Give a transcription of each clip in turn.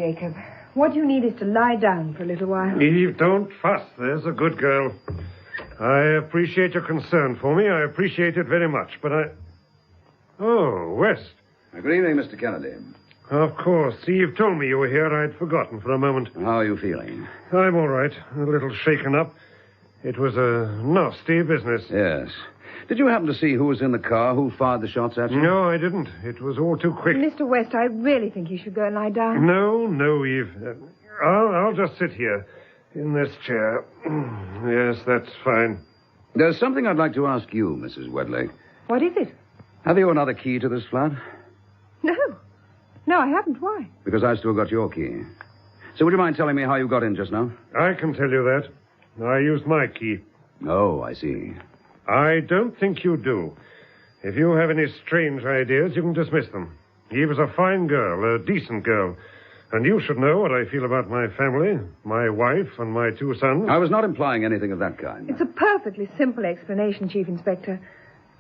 Jacob. What you need is to lie down for a little while. Eve, don't fuss. There's a good girl. I appreciate your concern for me. I appreciate it very much, but Oh, West. Good evening, Mr. Kennedy. Of course. Eve told me you were here. I'd forgotten for a moment. How are you feeling? I'm all right. A little shaken up. It was a nasty business. Yes. Did you happen to see who was in the car, who fired the shots at you? No, I didn't. It was all too quick. Mr. West, I really think you should go and lie down. No, Eve. I'll just sit here in this chair. Yes, that's fine. There's something I'd like to ask you, Mrs. Wedlake. What is it? Have you another key to this flat? No, I haven't. Why? Because I've still got your key. So would you mind telling me how you got in just now? I can tell you that. I used my key. Oh, I see. I don't think you do. If you have any strange ideas, you can dismiss them. Eve was a fine girl, a decent girl. And you should know what I feel about my family, my wife, and my 2 sons. I was not implying anything of that kind. It's a perfectly simple explanation, Chief Inspector.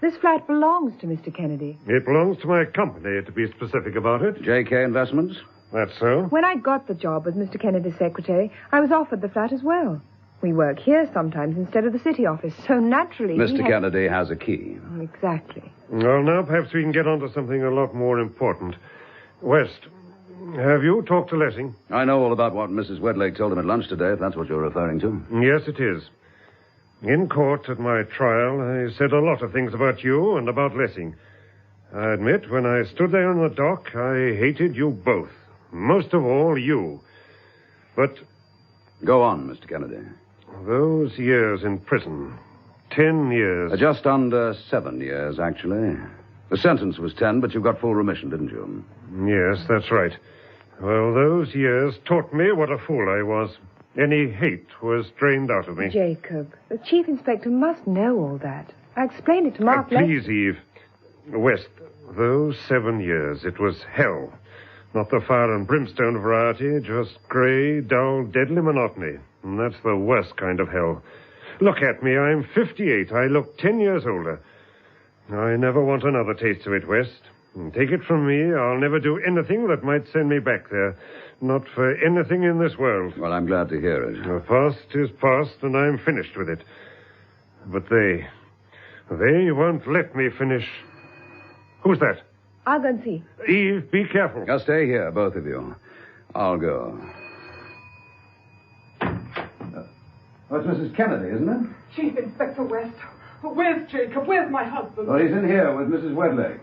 This flat belongs to Mr. Kennedy. It belongs to my company, to be specific about it. J.K. Investments? That's so. When I got the job as Mr. Kennedy's secretary, I was offered the flat as well. We work here sometimes instead of the city office, so naturally... Mr. Kennedy has a key. Exactly. Well, now perhaps we can get on to something a lot more important. West, have you talked to Lessing? I know all about what Mrs. Wedlake told him at lunch today, if that's what you're referring to. Yes, it is. In court at my trial, I said a lot of things about you and about Lessing. I admit, when I stood there on the dock, I hated you both. Most of all, you. But... Go on, Mr. Kennedy. Those years in prison. 10 years. Just under 7 years, actually. The sentence was 10, but you got full remission, didn't you? Yes, that's right. Well, those years taught me what a fool I was. Any hate was drained out of me. Jacob, the Chief Inspector must know all that. I explained it to Mark. Please, Eve. West, those 7 years, it was hell. Not the fire and brimstone variety, just grey, dull, deadly monotony. And that's the worst kind of hell. Look at me, I'm 58. I look 10 years older. I never want another taste of it, West. And take it from me, I'll never do anything that might send me back there. Not for anything in this world. Well, I'm glad to hear it. The past is past, and I'm finished with it. But they won't let me finish. Who's that? I'll go and see. Eve, be careful. Now, stay here, both of you. I'll go. That's Mrs. Kennedy, isn't it? Chief Inspector West. Where's Jacob? Where's my husband? Well, he's in here with Mrs. Wedlake.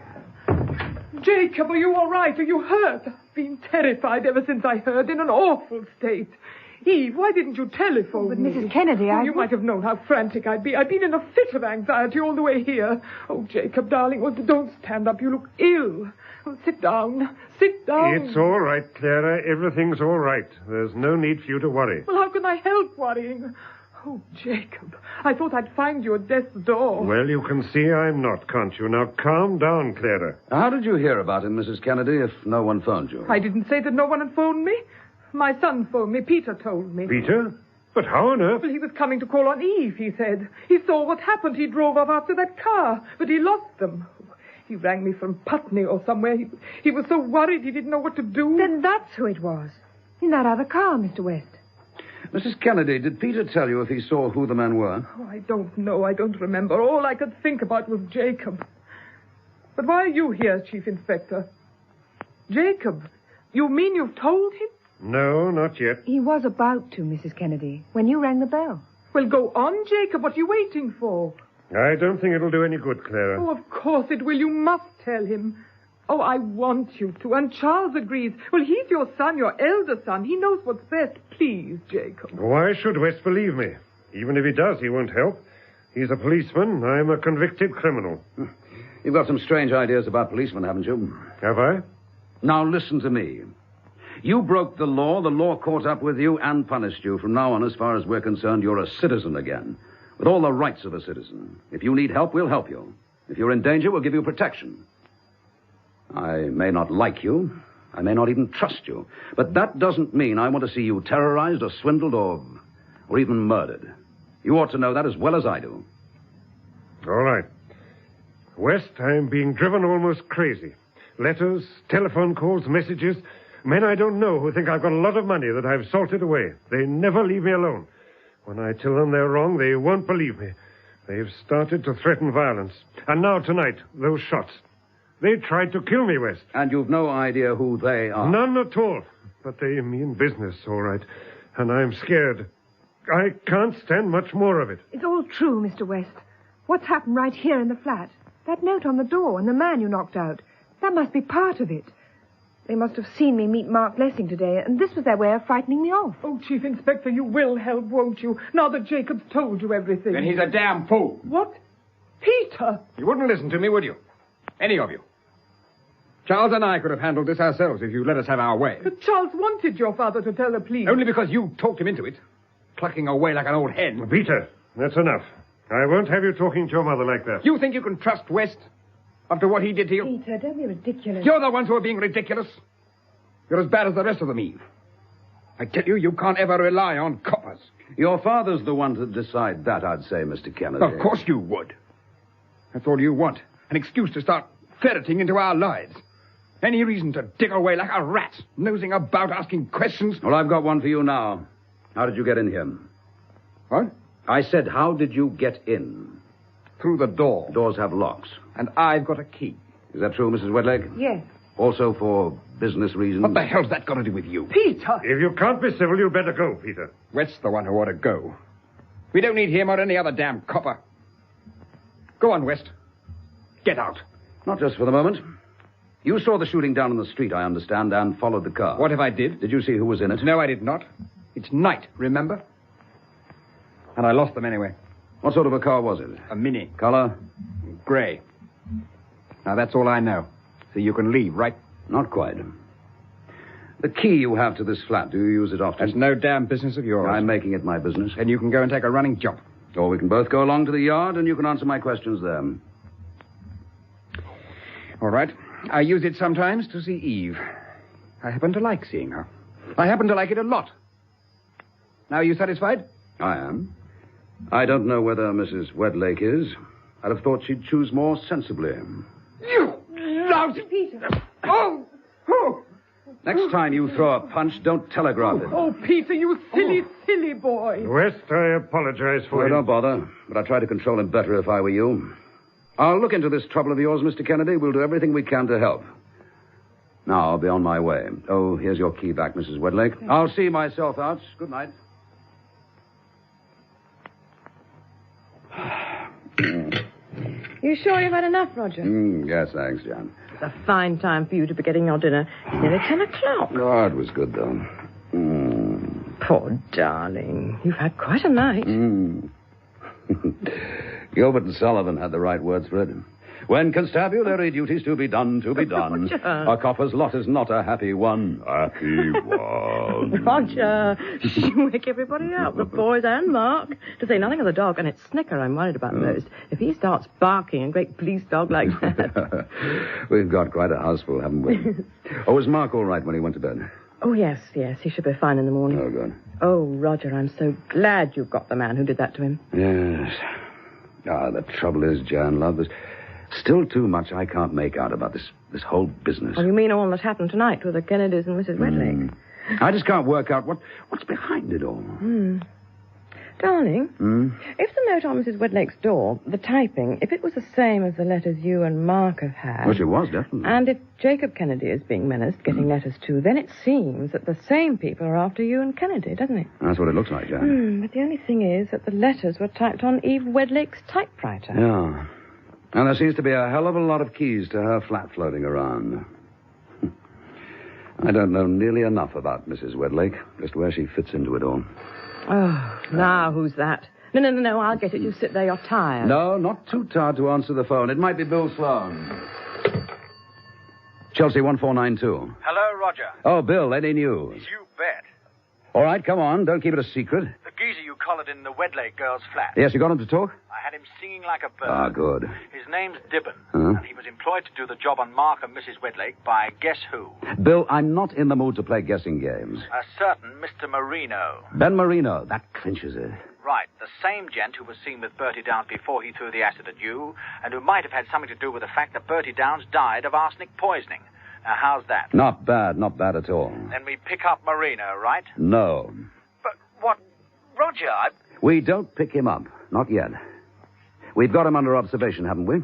Jacob, are you all right? Are you hurt? I've been terrified ever since I heard, in an awful state. Eve, why didn't you telephone But me? Mrs. Kennedy, You might have known how frantic I'd be. I've been in a fit of anxiety all the way here. Oh, Jacob, darling, don't stand up. You look ill. Oh, sit down. Sit down. It's all right, Clara. Everything's all right. There's no need for you to worry. Well, how can I help worrying? Oh, Jacob, I thought I'd find you at death's door. Well, you can see I'm not, can't you? Now, calm down, Clara. How did you hear about him, Mrs. Kennedy, if no one phoned you? I didn't say that no one had phoned me. My son phoned me. Peter told me. Peter? But how on earth? Well, he was coming to call on Eve, he said. He saw what happened. He drove off after that car, but he lost them. He rang me from Putney or somewhere. He was so worried he didn't know what to do. Then that's who it was. In that other car, Mr. West. Mrs. Kennedy, did Peter tell you if he saw who the men were? Oh, I don't know. I don't remember. All I could think about was Jacob. But why are you here, Chief Inspector? Jacob, you mean you've told him? No, not yet. He was about to, Mrs. Kennedy, when you rang the bell. Well, go on, Jacob. What are you waiting for? I don't think it'll do any good, Clara. Oh, of course it will. You must tell him. Oh, I want you to. And Charles agrees. Well, he's your son, your elder son. He knows what's best. Please, Jacob. Why should West believe me? Even if he does, he won't help. He's a policeman. I'm a convicted criminal. You've got some strange ideas about policemen, haven't you? Have I? Now, listen to me. You broke the law caught up with you and punished you. From now on, as far as we're concerned, you're a citizen again, with all the rights of a citizen. If you need help, we'll help you. If you're in danger, we'll give you protection. I may not like you. I may not even trust you. But that doesn't mean I want to see you terrorized or swindled or even murdered. You ought to know that as well as I do. All right. West, I'm being driven almost crazy. Letters, telephone calls, messages. Men I don't know who think I've got a lot of money that I've salted away. They never leave me alone. When I tell them they're wrong, they won't believe me. They've started to threaten violence. And now tonight, those shots. They tried to kill me, West. And you've no idea who they are? None at all. But they mean business, all right. And I'm scared. I can't stand much more of it. It's all true, Mr. West. What's happened right here in the flat? That note on the door and the man you knocked out. That must be part of it. They must have seen me meet Mark Lessing today, and this was their way of frightening me off. Oh, Chief Inspector, you will help, won't you? Now that Jacob's told you everything. Then he's a damn fool. What? Peter! You wouldn't listen to me, would you? Any of you. Charles and I could have handled this ourselves if you'd let us have our way. But Charles wanted your father to tell the police. Only because you talked him into it. Clucking away like an old hen. Peter, that's enough. I won't have you talking to your mother like that. You think you can trust West after what he did to you? Peter, don't be ridiculous. You're the ones who are being ridiculous. You're as bad as the rest of them, Eve. I tell you, you can't ever rely on coppers. Your father's the one to decide that, I'd say, Mr. Kennedy. Of course you would. That's all you want. An excuse to start ferreting into our lives. Any reason to dig away like a rat, nosing about, asking questions. Well, I've got one for you now. How did you get in here? What? I said, how did you get in? Through the door. Doors have locks. And I've got a key. Is that true, Mrs. Wedlake? Yes. Also for business reasons? What the hell's that got to do with you? Peter! If you can't be civil, you'd better go, Peter. West's the one who ought to go. We don't need him or any other damn copper. Go on, West. Get out. Not just for the moment. You saw the shooting down on the street, I understand, and followed the car. What if I did? Did you see who was in it? No, I did not. It's night, remember? And I lost them anyway. What sort of a car was it? A Mini. Color? Grey. Now, that's all I know. So you can leave, right? Not quite. The key you have to this flat, do you use it often? That's no damn business of yours. I'm making it my business. And you can go and take a running jump. Or we can both go along to the yard and you can answer my questions there. All right. I use it sometimes to see Eve. I happen to like seeing her. I happen to like it a lot. Now, are you satisfied? I am. I don't know whether Mrs. Wedlake is. I'd have thought she'd choose more sensibly. You lousy... Peter. Oh! Oh! Next time you throw a punch, don't telegraph it. Oh, Peter, you silly, silly boy. West, I apologize for Don't bother. But I'd try to control him better if I were you. I'll look into this trouble of yours, Mr. Kennedy. We'll do everything we can to help. Now, I'll be on my way. Oh, here's your key back, Mrs. Wedlake. I'll see myself out. Good night. You sure you've had enough, Roger? Yes, thanks, Jan. It's a fine time for you to be getting your dinner. It's nearly 10 o'clock. Oh, it was good, though. Poor darling. You've had quite a night. Gilbert and Sullivan had the right words for it. When constabulary duties to be done, to be done. A copper's lot is not a happy one. Happy one. Roger, you wake everybody up, the boys and Mark. To say nothing of the dog, and it's Snicker I'm worried about most. If he starts barking, a great police dog like that. We've got quite a houseful, haven't we? Oh, was Mark all right when he went to bed? Oh, yes, he should be fine in the morning. Oh, good. Oh, Roger, I'm so glad you've got the man who did that to him. Yes. The trouble is, Jan, love, there's still too much I can't make out about this whole business. Oh, you mean all that happened tonight with the Kennedys and Mrs. Wedlake? I just can't work out what's behind it all. Darling, if the note on Mrs. Wedlake's door, the typing, if it was the same as the letters you and Mark have had... Well, she was, definitely. And if Jacob Kennedy is being menaced, getting letters too, then it seems that the same people are after you and Kennedy, doesn't it? That's what it looks like, Jan. But the only thing is that the letters were typed on Eve Wedlake's typewriter. Yeah. And there seems to be a hell of a lot of keys to her flat floating around. I don't know nearly enough about Mrs. Wedlake, just where she fits into it all. Oh, now who's that? No, I'll get it. You sit there, you're tired. No, not too tired to answer the phone. It might be Bill Sloan. Chelsea 1492. Hello, Roger. Oh, Bill, any news? You bet. All right, come on. Don't keep it a secret. The geezer you collared in the Wedlake girl's flat. Yes, you got him to talk? I had him singing like a bird. Ah, good. His name's Dibben, Huh? and he was employed to do the job on Mark and Mrs. Wedlake by guess who? Bill, I'm not in the mood to play guessing games. A certain Mr. Marino. Ben Marino, that clinches it. Right, the same gent who was seen with Bertie Downs before he threw the acid at you, and who might have had something to do with the fact that Bertie Downs died of arsenic poisoning. How's that? Not bad at all. Then we pick up Marino, right? No. But what... Roger, We don't pick him up. Not yet. We've got him under observation, haven't we?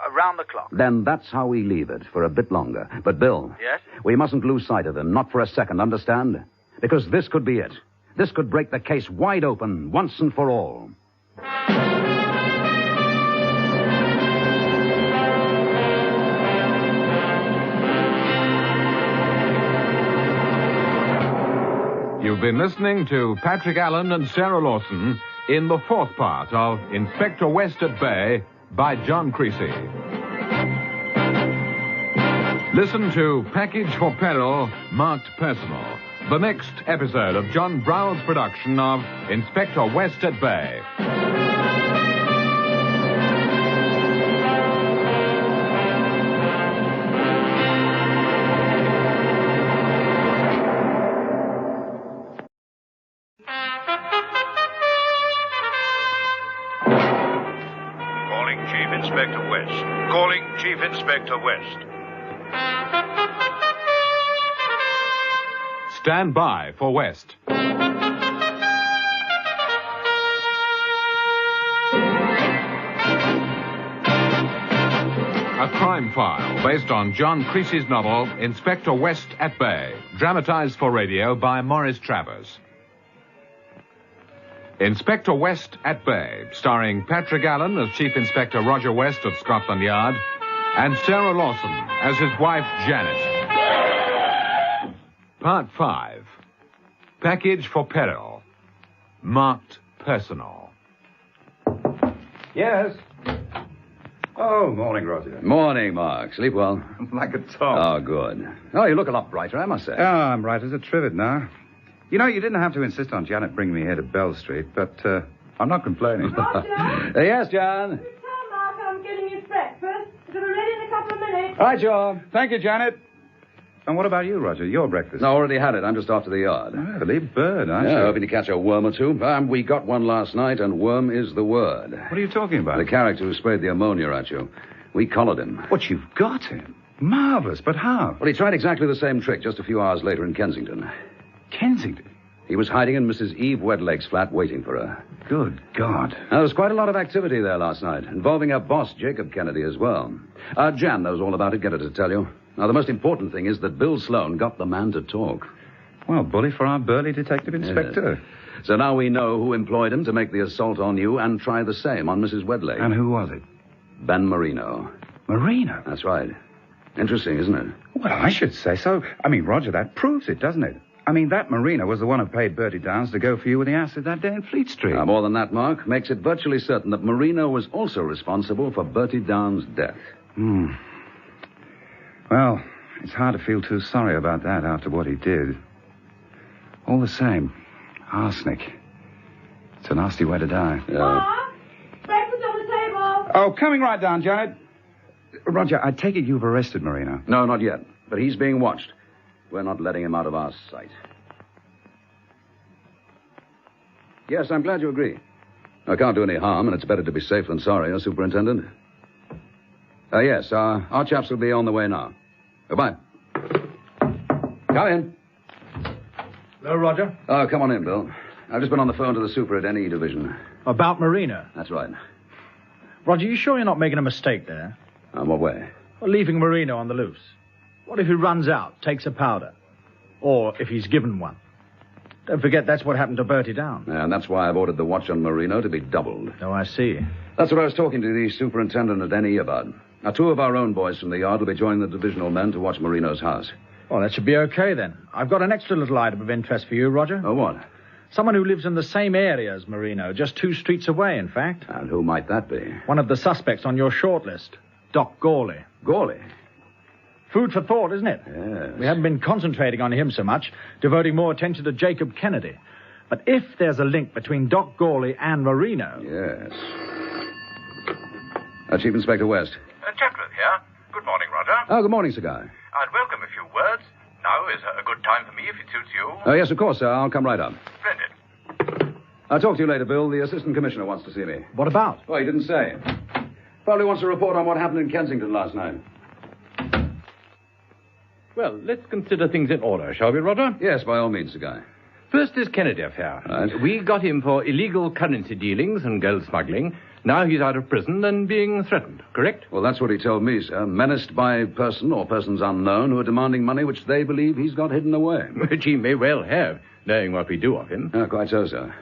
Around the clock. Then that's how we leave it, for a bit longer. But, Bill... Yes? We mustn't lose sight of him, not for a second, understand? Because this could be it. This could break the case wide open, once and for all. You've been listening to Patrick Allen and Sarah Lawson in the fourth part of Inspector West at Bay by John Creasey. Listen to Package for Peril, marked personal, the next episode of John Browell's production of Inspector West at Bay. Inspector West. Calling Chief Inspector West. Stand by for West. A crime file based on John Creasey's novel Inspector West at Bay, dramatized for radio by Maurice Travers. Inspector West at Bay, starring Patrick Allen as Chief Inspector Roger West of Scotland Yard, and Sarah Lawson as his wife Janet. Part 5. Package for Peril, marked personal. Yes. Oh, morning, Roger. Morning, Mark. Sleep well? Like a top. Oh, good. Oh, you look a lot brighter, I must say. Oh, I'm right as a trivet now. You know, you didn't have to insist on Janet bringing me here to Bell Street, but I'm not complaining. Yes, John. Tell Mark I'm getting his breakfast. It'll be ready in a couple of minutes. All right, John. Thank you, Janet. And what about you, Roger? Your breakfast? No, already had it. I'm just off to the yard. Early bird, aren't you? Hoping to catch a worm or two. We got one last night, and worm is the word. What are you talking about? The character who sprayed the ammonia at you. We collared him. What, you've got him? Marvelous, but how? Well, he tried exactly the same trick just a few hours later in Kensington. Kensington? He was hiding in Mrs. Eve Wedlake's flat waiting for her. Good God. Now, there was quite a lot of activity there last night, involving her boss, Jacob Kennedy, as well. Jan knows all about it. Get her to tell you. Now, the most important thing is that Bill Sloan got the man to talk. Well, bully for our burly detective inspector. Yes. So now we know who employed him to make the assault on you and try the same on Mrs. Wedlake. And who was it? Ben Marino. Marino? That's right. Interesting, isn't it? Well, I should say so. I mean, Roger, that proves it, doesn't it? I mean, that Marino was the one who paid Bertie Downs to go for you with the acid that day in Fleet Street. More than that, Mark, makes it virtually certain that Marino was also responsible for Bertie Downs' death. Well, it's hard to feel too sorry about that after what he did. All the same, arsenic. It's a nasty way to die. Mark, breakfast on the table. Oh, coming right down, Janet. Roger, I take it you've arrested Marino. No, not yet. But he's being watched. We're not letting him out of our sight. Yes, I'm glad you agree. I can't do any harm, and it's better to be safe than sorry, Superintendent. Yes, our chaps will be on the way now. Goodbye. Come in. Hello, Roger. Oh, come on in, Bill. I've just been on the phone to the super at NE Division. About Marino? That's right. Roger, you sure you're not making a mistake there? What way? Well, leaving Marino on the loose. What if he runs out, takes a powder? Or if he's given one? Don't forget that's what happened to Bertie Downs. And that's why I've ordered the watch on Marino to be doubled. Oh, I see. That's what I was talking to the superintendent at NE about. Now, 2 of our own boys from the yard will be joining the divisional men to watch Marino's house. Well, that should be okay, then. I've got an extra little item of interest for you, Roger. Oh, what? Someone who lives in the same area as Marino, just 2 streets away, in fact. And who might that be? One of the suspects on your shortlist, Doc Gawley. Gawley? Food for thought, isn't it? Yes. We haven't been concentrating on him so much, devoting more attention to Jacob Kennedy. But if there's a link between Doc Gawley and Marino... Yes. Chief Inspector West. Chatworth here. Good morning, Roger. Oh, good morning, Cigar. I'd welcome a few words. Now is a good time for me if it suits you. Oh, yes, of course, sir. I'll come right up. Splendid. I'll talk to you later, Bill. The assistant commissioner wants to see me. What about? Oh, he didn't say. Probably wants to report on what happened in Kensington last night. Well, let's consider things in order, shall we, Roger? Yes, by all means, Sir Guy. First, this Kennedy affair. Right. We got him for illegal currency dealings and gold smuggling. Now he's out of prison and being threatened, correct? Well, that's what he told me, sir. Menaced by a person or persons unknown who are demanding money which they believe he's got hidden away. Which he may well have, knowing what we do of him. Quite so, sir.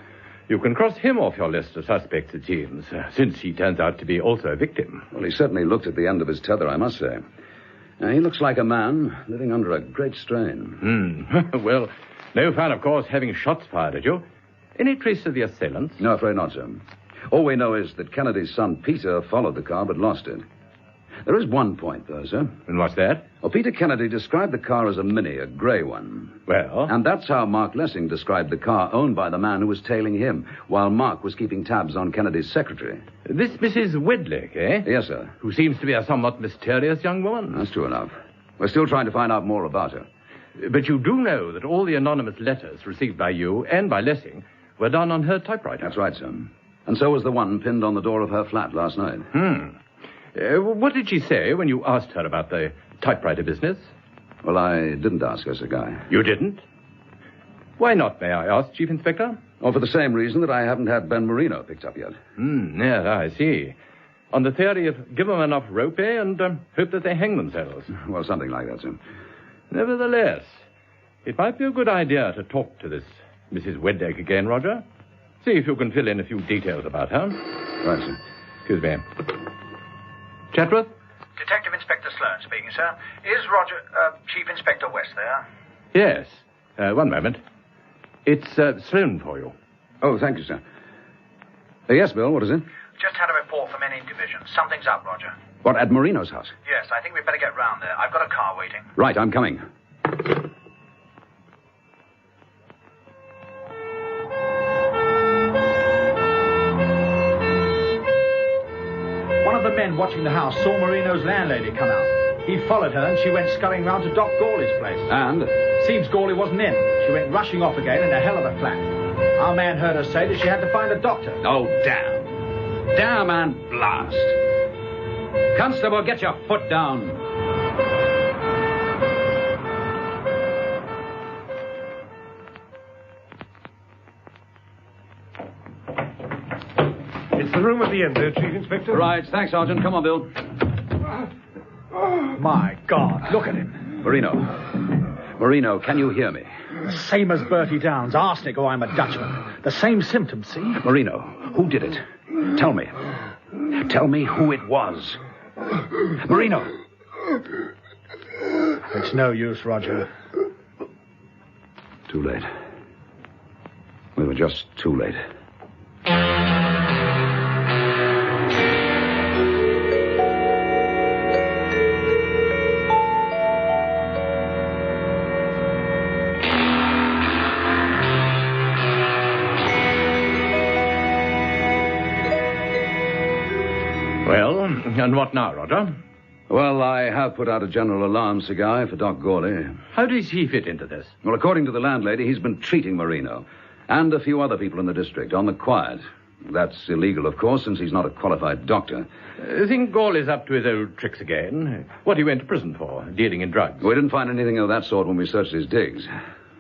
You can cross him off your list of suspects, it seems, since he turns out to be also a victim. Well, he certainly looked at the end of his tether, I must say. He looks like a man living under a great strain. Well, no fun, of course, having shots fired at you. Any trace of the assailants? No, afraid not, sir. All we know is that Kennedy's son, Peter, followed the car but lost it. There is one point, though, sir. And what's that? Well, Peter Kennedy described the car as a Mini, a grey one. Well? And that's how Mark Lessing described the car owned by the man who was tailing him, while Mark was keeping tabs on Kennedy's secretary. This Mrs. Wedlake, eh? Yes, sir. Who seems to be a somewhat mysterious young woman. That's true enough. We're still trying to find out more about her. But you do know that all the anonymous letters received by you and by Lessing were done on her typewriter. That's right, sir. And so was the one pinned on the door of her flat last night. What did she say when you asked her about the typewriter business? Well, I didn't ask her, Sir Guy. You didn't? Why not, may I ask, Chief Inspector? Well, for the same reason that I haven't had Ben Marino picked up yet. Yes, I see. On the theory of give them enough rope, and hope that they hang themselves. Well, something like that, sir. Nevertheless, it might be a good idea to talk to this Mrs. Wedlake again, Roger. See if you can fill in a few details about her. Right, sir. Excuse me. Chatworth? Detective Inspector Sloan speaking, sir. Is Roger, Chief Inspector West there? Yes. One moment. It's Sloan for you. Oh, thank you, sir. Yes, Bill, what is it? Just had a report from any division. Something's up, Roger. What, at Marino's house? Yes, I think we'd better get round there. I've got a car waiting. Right, I'm coming. One of the men watching the house saw Marino's landlady come out. He followed her and she went sculling round to Doc Gawley's place. And? Seems Gawley wasn't in. She went rushing off again in a hell of a flat. Our man heard her say that she had to find a doctor. Oh, damn. Damn and blast. Constable, get your foot down. It's the room at the end there, Chief Inspector. Right, thanks, Sergeant. Come on, Bill. My God, look at him. Marino, can you hear me? Same as Bertie Downs, arsenic or I'm a Dutchman. The same symptoms, see? Marino, who did it? Tell me. Tell me who it was. Marino. It's no use, Roger. Too late. We were just too late. Well, and what now, Roger? Well, I have put out a general alarm, Sir Guy, for Doc Gawley. How does he fit into this? Well, according to the landlady, he's been treating Marino and a few other people in the district on the quiet. That's illegal, of course, since he's not a qualified doctor. Think Gawley's up to his old tricks again? What he went to prison for, dealing in drugs? We didn't find anything of that sort when we searched his digs.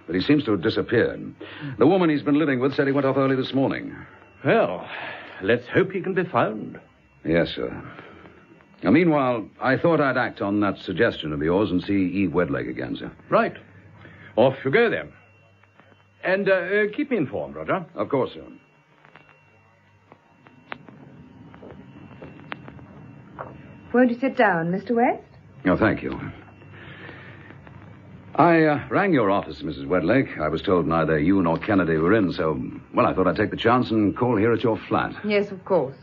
But he seems to have disappeared. The woman he's been living with said he went off early this morning. Well, let's hope he can be found. Yes, sir. Now, meanwhile, I thought I'd act on that suggestion of yours and see Eve Wedlake again, sir. Right. Off you go, then. And keep me informed, Roger. Of course, sir. Won't you sit down, Mr. West? Oh, thank you. I rang your office, Mrs. Wedlake. I was told neither you nor Kennedy were in, so, well, I thought I'd take the chance and call here at your flat. Yes, of course.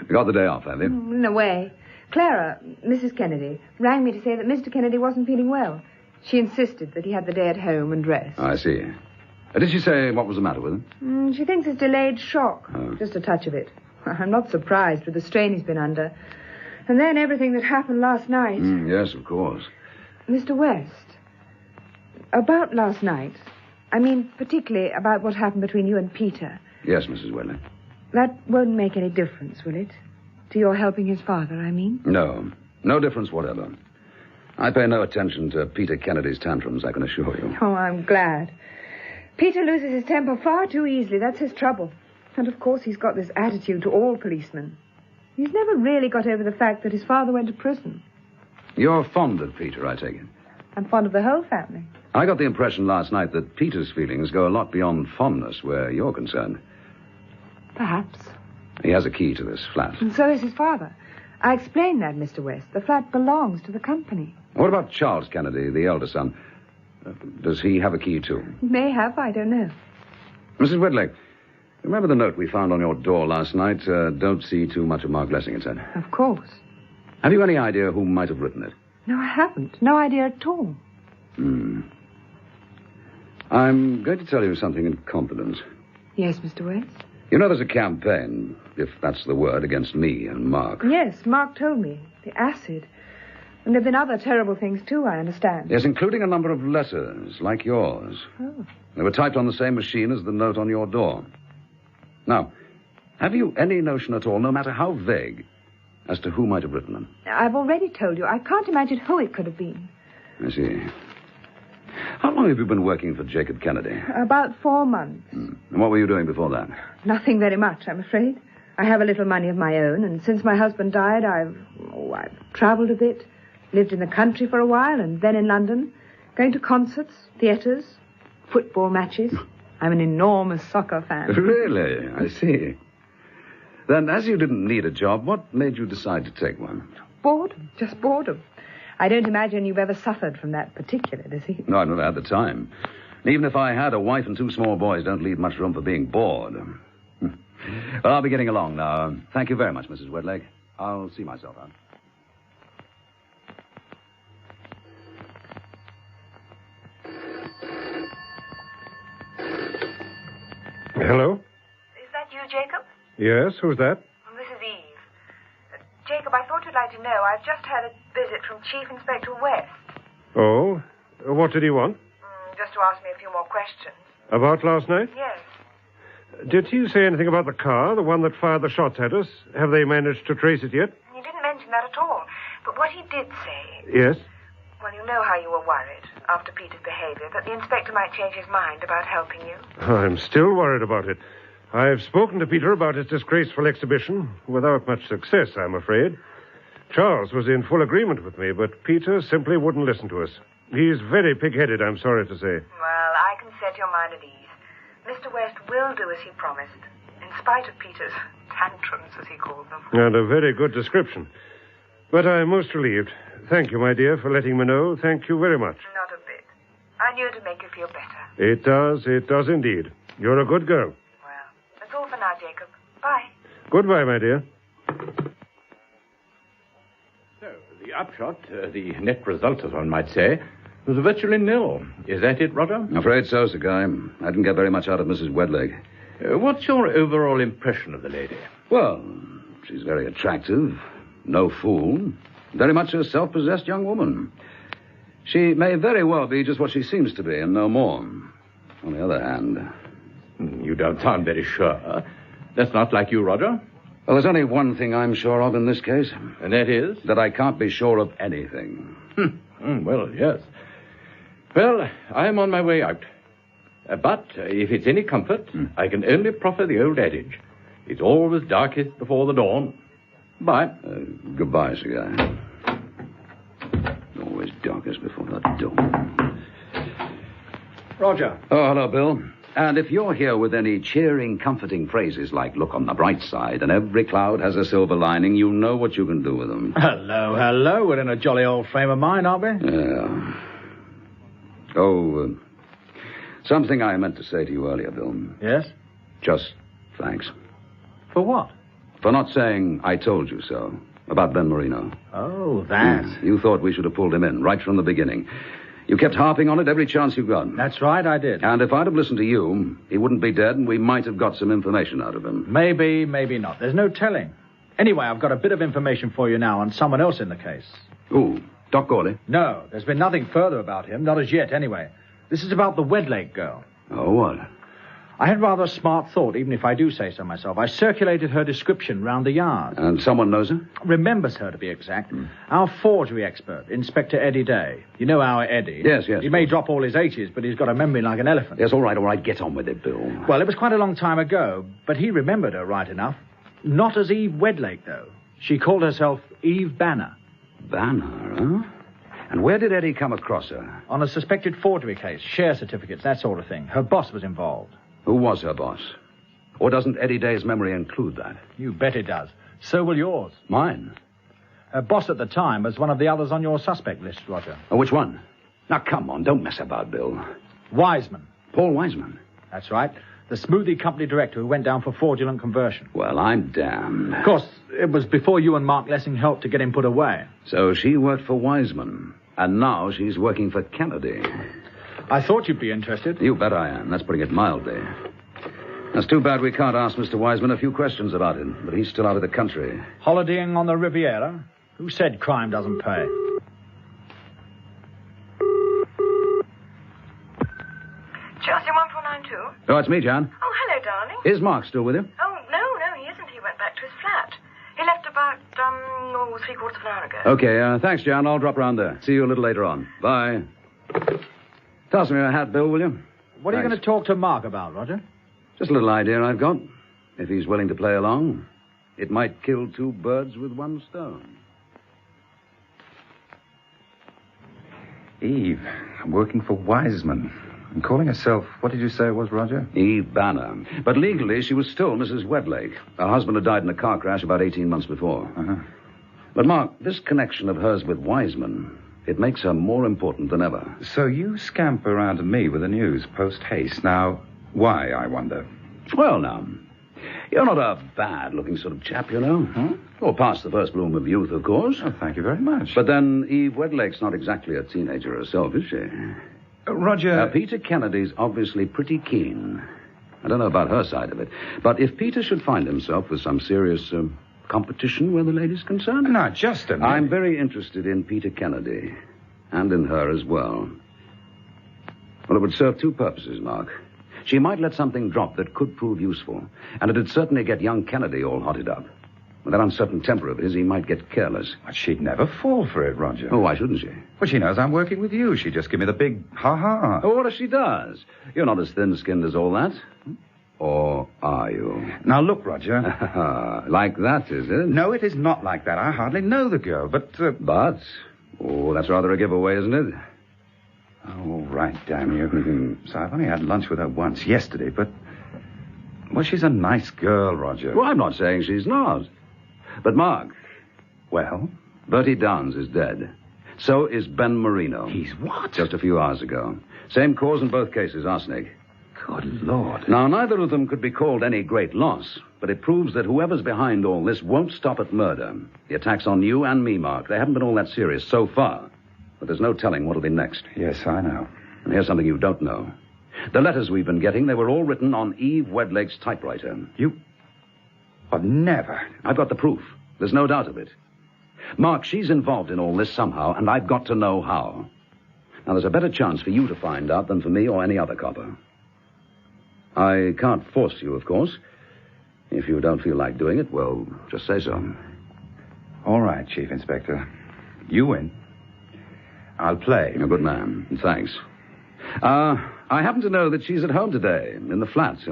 You got the day off, have you? In a way. Clara, Mrs. Kennedy, rang me to say that Mr. Kennedy wasn't feeling well. She insisted that he had the day at home and rest. I see. Did she say what was the matter with him? She thinks it's delayed shock. Just a touch of it. I'm not surprised with the strain he's been under. And then everything that happened last night. Yes, of course. Mr. West, about last night, I mean particularly about what happened between you and Peter. Yes, Mrs. Wedlake. That won't make any difference, will it? To your helping his father, I mean? No. No difference whatever. I pay no attention to Peter Kennedy's tantrums, I can assure you. Oh, I'm glad. Peter loses his temper far too easily. That's his trouble. And, of course, he's got this attitude to all policemen. He's never really got over the fact that his father went to prison. You're fond of Peter, I take it. I'm fond of the whole family. I got the impression last night that Peter's feelings go a lot beyond fondness where you're concerned. Perhaps. He has a key to this flat. And so is his father. I explained that, Mr. West. The flat belongs to the company. What about Charles Kennedy, the elder son? Does he have a key, too? May have, I don't know. Mrs. Wedlake, remember the note we found on your door last night? Don't see too much of Mark Lessing, it said. Of course. Have you any idea who might have written it? No, I haven't. No idea at all. I'm going to tell you something in confidence. Yes, Mr. West? You know there's a campaign, if that's the word, against me and Mark. Yes, Mark told me. The acid. And there have been other terrible things, too, I understand. Yes, including a number of letters, like yours. Oh. They were typed on the same machine as the note on your door. Now, have you any notion at all, no matter how vague, as to who might have written them? I've already told you. I can't imagine who it could have been. I see. How long have you been working for Jacob Kennedy? About 4 months. And what were you doing before that? Nothing very much, I'm afraid. I have a little money of my own, and since my husband died, I've travelled a bit, lived in the country for a while, and then in London, going to concerts, theatres, football matches. I'm an enormous soccer fan. Really? I see. Then, as you didn't need a job, what made you decide to take one? Boredom. Just boredom. I don't imagine you've ever suffered from that particular disease. No, I've never had the time. Even if I had, a wife and 2 small boys don't leave much room for being bored. Well, I'll be getting along now. Thank you very much, Mrs. Wedlake. I'll see myself out. Hello? Is that you, Jacob? Yes, who's that? This is Eve. Jacob, I thought you'd like to know. I've just had a visit from Chief Inspector West. Oh? What did he want? Just to ask me a few more questions. About last night? Yes. Did he say anything about the car, the one that fired the shots at us? Have they managed to trace it yet? He didn't mention that at all. But what he did say... Yes? Well, you know how you were worried, after Peter's behavior, that the inspector might change his mind about helping you. I'm still worried about it. I've spoken to Peter about his disgraceful exhibition, without much success, I'm afraid. Charles was in full agreement with me, but Peter simply wouldn't listen to us. He's very pig-headed, I'm sorry to say. Well, I can set your mind at ease. Mr. West will do as he promised, in spite of Peter's tantrums, as he called them. And a very good description. But I'm most relieved. Thank you, my dear, for letting me know. Thank you very much. Not a bit. I knew it'd make you feel better. It does indeed. You're a good girl. Well, that's all for now, Jacob. Bye. Goodbye, my dear. So, the upshot, the net result, as one might say, was virtually nil. Is that it, Roger? I'm afraid so, Sir Guy. I didn't get very much out of Mrs. Wedlake. What's your overall impression of the lady? Well, she's very attractive, no fool, very much a self-possessed young woman. She may very well be just what she seems to be, and no more. On the other hand... You don't sound very sure. That's not like you, Roger. Well, there's only one thing I'm sure of in this case. And that is? That I can't be sure of anything. Well, yes. Well, I'm on my way out. But if it's any comfort, I can only proffer the old adage. It's always darkest before the dawn. Bye. Goodbye, Sir Guy. Always darkest before the dawn. Roger. Oh, hello, Bill. And if you're here with any cheering, comforting phrases like look on the bright side and every cloud has a silver lining, you know what you can do with them. Hello. We're in a jolly old frame of mind, aren't we? Yeah. Oh, something I meant to say to you earlier, Bill. Yes? Just thanks. For what? For not saying I told you so about Ben Marino. Oh, that. You thought we should have pulled him in right from the beginning. You kept harping on it every chance you got. That's right, I did. And if I'd have listened to you, he wouldn't be dead, and we might have got some information out of him. Maybe, maybe not. There's no telling. Anyway, I've got a bit of information for you now on someone else in the case. Who? Doc Gawley? No, there's been nothing further about him, not as yet, anyway. This is about the Wedlake girl. Oh, what? I had rather a smart thought, even if I do say so myself. I circulated her description round the yard. And someone knows her? Remembers her, to be exact. Our forgery expert, Inspector Eddie Day. You know our Eddie? Yes. He may drop all his H's, but he's got a memory like an elephant. Yes, all right. Get on with it, Bill. Well, it was quite a long time ago, but he remembered her right enough. Not as Eve Wedlake, though. She called herself Eve Banner. Banner, huh? And where did Eddie come across her? On a suspected forgery case, share certificates, that sort of thing. Her boss was involved. Who was her boss? Or doesn't Eddie Day's memory include that? You bet it does. So will yours. Mine? Her boss at the time was one of the others on your suspect list, Roger. Oh, which one? Now, come on, don't mess about, Bill. Wiseman. Paul Wiseman? That's right. The smoothie company director who went down for fraudulent conversion. Well, I'm damned. Of course, it was before you and Mark Lessing helped to get him put away. So she worked for Wiseman, and now she's working for Kennedy. I thought you'd be interested. You bet I am. That's putting it mildly. It's too bad we can't ask Mr. Wiseman a few questions about him, but he's still out of the country. Holidaying on the Riviera? Who said crime doesn't pay? Chelsea 1492? Oh, it's me, John. Oh, hello, darling. Is Mark still with you? Oh, no, he isn't. He went back to his flat. He left about, 3/4 of an hour ago. Okay, thanks, John. I'll drop round there. See you a little later on. Bye. Toss me a hat, Bill, will you? What are you going to talk to Mark about, Roger? Just a little idea I've got. If he's willing to play along, it might kill two birds with one stone. Eve, working for Wiseman. And calling herself, what did you say it was, Roger? Eve Banner. But legally, she was still Mrs. Wedlake. Her husband had died in a car crash about 18 months before. Uh-huh. But, Mark, this connection of hers with Wiseman, it makes her more important than ever. So you scamper around to me with the news post-haste. Now, why, I wonder? Well, now, you're not a bad-looking sort of chap, you know. Huh? Or past the first bloom of youth, of course. Oh, thank you very much. But then Eve Wedlake's not exactly a teenager herself, is she? Roger... Peter Kennedy's obviously pretty keen. I don't know about her side of it. But if Peter should find himself with some serious competition where the lady's concerned... Now, just a minute. I'm very interested in Peter Kennedy. And in her as well. Well, it would serve two purposes, Mark. She might let something drop that could prove useful. And it'd certainly get young Kennedy all hotted up. With that uncertain temper of his, he might get careless. But she'd never fall for it, Roger. Oh, why shouldn't she? Well, she knows I'm working with you. She'd just give me the big ha-ha. Oh, what if she does? You're not as thin-skinned as all that. Or are you? Now, look, Roger. Like that, is it? No, it is not like that. I hardly know the girl, but... But? Oh, that's rather a giveaway, isn't it? Oh, right, damn you. So I've only had lunch with her once, yesterday, but... Well, she's a nice girl, Roger. Well, I'm not saying she's not. But, Mark... Well? Bertie Downs is dead. So is Ben Marino. He's what? Just a few hours ago. Same cause in both cases, arsenic. Good Lord. Now, neither of them could be called any great loss, but it proves that whoever's behind all this won't stop at murder. The attacks on you and me, Mark, they haven't been all that serious so far. But there's no telling what'll be next. Yes, I know. And here's something you don't know. The letters we've been getting, they were all written on Eve Wedlake's typewriter. You... Oh, never. I've got the proof. There's no doubt of it. Mark, she's involved in all this somehow, and I've got to know how. Now, there's a better chance for you to find out than for me or any other copper. I can't force you, of course. If you don't feel like doing it, well, just say so. All right, Chief Inspector. You win. I'll play. A good man. Thanks. I happen to know that she's at home today, in the flats.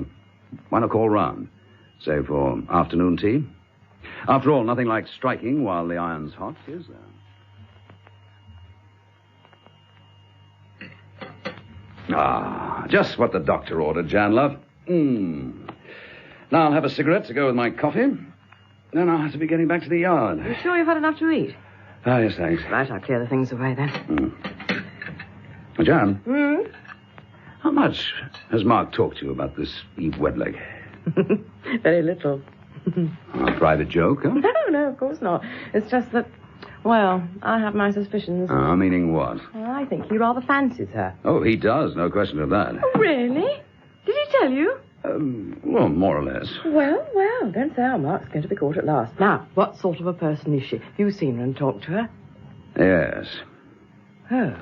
Why not call round? Say for afternoon tea? After all, nothing like striking while the iron's hot, is there? Ah, just what the doctor ordered, Jan, love. Now I'll have a cigarette to go with my coffee. Then I'll have to be getting back to the yard. You sure you've had enough to eat? Ah, yes, thanks. Right, I'll clear the things away then. Jan? How much has Mark talked to you about this Eve Wedlake? Very little. A private joke, huh? No, of course not. It's just that, well, I have my suspicions. Meaning what? Well, I think he rather fancies her. Oh, he does, no question of that. Oh, really? Did he tell you? Well, more or less. Well, don't say our Mark's going to be caught at last. Now, what sort of a person is she? Have you seen her and talked to her? Yes. Oh.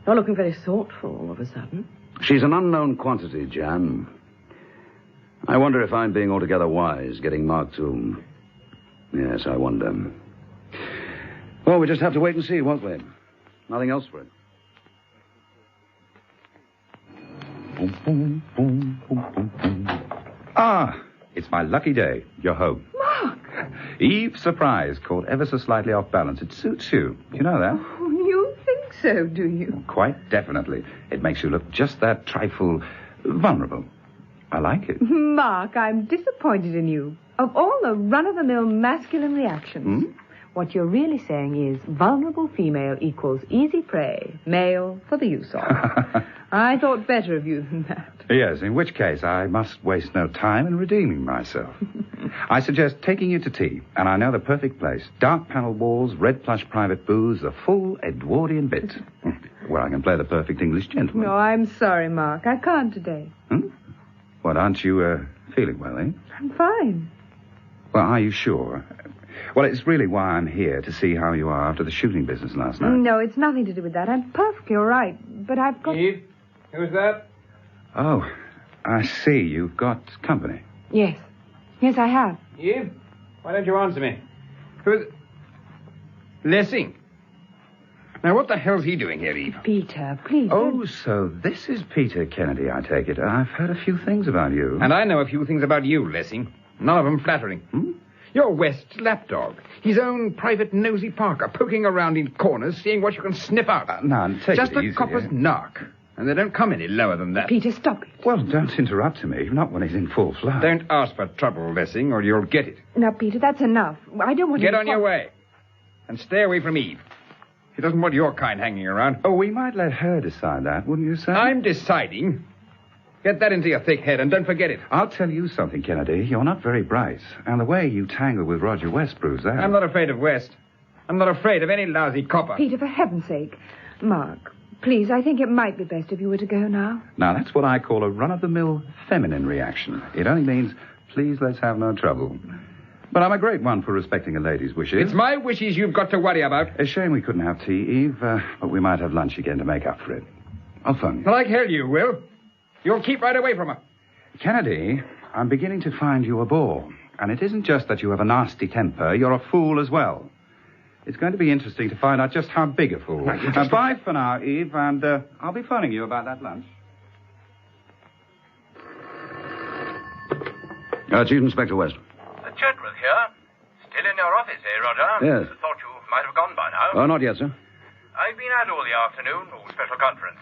You're looking very thoughtful all of a sudden. She's an unknown quantity, Jan. I wonder if I'm being altogether wise, getting Mark to... Yes, I wonder. Well, we just have to wait and see, won't we? Nothing else for it. Ah, it's my lucky day. You're home. Mark! Eve's surprise, caught ever so slightly off balance. It suits you. Do you know that? Oh, you think so, do you? Quite definitely. It makes you look just that trifle vulnerable. I like it. Mark, I'm disappointed in you. Of all the run-of-the-mill masculine reactions, what you're really saying is vulnerable female equals easy prey, male for the use of. I thought better of you than that. Yes, in which case I must waste no time in redeeming myself. I suggest taking you to tea, and I know the perfect place. Dark panel walls, red plush private booths, the full Edwardian bit. Where I can play the perfect English gentleman. No, I'm sorry, Mark. I can't today. What, aren't you feeling well, eh? I'm fine. Well, are you sure? Well, it's really why I'm here, to see how you are after the shooting business last night. No, it's nothing to do with that. I'm perfectly all right, but I've got... Eve, who's that? Oh, I see. You've got company. Yes. Yes, I have. Eve, why don't you answer me? Who's... Lessing. Now, what the hell's he doing here, Eve? Peter, please. Oh, so this is Peter Kennedy, I take it. I've heard a few things about you. And I know a few things about you, Lessing. None of them flattering. You're West's lapdog. His own private nosy Parker, poking around in corners, seeing what you can sniff out. Now, take Just it easy. a copper's narc. And they don't come any lower than that. Peter, stop it. Well, don't interrupt me. Not when he's in full flow. Don't ask for trouble, Lessing, or you'll get it. Now, Peter, that's enough. I don't want Get to... on your way. And stay away from Eve. She doesn't want your kind hanging around. Oh, we might let her decide that, wouldn't you, sir? I'm deciding. Get that into your thick head, and don't forget it. I'll tell you something, Kennedy. You're not very bright. And the way you tangle with Roger West proves that. I'm not afraid of West. I'm not afraid of any lousy copper. Peter, for heaven's sake. Mark, please, I think it might be best if you were to go now. Now, that's what I call a run-of-the-mill feminine reaction. It only means, please, let's have no trouble. But I'm a great one for respecting a lady's wishes. It's my wishes you've got to worry about. A shame we couldn't have tea, Eve, but we might have lunch again to make up for it. I'll phone you. Like hell you will. You'll keep right away from her. Kennedy, I'm beginning to find you a bore. And it isn't just that you have a nasty temper, you're a fool as well. It's going to be interesting to find out just how big a fool. Bye for now, Eve, and I'll be phoning you about that lunch. Chief Inspector West. Chatworth here. Still in your office, eh, Roger? Yes. Thought you might have gone by now. Oh, not yet, sir. I've been out all the afternoon. Special conference.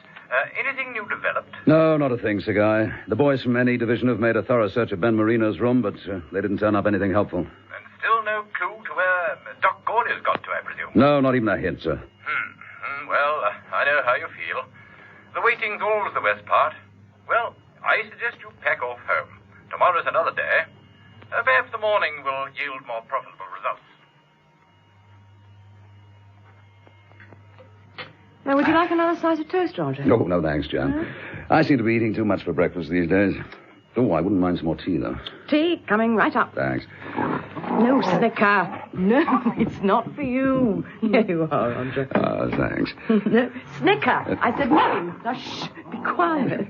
Anything new developed? No, not a thing, Sir Guy. The boys from NE Division have made a thorough search of Ben Marino's room, but they didn't turn up anything helpful. And still no clue to where Doc Gourlay's got to, I presume? No, not even a hint, sir. Well, I know how you feel. The waiting's always the worst part. Well, I suggest you pack off home. Tomorrow's another day. Perhaps the morning will yield more profitable results. Now, would you like another slice of toast, Roger? No, no, thanks, Jan. I seem to be eating too much for breakfast these days. Oh, I wouldn't mind some more tea, though. Tea coming right up. Thanks. No, Snicker. No, it's not for you. Here you are, Roger. Thanks. No, Snicker. I said no. Now, shh, be quiet.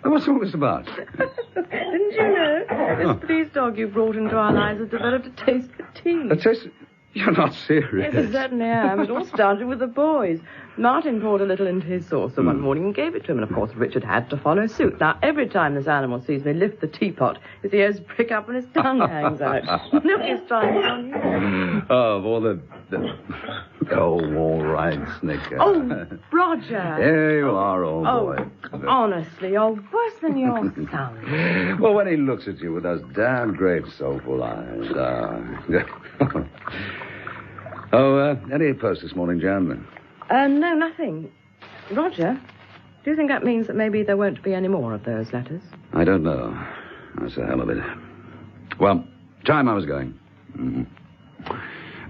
What's all this about? Didn't you know? This police dog you brought into our lives has developed a taste for tea. A taste? You're not serious. Yes, I certainly am. It all started with the boys. Martin poured a little into his saucer one morning and gave it to him, and of course Richard had to follow suit. Now, every time this animal sees me lift the teapot, his ears prick up and his tongue hangs out. Look, he's trying it on you. Oh, all the... Oh, all right, Snicker. Oh, Roger. There you are, old boy. Honestly, you're worse than your son. Well, when he looks at you with those damn great soulful eyes. Any post this morning, Jan? No, nothing. Roger, do you think that means that maybe there won't be any more of those letters? I don't know. That's the hell of it. Well, time I was going.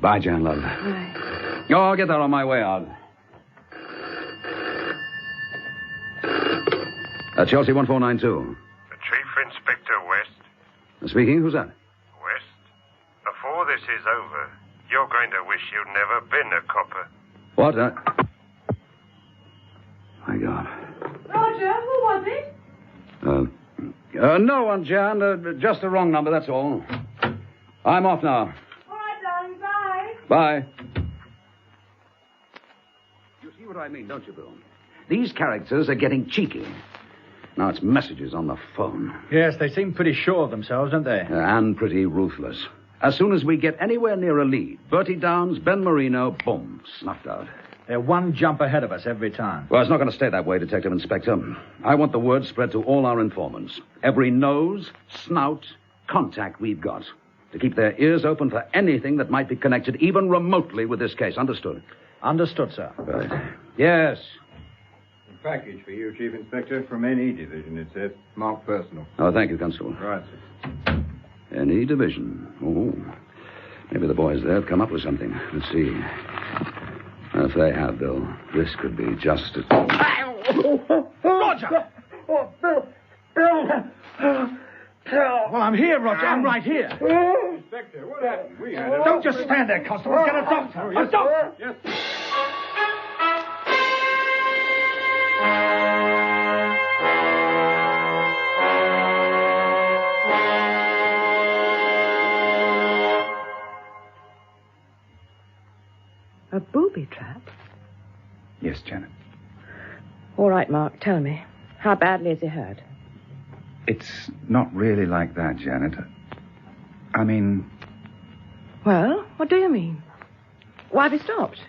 Bye, Jan, love. Bye. Oh, I'll get that on my way out. Chelsea 1492. Chief Inspector West. Speaking, who's that? West, before this is over, you're going to wish you'd never been a copper. What? My God. Roger, who was it? No one, Jan. Just a wrong number, that's all. I'm off now. All right, darling. Bye. Bye. You see what I mean, don't you, Bill? These characters are getting cheeky. Now it's messages on the phone. Yes, they seem pretty sure of themselves, don't they? And pretty ruthless. As soon as we get anywhere near a lead, Bertie Downs, Ben Marino, boom, snuffed out. They're one jump ahead of us every time. Well, it's not going to stay that way, Detective Inspector. I want the word spread to all our informants. Every nose, snout, contact we've got. To keep their ears open for anything that might be connected even remotely with this case. Understood? Understood, sir. Right. Yes. A package for you, Chief Inspector, from NE Division, it says. Marked personal. Oh, thank you, Constable. Right, sir. NE Division. Oh. Maybe the boys there have come up with something. Let's see. If they have, Bill, this could be just as... Roger! Oh, Bill! Well, I'm here, Roger. I'm right here. Inspector, what happened? We had it. Don't just stand there, Constable. Get a doctor. Oh, yes, A doctor! Yes. A booby trap? Yes, Janet. All right, Mark, tell me. How badly is he hurt? It's not really like that, Janet. I mean... Well, what do you mean? Why have you stopped?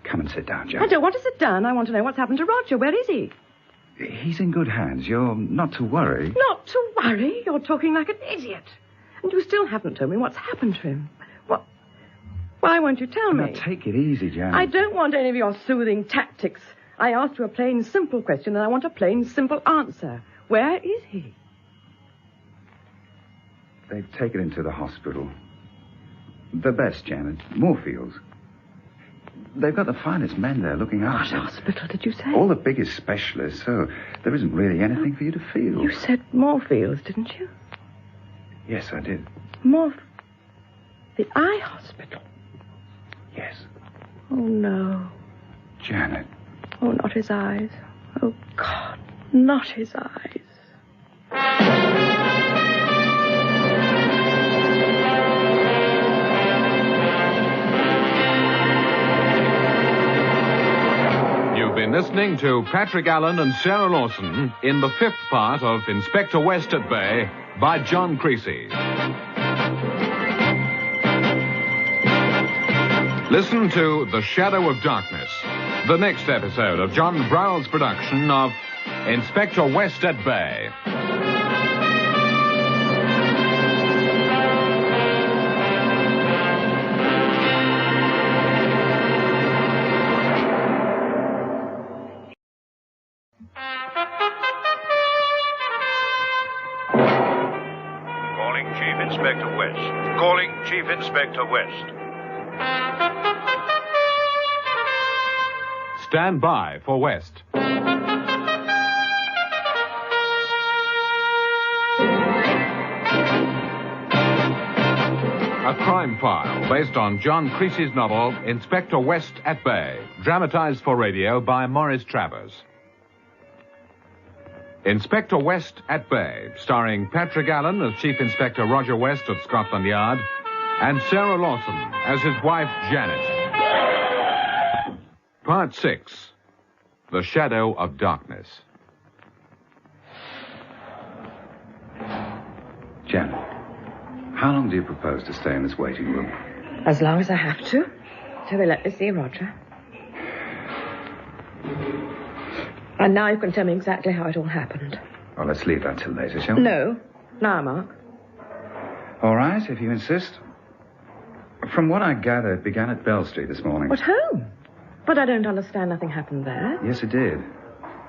Come and sit down, I Janet. don't want to sit down. I want to know what's happened to Roger. Where is he? He's in good hands. You're not to worry. Not to worry. You're talking like an idiot. And you still haven't told me what's happened to him. What? Why won't you tell me? Now, take it easy, Janet. I don't want any of your soothing tactics. I asked you a plain, simple question, and I want a plain, simple answer. Where is he? They've taken him to the hospital. The best, Janet. Moorfields. They've got the finest men there looking after him. What hospital did you say? All the biggest specialists, so there isn't really anything for you to feel. You said Moorfields, didn't you? Yes, I did. The eye hospital? Yes. Oh, no. Janet. Oh, not his eyes. Oh, God, not his eyes. You've been listening to Patrick Allen and Sarah Lawson in the fifth part of Inspector West at Bay by John Creasey. Listen to The Shadow of Darkness, the next episode of John Browell's production of Inspector West at Bay. Calling Chief Inspector West. Calling Chief Inspector West. Stand by for West. A crime file based on John Creasey's novel Inspector West at Bay, dramatized for radio by Maurice Travers. Inspector West at Bay, starring Patrick Allen as Chief Inspector Roger West of Scotland Yard and Sarah Lawson as his wife Janet. Part 6, The Shadow of Darkness. Janet, how long do you propose to stay in this waiting room? As long as I have to. Till they let me see Roger. And now you can tell me exactly how it all happened. Well, let's leave that till later, shall we? No. Now, Mark. All right, if you insist. From what I gather, it began at Bell Street this morning. At home? But I don't understand. Nothing happened there. Yes, it did.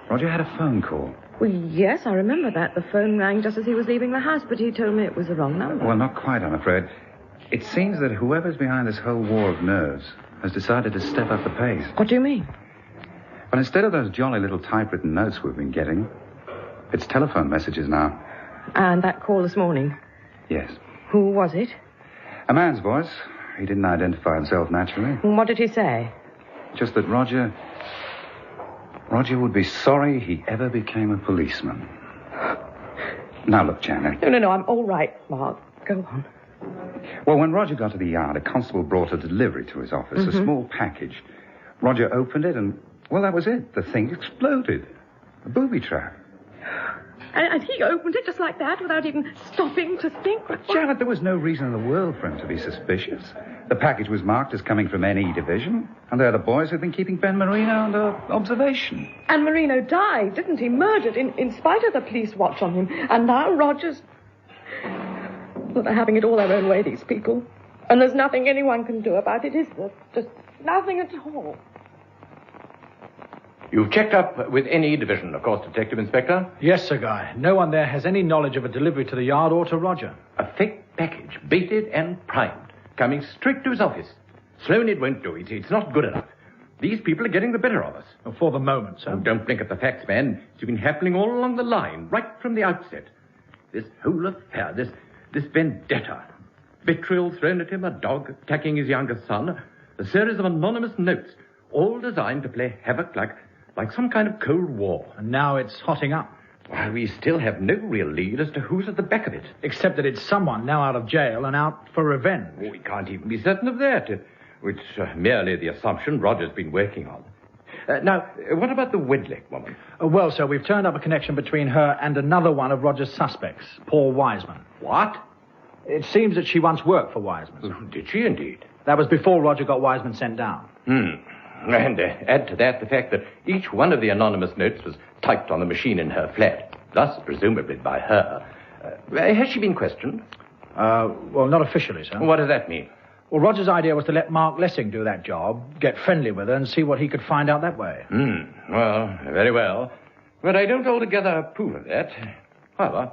Roger had a phone call. Well, yes, I remember that. The phone rang just as he was leaving the house, but he told me it was the wrong number. Well, not quite, I'm afraid. It seems that whoever's behind this whole war of nerves has decided to step up the pace. What do you mean? Well, instead of those jolly little typewritten notes we've been getting, it's telephone messages now. And that call this morning? Yes. Who was it? A man's voice. He didn't identify himself naturally. What did he say? Just that Roger would be sorry he ever became a policeman. Now, look, Jan. No, I'm all right, Mark. Go on. Well, when Roger got to the yard, a constable brought a delivery to his office, a small package. Roger opened it and, well, that was it. The thing exploded. A booby trap. And he opened it just like that without even stopping to think. But, Janet, there was no reason in the world for him to be suspicious. The package was marked as coming from NE Division, and they're the boys who've been keeping Ben Marino under observation. And Marino died, didn't he? Murdered in spite of the police watch on him. And now Roger's... Well, they're having it all their own way, these people. And there's nothing anyone can do about it, is there? Just nothing at all. You've checked up with NE Division, of course, Detective Inspector? Yes, Sir Guy. No one there has any knowledge of a delivery to the yard or to Roger. A fake package, baited and primed, coming straight to his office. Sloan, it won't do. It's not good enough. These people are getting the better of us. For the moment, sir. Oh, don't blink at the facts, man. It's been happening all along the line, right from the outset. This whole affair, this vendetta. Vitriol thrown at him, a dog attacking his younger son, a series of anonymous notes, all designed to play havoc like some kind of Cold War. And now it's hotting up. While we still have no real lead as to who's at the back of it. Except that it's someone now out of jail and out for revenge. Oh, we can't even be certain of that. It's merely the assumption Roger's been working on. Now, what about the Wedlake woman? Well, sir, we've turned up a connection between her and another one of Roger's suspects, Paul Wiseman. What? It seems that she once worked for Wiseman. Oh, did she indeed? That was before Roger got Wiseman sent down. And add to that the fact that each one of the anonymous notes was typed on the machine in her flat, thus presumably by her. Has she been questioned? Well, not officially, sir. What does that mean? Well, Roger's idea was to let Mark Lessing do that job, get friendly with her, and see what he could find out that way. Well, very well. But I don't altogether approve of that. However,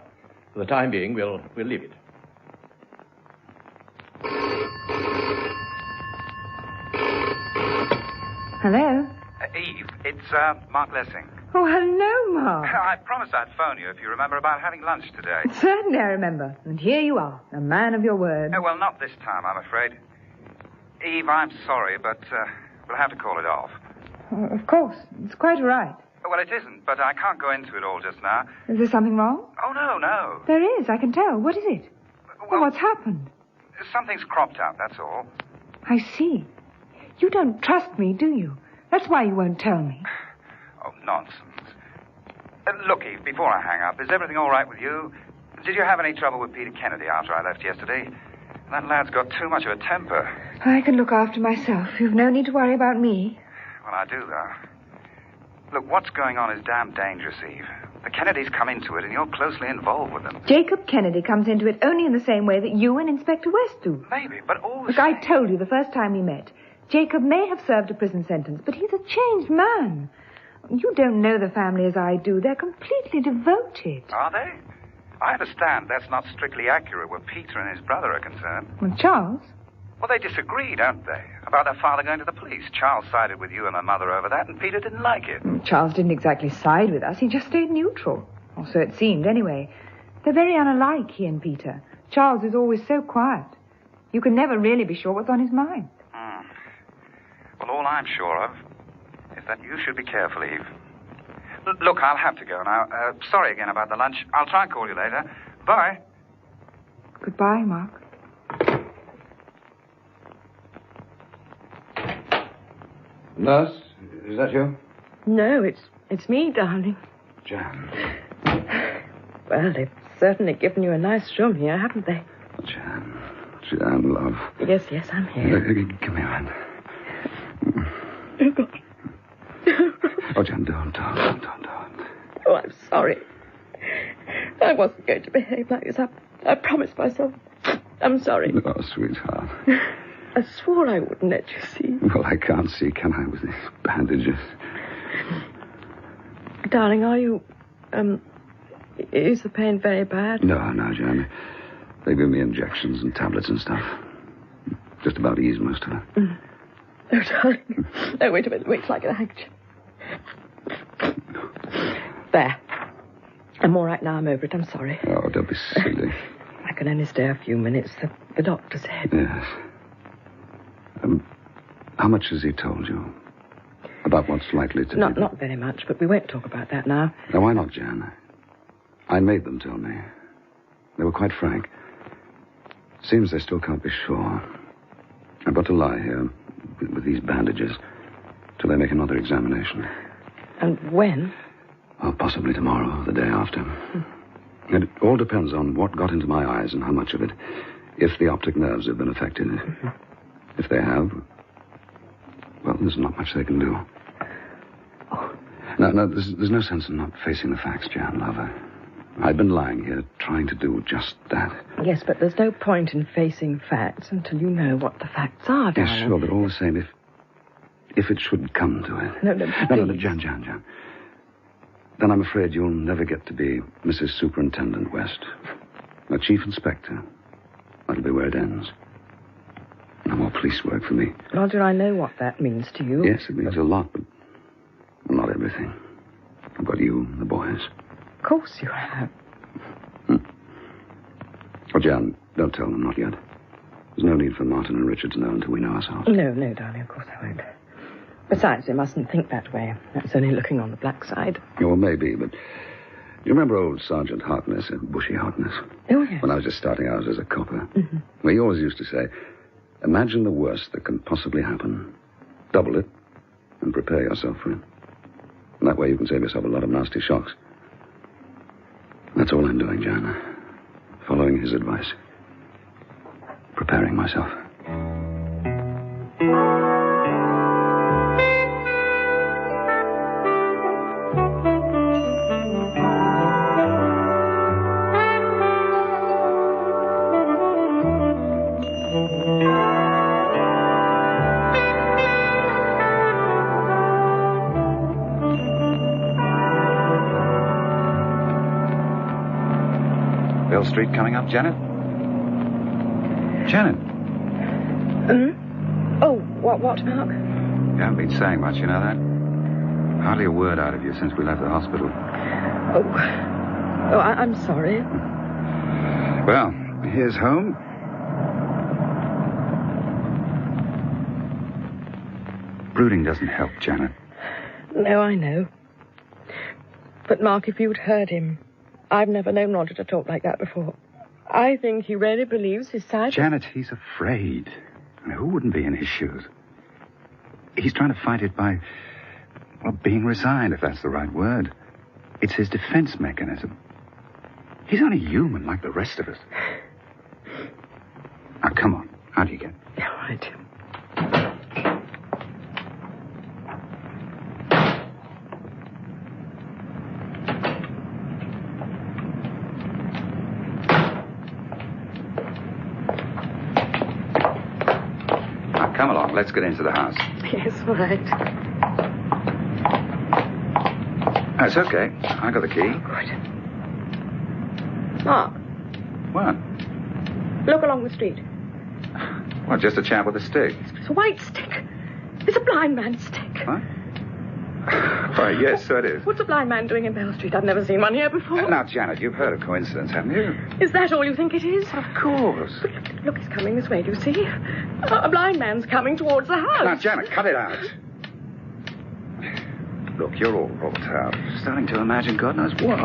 for the time being, we'll leave it. Hello? Eve, it's Mark Lessing. Oh, hello, Mark. I promised I'd phone you if you remember about having lunch today. Certainly I remember. And here you are, a man of your word. Well, not this time, I'm afraid. Eve, I'm sorry, but we'll have to call it off. Oh, of course. It's quite all right. Well, it isn't, but I can't go into it all just now. Is there something wrong? Oh, no. There is, I can tell. What is it? Well, what's happened? Something's cropped up, that's all. I see. You don't trust me, do you? That's why you won't tell me. Oh, nonsense. Look, Eve, before I hang up, is everything all right with you? Did you have any trouble with Peter Kennedy after I left yesterday? That lad's got too much of a temper. I can look after myself. You've no need to worry about me. Well, I do, though. Look, what's going on is damn dangerous, Eve. The Kennedys come into it, and you're closely involved with them. Jacob Kennedy comes into it only in the same way that you and Inspector West do. Maybe, but all the Look, I told you the first time we met. Jacob may have served a prison sentence, but he's a changed man. You don't know the family as I do. They're completely devoted. Are they? I understand that's not strictly accurate where Peter and his brother are concerned. Well, Charles? Well, they disagree, don't they? About their father going to the police. Charles sided with you and my mother over that, and Peter didn't like it. Charles didn't exactly side with us. He just stayed neutral. Or so it seemed, anyway. They're very unalike, he and Peter. Charles is always so quiet. You can never really be sure what's on his mind. Well, all I'm sure of is that you should be careful, Eve. Look, I'll have to go now. Sorry again about the lunch. I'll try and call you later. Bye. Goodbye, Mark. Nurse, is that you? No, it's me, darling. Jan. Well, they've certainly given you a nice room here, haven't they? Jan, love. Yes, I'm here. Come here, Anne. Oh, God. Oh, Jan, don't. Oh, I'm sorry. I wasn't going to behave like this. I promised myself. I'm sorry. Oh, sweetheart. I swore I wouldn't let you see. Well, I can't see, can I, with these bandages? Darling, are you... is the pain very bad? No, Jan. They give me injections and tablets and stuff. Just about ease most of it. Oh, darling. Oh, wait a minute. Wait till I get a handkerchief. There. I'm all right now. I'm over it. I'm sorry. Oh, don't be silly. I can only stay a few minutes. The doctor said. Yes. How much has he told you? About what's likely to be... Not very much, but we won't talk about that now. Now, why not, Jan? I made them tell me. They were quite frank. Seems they still can't be sure. I've got to lie here with these bandages till they make another examination. And when? Oh, possibly tomorrow or the day after. And it all depends on what got into my eyes and how much of it. If the optic nerves have been affected. If they have, well, there's not much they can do. No, there's no sense in not facing the facts, Jan, lover. I've been lying here trying to do just that. Yes, but there's no point in facing facts until you know what the facts are, darling. Yes, sure, but all the same, if it should come to it. No, Jan. Then I'm afraid you'll never get to be Mrs. Superintendent West. A chief inspector. That'll be where it ends. No more police work for me. Roger, I know what that means to you. Yes, it means a lot, but not everything. I've got you and the boys. Of course you have. Oh, Jan, don't tell them, not yet. There's no need for Martin and Richard to know until we know ourselves. No, darling, of course I won't. Besides, they mustn't think that way. That's only looking on the black side. Yeah, well, maybe, but you remember old Sergeant Harkness at Bushy Harkness? Oh, yes. When I was just starting out as a copper. Well, he always used to say, imagine the worst that can possibly happen. Double it and prepare yourself for it. And that way you can save yourself a lot of nasty shocks. That's all I'm doing, Jan. Following his advice. Preparing myself. Bill Street coming up, Janet? Janet? Oh, what, Mark? You haven't been saying much, you know that? Hardly a word out of you since we left the hospital. I'm sorry. Well, here's home. Brooding doesn't help, Janet. No, I know. But, Mark, if you'd heard him, I've never known Roger to talk like that before. I think he really believes his side... Janet, he's afraid. I mean, who wouldn't be in his shoes? He's trying to fight it by, well, being resigned, if that's the right word. It's his defense mechanism. He's only human like the rest of us. Now, come on. How do you get? All right. Come along, let's get into the house. Yes, all right. That's okay. I got the key. Good. Mark. What? Look along the street. Well, just a chap with a stick. It's a white stick. It's a blind man's stick. What? Why, yes, so it is. What's a blind man doing in Bell Street? I've never seen one here before. Now, Janet, you've heard of coincidence, haven't you? Is that all you think it is? Of course. But look, he's coming this way, do you see? A blind man's coming towards the house. Now, Janet, cut it out. Look, you're all wrought out. Starting to imagine God knows what.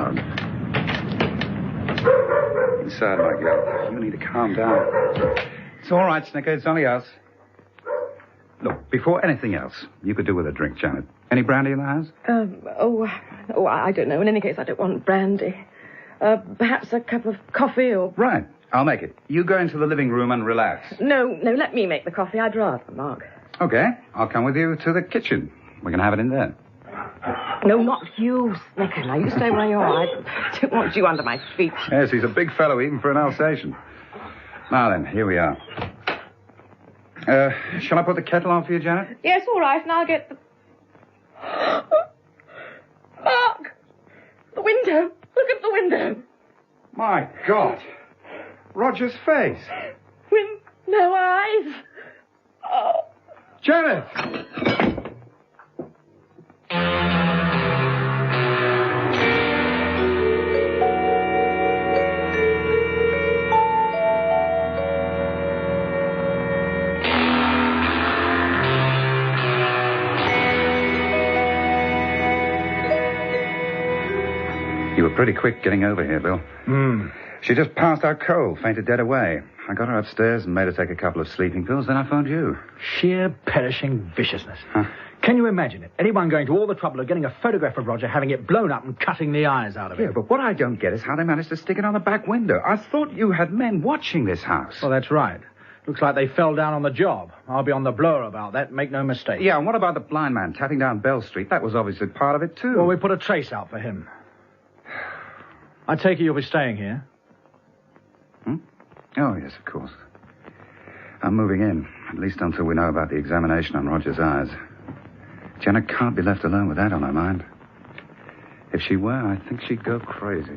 Inside, my girl. You need to calm down. It's all right, Snicker. It's only us. Look, before anything else, you could do with a drink, Janet. Any brandy in the house? I don't know. In any case, I don't want brandy. Perhaps a cup of coffee or... Right. I'll make it. You go into the living room and relax. No, let me make the coffee. I'd rather, Mark. Okay. I'll come with you to the kitchen. We can have it in there. No, not you, Snicker. Now, you stay where you are. I don't want you under my feet. Yes, he's a big fellow, even for an Alsatian. Now then, here we are. Shall I put the kettle on for you, Janet? Yes, all right, and I'll get the... Mark! The window! Look at the window! My God! Roger's face! With no eyes! Oh. Janet! You were pretty quick getting over here, Bill. She just passed out cold, fainted dead away. I got her upstairs and made her take a couple of sleeping pills, then I phoned you. Sheer perishing viciousness. Huh? Can you imagine it? Anyone going to all the trouble of getting a photograph of Roger, having it blown up and cutting the eyes out of it? Yeah, but what I don't get is how they managed to stick it on the back window. I thought you had men watching this house. Well, that's right. Looks like they fell down on the job. I'll be on the blower about that, make no mistake. Yeah, and what about the blind man tapping down Bell Street? That was obviously part of it, too. Well, we put a trace out for him. I take it you'll be staying here. Oh, yes, of course. I'm moving in, at least until we know about the examination on Roger's eyes. Jenna can't be left alone with that on her mind. If she were, I think she'd go crazy.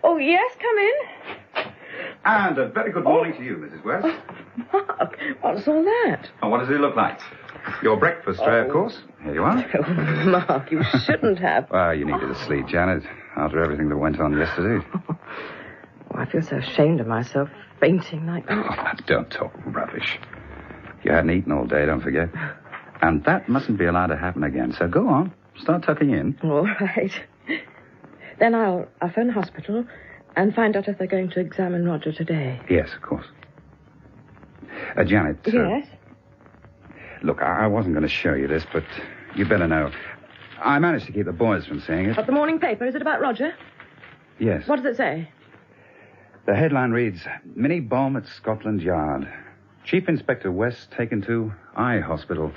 Oh, yes, come in. And a very good morning to you, Mrs. West. Mark, what's all that? Oh, what does it look like? Your breakfast tray, of course. Here you are. Oh, Mark, you shouldn't have. Well, you needed to sleep, Janet, after everything that went on yesterday. Oh, I feel so ashamed of myself, fainting like that. Oh, now, don't talk rubbish. You hadn't eaten all day, don't forget. And that mustn't be allowed to happen again. So go on. Start tucking in. All right. Then I'll phone the hospital and find out if they're going to examine Roger today. Yes, of course. Janet. Yes? Look, I wasn't going to show you this, but you better know. I managed to keep the boys from seeing it. But the morning paper, is it about Roger? Yes. What does it say? The headline reads, Mini bomb at Scotland Yard. Chief Inspector West taken to Eye Hospital.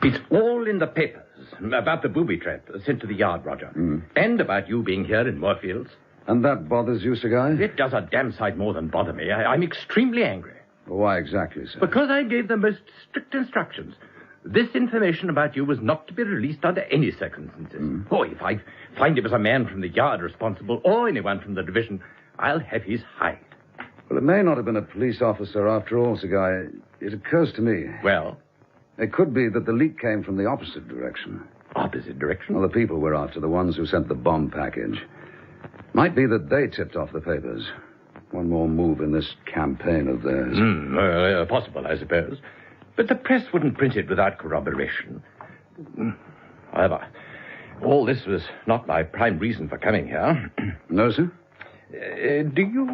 It's all in the papers about the booby trap sent to the yard, Roger. And about you being here in Moorfields. And that bothers you, Sir Guy? It does a damn sight more than bother me. I'm extremely angry. Why exactly, sir? Because I gave the most strict instructions. This information about you was not to be released under any circumstances. Oh, if I find it was a man from the yard responsible or anyone from the division, I'll have his hide. Well, it may not have been a police officer after all, Sir Guy. It occurs to me. Well? It could be that the leak came from the opposite direction. Opposite direction? Well, the people we're after, the ones who sent the bomb package. Might be that they tipped off the papers. One more move in this campaign of theirs. Possible, I suppose. But the press wouldn't print it without corroboration. However, all this was not my prime reason for coming here. No, sir? Do you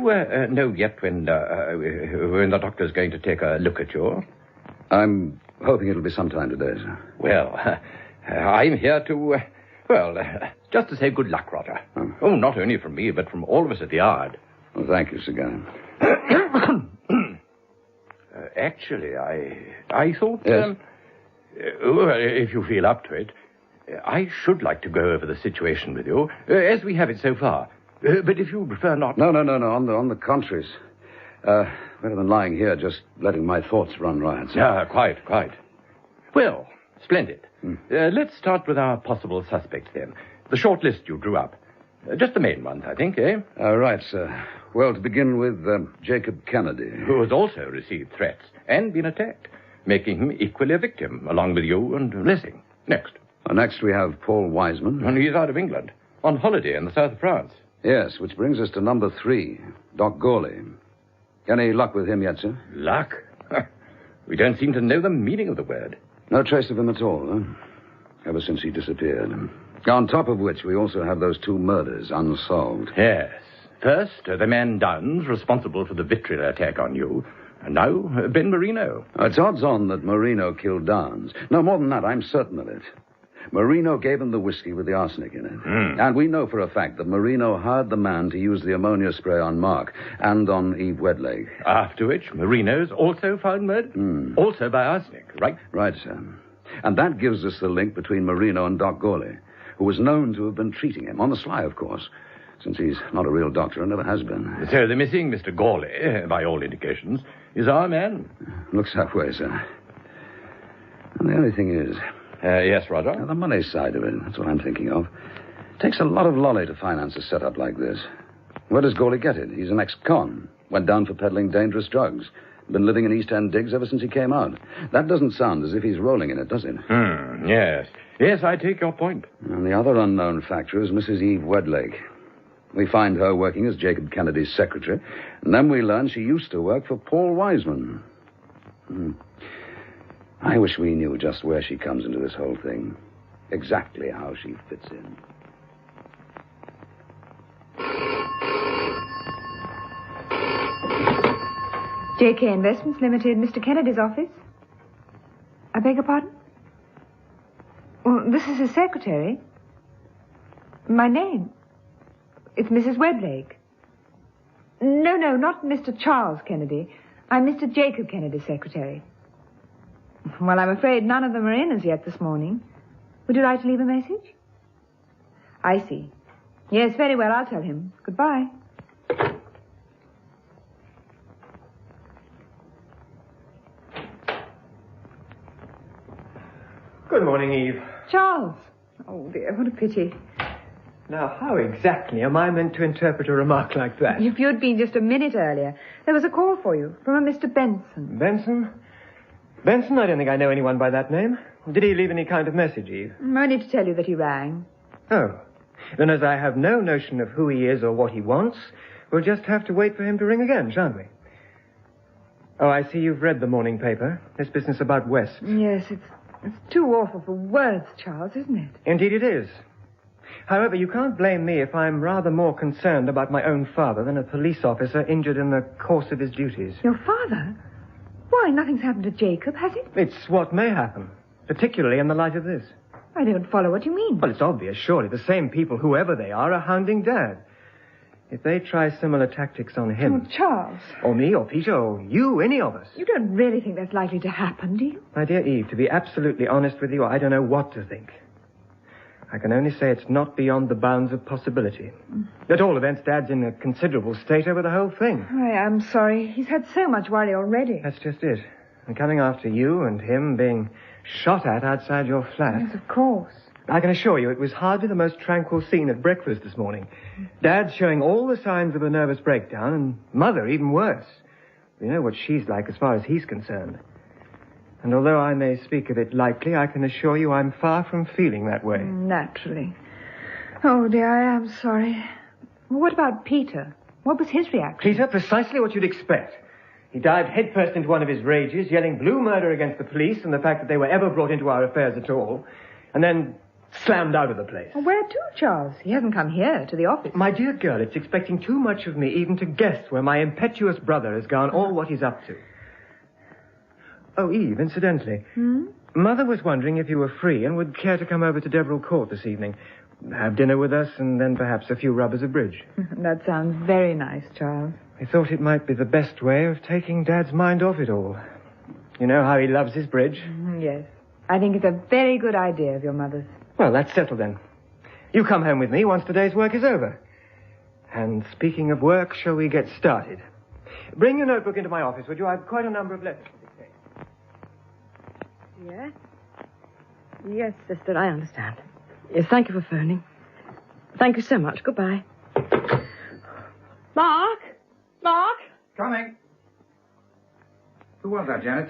know yet when the doctor's going to take a look at you? I'm hoping it'll be sometime today, sir. Well, I'm here to, just to say good luck, Roger. Oh, not only from me, but from all of us at the yard. Well, thank you, Sir Guy. Actually, I thought... Yes? If you feel up to it, I should like to go over the situation with you, as we have it so far. But if you prefer not... No. On the contrary. Better than lying here, just letting my thoughts run riot. Yeah, quite. Well, splendid. Let's start with our possible suspects, then. The short list you drew up. Just the main ones, I think, eh? Right, sir. Well, to begin with, Jacob Kennedy. Who has also received threats and been attacked, making him equally a victim, along with you and Lessing. Next. Next, we have Paul Wiseman. And he's out of England, on holiday in the south of France. Yes, which brings us to number 3, Doc Gawley. Any luck with him yet, sir? Luck? We don't seem to know the meaning of the word. No trace of him at all, huh? Ever since he disappeared. On top of which, we also have those 2 murders unsolved. Yes. First, the man Downs, responsible for the vitriol attack on you. And now, Ben Marino. It's odds on that Marino killed Downs. No, more than that, I'm certain of it. Marino gave him the whiskey with the arsenic in it. And we know for a fact that Marino hired the man to use the ammonia spray on Mark and on Eve Wedlake. After which, Marino's also found murdered. Also by arsenic, right? Right, sir. And that gives us the link between Marino and Doc Gawley, who was known to have been treating him, on the sly, of course, since he's not a real doctor and never has been. So the missing Mr. Gawley, by all indications, is our man. Looks that way, sir. And the only thing is... yes, Roger? The money side of it, that's what I'm thinking of. It takes a lot of lolly to finance a setup like this. Where does Gawley get it? He's an ex-con. Went down for peddling dangerous drugs. Been living in East End digs ever since he came out. That doesn't sound as if he's rolling in it, does it? Yes. Yes, I take your point. And the other unknown factor is Mrs. Eve Wedlake. We find her working as Jacob Kennedy's secretary, and then we learn she used to work for Paul Wiseman. I wish we knew just where she comes into this whole thing. Exactly how she fits in. J.K. Investments Limited, Mr. Kennedy's office. I beg your pardon? Well, this is his secretary. My name. It's Mrs. Wedlake. No, not Mr. Charles Kennedy. I'm Mr. Jacob Kennedy's secretary. Well, I'm afraid none of them are in as yet this morning. Would you like to leave a message? I see. Yes, very well, I'll tell him. Goodbye. Good morning, Eve. Charles. Oh, dear, what a pity. Now, how exactly am I meant to interpret a remark like that? If you'd been just a minute earlier, there was a call for you from a Mr. Benson. Benson? Benson? I don't think I know anyone by that name. Did he leave any kind of message, Eve? Only to tell you that he rang. Oh. Then as I have no notion of who he is or what he wants, we'll just have to wait for him to ring again, shan't we? Oh, I see you've read the morning paper. This business about West. Yes, it's too awful for words, Charles, isn't it? Indeed it is. However, you can't blame me if I'm rather more concerned about my own father than a police officer injured in the course of his duties. Your father? Why, nothing's happened to Jacob, has it? It's what may happen, particularly in the light of this. I don't follow what you mean. Well, it's obvious, surely. The same people, whoever they are hounding Dad. If they try similar tactics on him... Oh, Charles. Or me, or Peter, or you, any of us. You don't really think that's likely to happen, do you? My dear Eve, to be absolutely honest with you, I don't know what to think. I can only say it's not beyond the bounds of possibility. At all events, Dad's in a considerable state over the whole thing. I am sorry. He's had so much worry already. That's just it. And coming after you and him being shot at outside your flat. Yes, of course. I can assure you it was hardly the most tranquil scene at breakfast this morning. Dad's showing all the signs of a nervous breakdown, and Mother even worse. You know what she's like as far as he's concerned. And although I may speak of it lightly, I can assure you I'm far from feeling that way. Naturally. Oh, dear, I am sorry. Well, what about Peter? What was his reaction? Peter, precisely what you'd expect. He dived headfirst into one of his rages, yelling blue murder against the police and the fact that they were ever brought into our affairs at all, and then slammed out of the place. Well, where to, Charles? He hasn't come here, to the office. My dear girl, it's expecting too much of me even to guess where my impetuous brother has gone or what he's up to. Oh, Eve, incidentally, Mother was wondering if you were free and would care to come over to Deverell Court this evening. Have dinner with us and then perhaps a few rubbers of bridge. That sounds very nice, Charles. I thought it might be the best way of taking Dad's mind off it all. You know how he loves his bridge? Yes. I think it's a very good idea of your mother's. Well, that's settled then. You come home with me once today's work is over. And speaking of work, shall we get started? Bring your notebook into my office, would you? I've quite a number of letters to dictate. Yes? Yes, sister, I understand. Yes, thank you for phoning. Thank you so much. Goodbye. Mark? Mark? Coming. Who was that, Janet?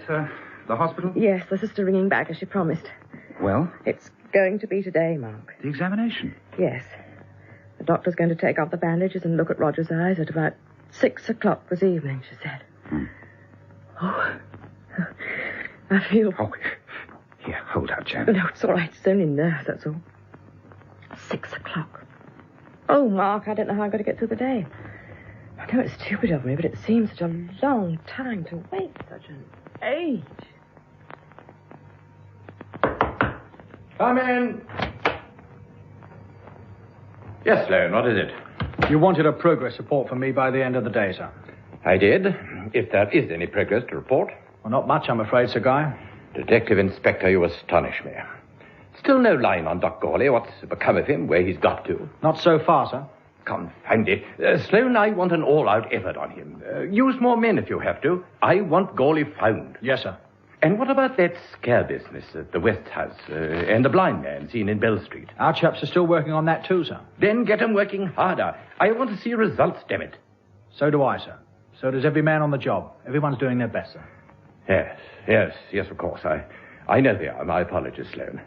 The hospital? Yes, the sister ringing back as she promised. Well? It's going to be today, Mark. The examination? Yes. The doctor's going to take off the bandages and look at Roger's eyes at about 6 o'clock this evening, she said. Oh, I feel... Oh, here, hold out, Janet. No, it's all right. It's only nerves, that's all. 6 o'clock. Oh, Mark, I don't know how I'm going to get through the day. I know it's stupid of me, but it seems such a long time to wait such an age. Come in. Yes, Sloan, what is it? You wanted a progress report from me by the end of the day, sir. I did, if there is any progress to report. Well, not much, I'm afraid, Sir Guy. Detective Inspector, you astonish me. Still no line on Doc Gawley. What's become of him, where he's got to? Not so far, sir. Confound it. Sloan, I want an all-out effort on him. Use more men if you have to. I want Gawley found. Yes, sir. And what about that scare business at the West House and the blind man seen in Bell Street? Our chaps are still working on that too, sir. Then get 'em working harder. I want to see results, damn it. So do I, sir. So does every man on the job. Everyone's doing their best, sir. Yes, of course. I know they are. My apologies, Sloan.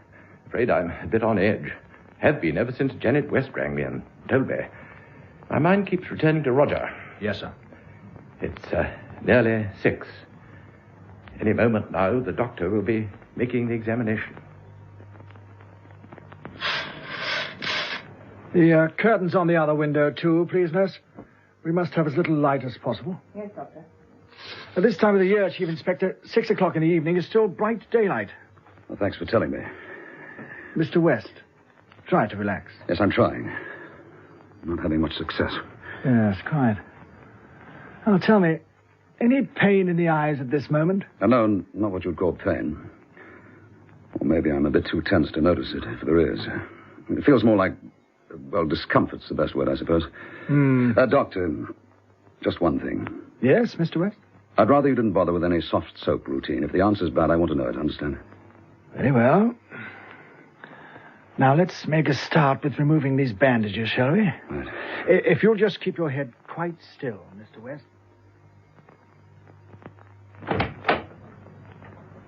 Afraid I'm a bit on edge. Have been ever since Janet West rang me and told me. My mind keeps returning to Roger. Yes, sir. It's nearly 6. Any moment now, the doctor will be making the examination. The curtains on the other window, too, please, nurse. We must have as little light as possible. Yes, Doctor. At this time of the year, Chief Inspector, 6 o'clock in the evening is still bright daylight. Well, thanks for telling me. Mr. West, try to relax. Yes, I'm trying. Not having much success. Yes, quite. Now, tell me, any pain in the eyes at this moment? No, not what you'd call pain. Or maybe I'm a bit too tense to notice it, if there is. It feels more like, well, discomfort's the best word, I suppose. Doctor, just one thing. Yes, Mr. West? I'd rather you didn't bother with any soft soap routine. If the answer's bad, I want to know it, understand? Very well. Now, let's make a start with removing these bandages, shall we? Right. If you'll just keep your head quite still, Mr. West.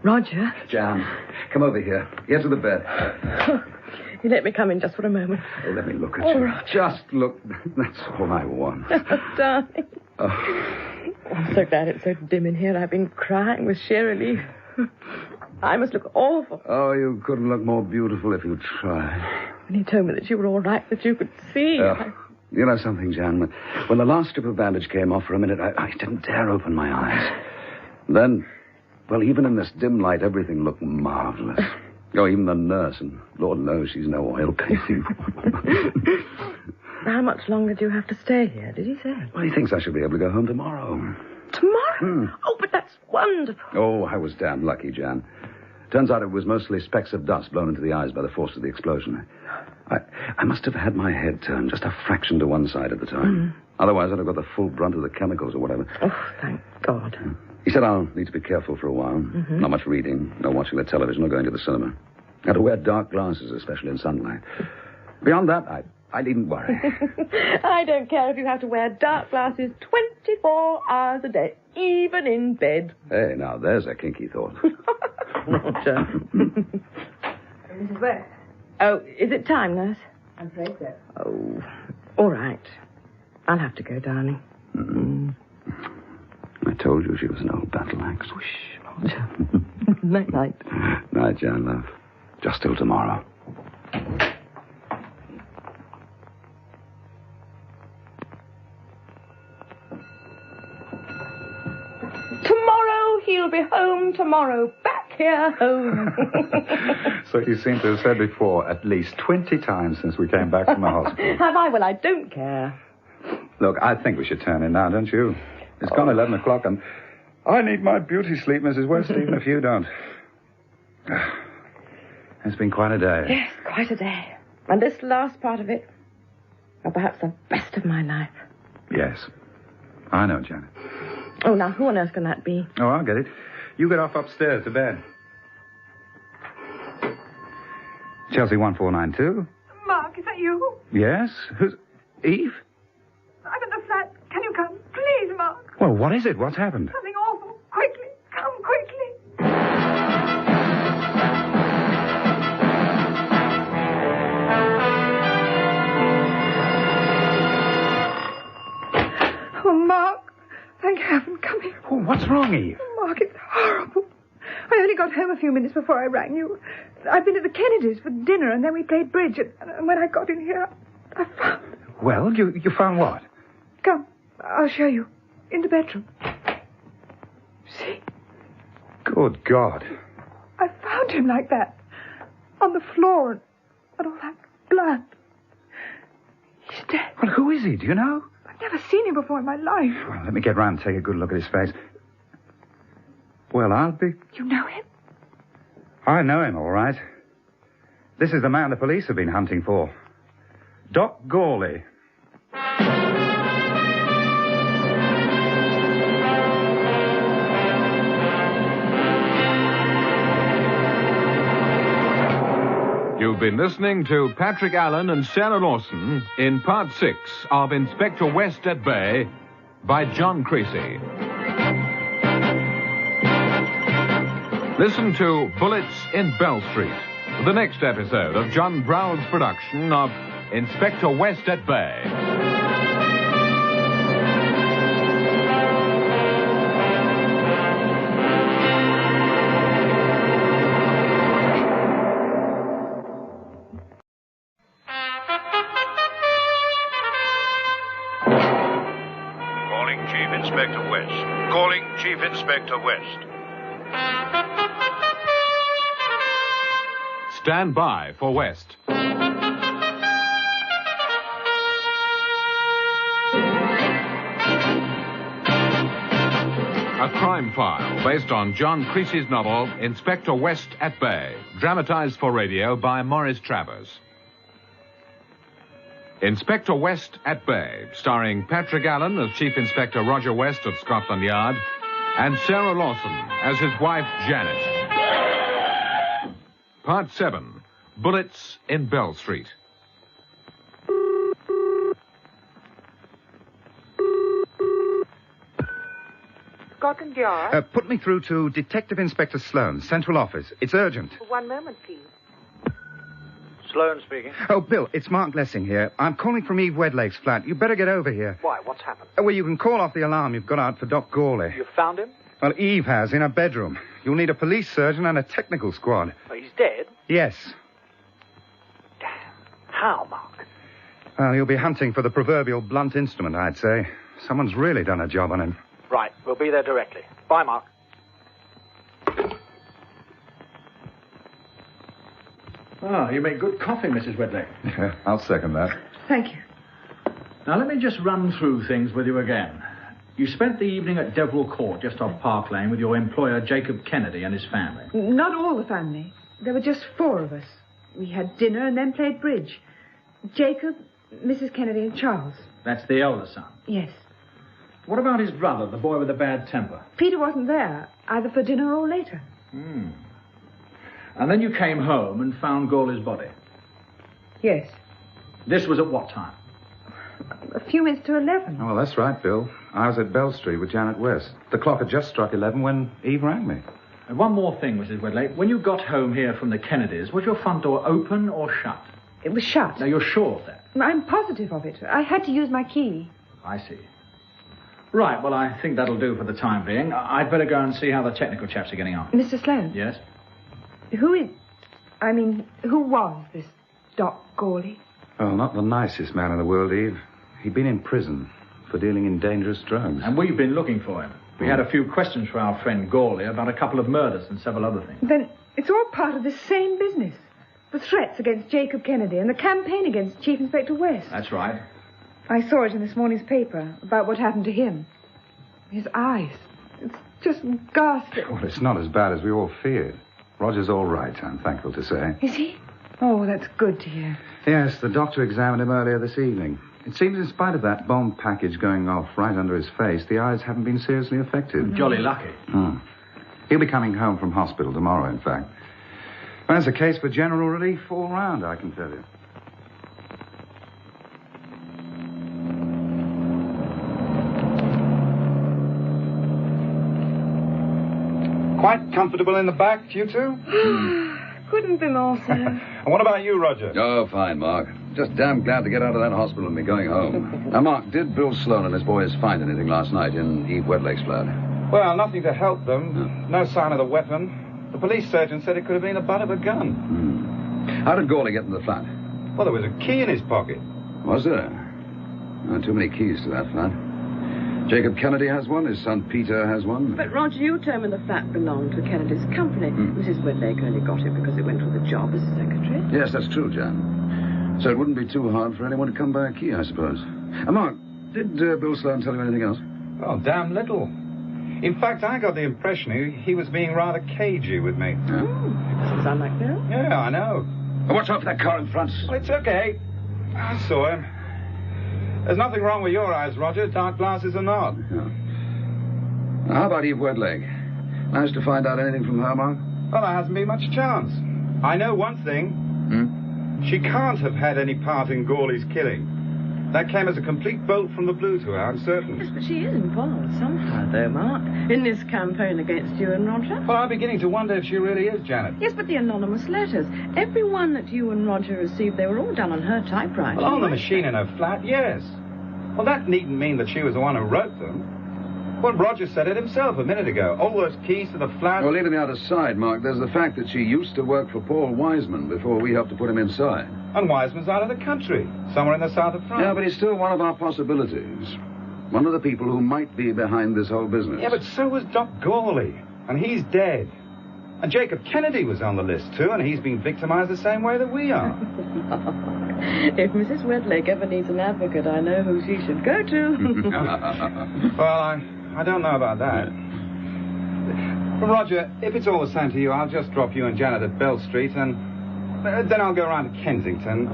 Roger? Jan, come over here. Get to the bed. You let me come in just for a moment. Oh, let me look at Oh, you. Roger. Just look. That's all I want. Darling. Oh. I'm so glad it's so dim in here. I've been crying with sheer relief. I must look awful. Oh, you couldn't look more beautiful if you tried. When he told me that you were all right, that you could see. You know something, Jan? When the last strip of bandage came off for a minute, I didn't dare open my eyes. Then, well, even in this dim light, everything looked marvelous. Oh, even the nurse, and Lord knows she's no oil painting. How much longer do you have to stay here, did he say? Well, he thinks I should be able to go home tomorrow. Tomorrow? Oh, but that's wonderful. Oh, I was damn lucky, Jan. Turns out it was mostly specks of dust blown into the eyes by the force of the explosion. I must have had my head turned just a fraction to one side at the time. Otherwise, I'd have got the full brunt of the chemicals or whatever. Oh, thank God. He said I'll need to be careful for a while. Not much reading, no watching the television or going to the cinema. And to wear dark glasses, especially in sunlight. Beyond that, I needn't worry. I don't care if you have to wear dark glasses 24 hours a day, even in bed. Hey, now, there's a kinky thought. Roger. Mrs. West. Oh, is it time, nurse? I'm afraid so. Oh, all right. I'll have to go, darling. I told you she was an old battle axe. Whoosh, Roger. Night-night. Night, Jan, love. Just till tomorrow. Tomorrow he'll be home tomorrow. Back here home. So you seem to have said before at least 20 times since we came back from the hospital. Have I? Well, I don't care. Look, I think we should turn in now, don't you? It's gone 11 o'clock and I need my beauty sleep, Mrs. West, even if you don't. It's been quite a day. Yes, quite a day. And this last part of it, or perhaps the best of my life. Yes. I know, Janet. Oh, now, who on earth can that be? Oh, I'll get it. You get off upstairs to bed. Chelsea 1492. Mark, is that you? Yes? Who's... Eve? I'm in the flat. Can you come? Please, Mark. Well, what is it? What's happened? Something awful. Quickly. Come quickly. Oh, Mark. Thank heaven. Come here. Oh, what's wrong, Eve? Oh, Mark, it's horrible. I only got home a few minutes before I rang you. I'd been at the Kennedys for dinner, and then we played bridge. And when I got in here, I found... Well, you found what? Come, I'll show you. In the bedroom. See? Good God. I found him like that. On the floor, and all that blood. He's dead. Well, who is he? Do you know? I've never seen him before in my life. Well, let me get round and take a good look at his face. Well, I'll be... You know him? I know him, all right. This is the man the police have been hunting for. Doc Gawley. You've been listening to Patrick Allen and Sarah Lawson in Part 6 of Inspector West at Bay by John Creasey. Listen to Bullets in Bell Street, the next episode of John Browell's production of Inspector West at Bay. Inspector West. Calling Chief Inspector West. Stand by for West. A crime file based on John Creasey's novel Inspector West at Bay, dramatized for radio by Maurice Travers. Inspector West at Bay, starring Patrick Allen as Chief Inspector Roger West of Scotland Yard and Sarah Lawson as his wife Janet. Part 7, Bullets in Bell Street. Scotland Yard? Put me through to Detective Inspector Sloan, Central Office. It's urgent. 1 moment, please. Sloan speaking. Oh, Bill, it's Mark Lessing here. I'm calling from Eve Wedlake's flat. You better get over here. Why? What's happened? Well, you can call off the alarm you've got out for Doc Gawley. You found him? Well, Eve has, in her bedroom. You'll need a police surgeon and a technical squad. Oh, he's dead? Yes. How, Mark? Well, you'll be hunting for the proverbial blunt instrument, I'd say. Someone's really done a job on him. Right, we'll be there directly. Bye, Mark. Ah, you make good coffee, Mrs. Wedlake. Yeah, I'll second that. Thank you. Now, let me just run through things with you again. You spent the evening at Deverell Court, just off Park Lane, with your employer, Jacob Kennedy, and his family. Not all the family. There were just 4 of us. We had dinner and then played bridge. Jacob, Mrs. Kennedy, and Charles. That's the elder son. Yes. What about his brother, the boy with the bad temper? Peter wasn't there, either for dinner or later. And then you came home and found Gawley's body. Yes. This was at what time? A few minutes to 11. Oh, well, that's right, Bill. I was at Bell Street with Janet West. The clock had just struck 11 when Eve rang me. And one more thing, Mrs. Wedlake. When you got home here from the Kennedys, was your front door open or shut? It was shut. Now, you're sure of that? I'm positive of it. I had to use my key. I see. Right, well, I think that'll do for the time being. I'd better go and see how the technical chaps are getting on. Mr. Sloan? Yes? Who was this Doc Gawley? Oh, not the nicest man in the world, Eve. He'd been in prison for dealing in dangerous drugs. And we've been looking for him. We had a few questions for our friend Gawley about a couple of murders and several other things. Then it's all part of the same business. The threats against Jacob Kennedy and the campaign against Chief Inspector West. That's right. I saw it in this morning's paper about what happened to him. His eyes. It's just ghastly. Well, it's not as bad as we all feared. Roger's all right, I'm thankful to say. Is he? Oh, that's good to hear. Yes, the doctor examined him earlier this evening. It seems in spite of that bomb package going off right under his face, the eyes haven't been seriously affected. Jolly lucky. He'll be coming home from hospital tomorrow, in fact. Well, that's a case for general relief all round, I can tell you. Quite comfortable in the back, you two? Couldn't be more so. And what about you, Roger? Oh, fine, Mark. Just damn glad to get out of that hospital and be going home. Now, Mark, did Bill Sloan and his boys find anything last night in Eve Wedlake's flat? Well, nothing to help them. No sign of the weapon. The police surgeon said it could have been the butt of a gun. How did Gawley get in the flat? Well, there was a key in his pocket. Was there? Too many keys to that flat. Jacob Kennedy has one, his son Peter has one. But, Roger, you told me the flat belonged to Kennedy's company. Mrs. Wedlake only got it because it went with a job as secretary. Yes, that's true, Jan. So it wouldn't be too hard for anyone to come by a key, I suppose. Mark, did Bill Sloan tell you anything else? Oh, damn little. In fact, I got the impression he was being rather cagey with me. Doesn't sound like Bill. Yeah, I know. Watch out for that car in front. Well, it's okay. I saw him. There's nothing wrong with your eyes, Roger, dark glasses or not. Now, how about Eve Wedlake? Managed to find out anything from her, Mark? Well, there hasn't been much chance. I know one thing. She can't have had any part in Gawley's killing. That came as a complete bolt from the blue to her, I'm certain. Yes, but she is involved somehow, though, Mark, in this campaign against you and Roger. Well, I'm beginning to wonder if she really is, Janet. Yes, but the anonymous letters. Every one that you and Roger received, they were all done on her typewriter. Well, on the machine in her flat, yes. Well, that needn't mean that she was the one who wrote them. Well, Roger said it himself a minute ago. All those keys to the flat... Well, leaving that aside, Mark, there's the fact that she used to work for Paul Wiseman before we helped to put him inside. And Wiseman's out of the country, somewhere in the south of France. Yeah, but he's still one of our possibilities. One of the people who might be behind this whole business. Yeah, but so was Doc Gawley, and he's dead. And Jacob Kennedy was on the list, too, and he's been victimized the same way that we are. If Mrs. Wedlake ever needs an advocate, I know who she should go to. Well, I don't know about that. Roger, if it's all the same to you, I'll just drop you and Janet at Bell Street, and then I'll go around to Kensington.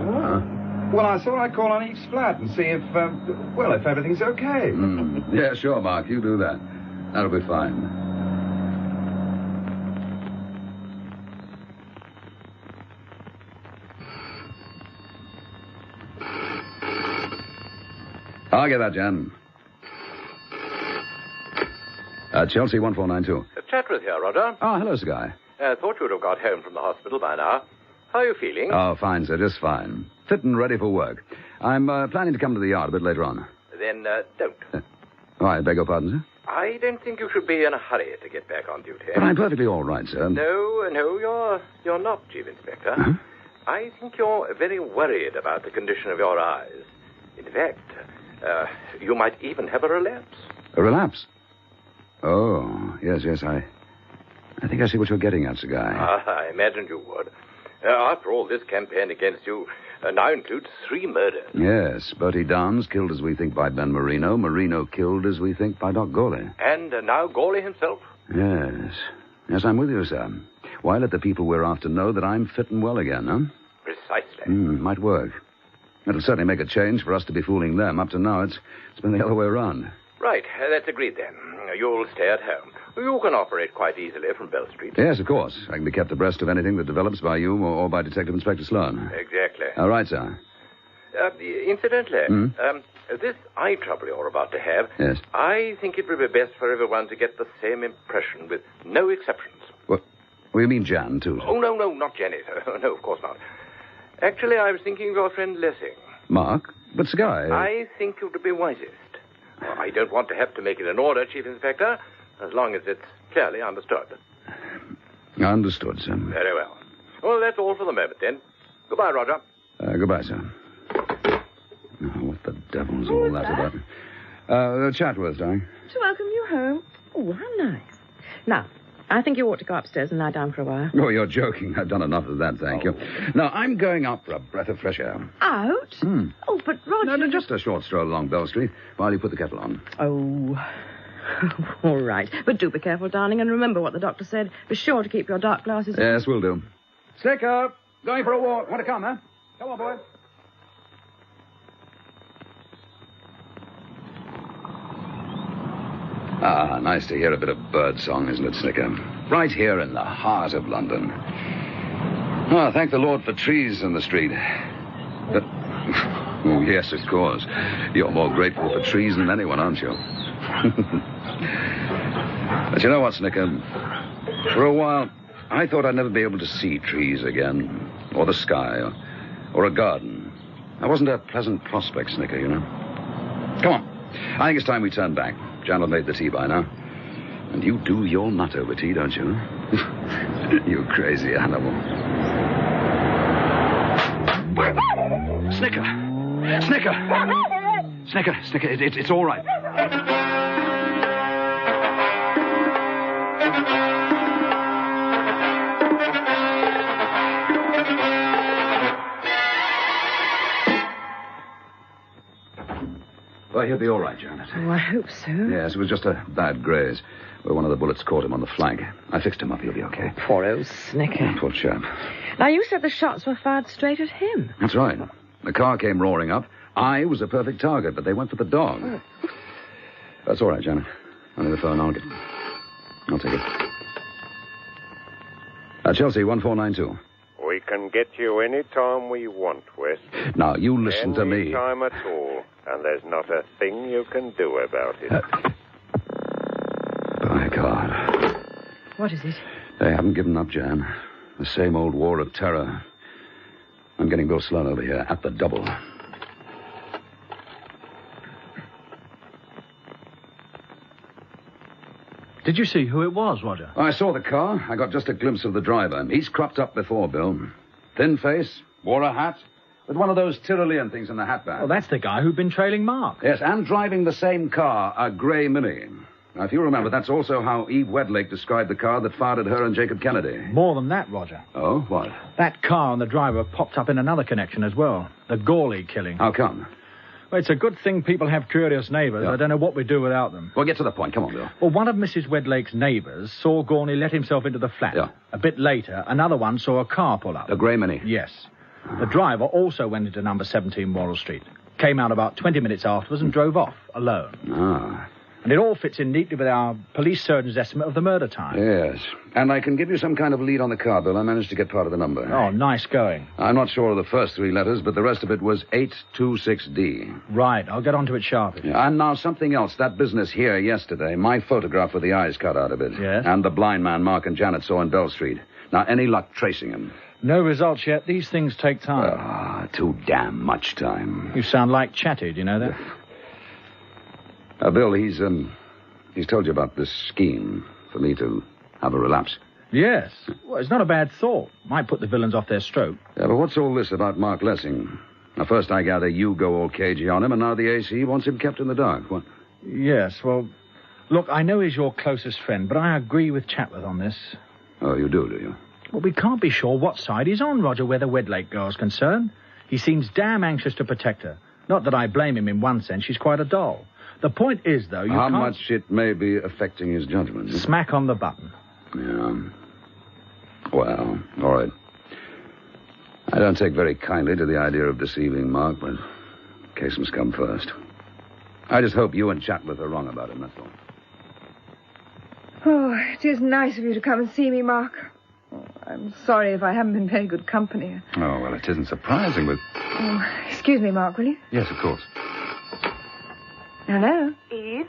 Well, I thought I'd call on Eve's flat and see if everything's okay. Yeah, sure, Mark. You do that. That'll be fine. I'll get that, Jan. Chelsea 1492. Chatworth here, Roger. Oh, hello, Sky. Thought you'd have got home from the hospital by now. How are you feeling? Oh, fine, sir, just fine. Fit and ready for work. I'm planning to come to the yard a bit later on. Then don't. Oh, I beg your pardon, sir? I don't think you should be in a hurry to get back on duty. But I'm perfectly all right, sir. No, you're not, Chief Inspector. Huh? I think you're very worried about the condition of your eyes. In fact, you might even have a relapse. A relapse? Oh, yes, I think I see what you're getting at, Sir Guy. I imagined you would. After all, this campaign against you now includes 3 murders. Yes, Bertie Downs killed as we think by Ben Marino. Marino killed as we think by Doc Gawley. And now Gawley himself. Yes, I'm with you, sir. Why let the people we're after know that I'm fit and well again, huh? Precisely. Might work. It'll certainly make a change for us to be fooling them. Up to now, it's been the other way around. Right, that's agreed then. You'll stay at home. You can operate quite easily from Bell Street. Yes, of course. I can be kept abreast of anything that develops by you or by Detective Inspector Sloan. Exactly. All right, sir. Incidentally, this eye trouble you're about to have, yes. I think it would be best for everyone to get the same impression with no exceptions. What? Well, you mean Jan, too? Oh, no, not Janet. No, of course not. Actually, I was thinking of your friend Lessing. Mark? But, Sir Guy... I think it would be wisest. Well, I don't want to have to make it an order, Chief Inspector, as long as it's clearly understood. Understood, sir. Very well. Well, that's all for the moment, then. Goodbye, Roger. Goodbye, sir. Oh, what the devil's all that about? Chatworth, darling. To welcome you home. Oh, how nice. Now, I think you ought to go upstairs and lie down for a while. Oh, you're joking. I've done enough of that, thank you. Now, I'm going out for a breath of fresh air. Out? Oh, but Roger... No, just a short stroll along Bell Street while you put the kettle on. Oh, all right. But do be careful, darling, and remember what the doctor said. Be sure to keep your dark glasses... Yes, we'll do. Slicker, going for a walk. Want to come, huh? Come on, boy. Ah, nice to hear a bit of bird song, isn't it, Snicker? Right here in the heart of London. Oh, thank the Lord for trees in the street. Oh, yes, of course. You're more grateful for trees than anyone, aren't you? But you know what, Snicker? For a while, I thought I'd never be able to see trees again, or the sky, or a garden. That wasn't a pleasant prospect, Snicker, you know. Come on. I think it's time we turn back. Jan will have made the tea by now. And you do your nut over tea, don't you? You crazy animal. Snicker! It's all right. Well, he'll be all right, Janet. Oh, I hope so. Yes, it was just a bad graze where one of the bullets caught him on the flank. I fixed him up. He'll be okay. Poor old Snicker. Poor chap. Now, you said the shots were fired straight at him. That's right. The car came roaring up. I was a perfect target, but they went for the dog. Oh. That's all right, Janet. Only the phone. I'll take it. Chelsea, 1492. We can get you any time we want, West. Now, you listen to me. Any time at all. And there's not a thing you can do about it. By God. What is it? They haven't given up, Jan. The same old war of terror. I'm getting Bill Sloan over here at the double. Did you see who it was, Roger? I saw the car. I got just a glimpse of the driver. He's cropped up before, Bill. Thin face, wore a hat, With one of those Tyrolean things in the hat bag. Well, that's the guy who'd been trailing Mark. Yes, and driving the same car, a grey Mini. Now, if you remember, that's also how Eve Wedlake described the car that fired at her and Jacob Kennedy. More than that, Roger. Oh, what? That car and the driver popped up in another connection as well. The Gawley killing. How come? Well, it's a good thing people have curious neighbours. Yeah. I don't know what we'd do without them. Well, get to the point. Come on, Bill. Well, one of Mrs. Wedlake's neighbours saw Gawley let himself into the flat. Yeah. A bit later, another one saw a car pull up. A grey Mini? Yes. The driver also went into number 17 Warrell Street. Came out about 20 minutes afterwards and drove off, alone. Ah. And it all fits in neatly with our police surgeon's estimate of the murder time. Yes. And I can give you some kind of lead on the car, Bill. I managed to get part of the number. Oh, nice going. I'm not sure of the first 3 letters, but the rest of it was 826D. Right. I'll get onto it sharply. Yeah, and now something else. That business here yesterday, my photograph with the eyes cut out of it. Yes? And the blind man Mark and Janet saw in Bell Street. Now, any luck tracing him? No results yet. These things take time. Ah, too damn much time. You sound like Chatty, do you know that? Bill, he's told you about this scheme for me to have a relapse. Yes. Well, it's not a bad thought. Might put the villains off their stroke. Yeah, but what's all this about Mark Lessing? Now, first I gather you go all cagey on him, and now the AC wants him kept in the dark. What? Yes, well, look, I know he's your closest friend, but I agree with Chatworth on this. Oh, you do you? Well, we can't be sure what side he's on, Roger, where the Wedlake girl's concerned. He seems damn anxious to protect her. Not that I blame him in one sense. She's quite a doll. The point is, though, How much it may be affecting his judgment. Smack on the button. Yeah. Well, all right. I don't take very kindly to the idea of deceiving Mark, but case must come first. I just hope you and Chatworth are wrong about him, that's all. Oh, it is nice of you to come and see me, Mark. Oh, I'm sorry if I haven't been very good company. Oh, well, it isn't surprising with... Oh, excuse me, Mark, will you? Yes, of course. Hello? Eve,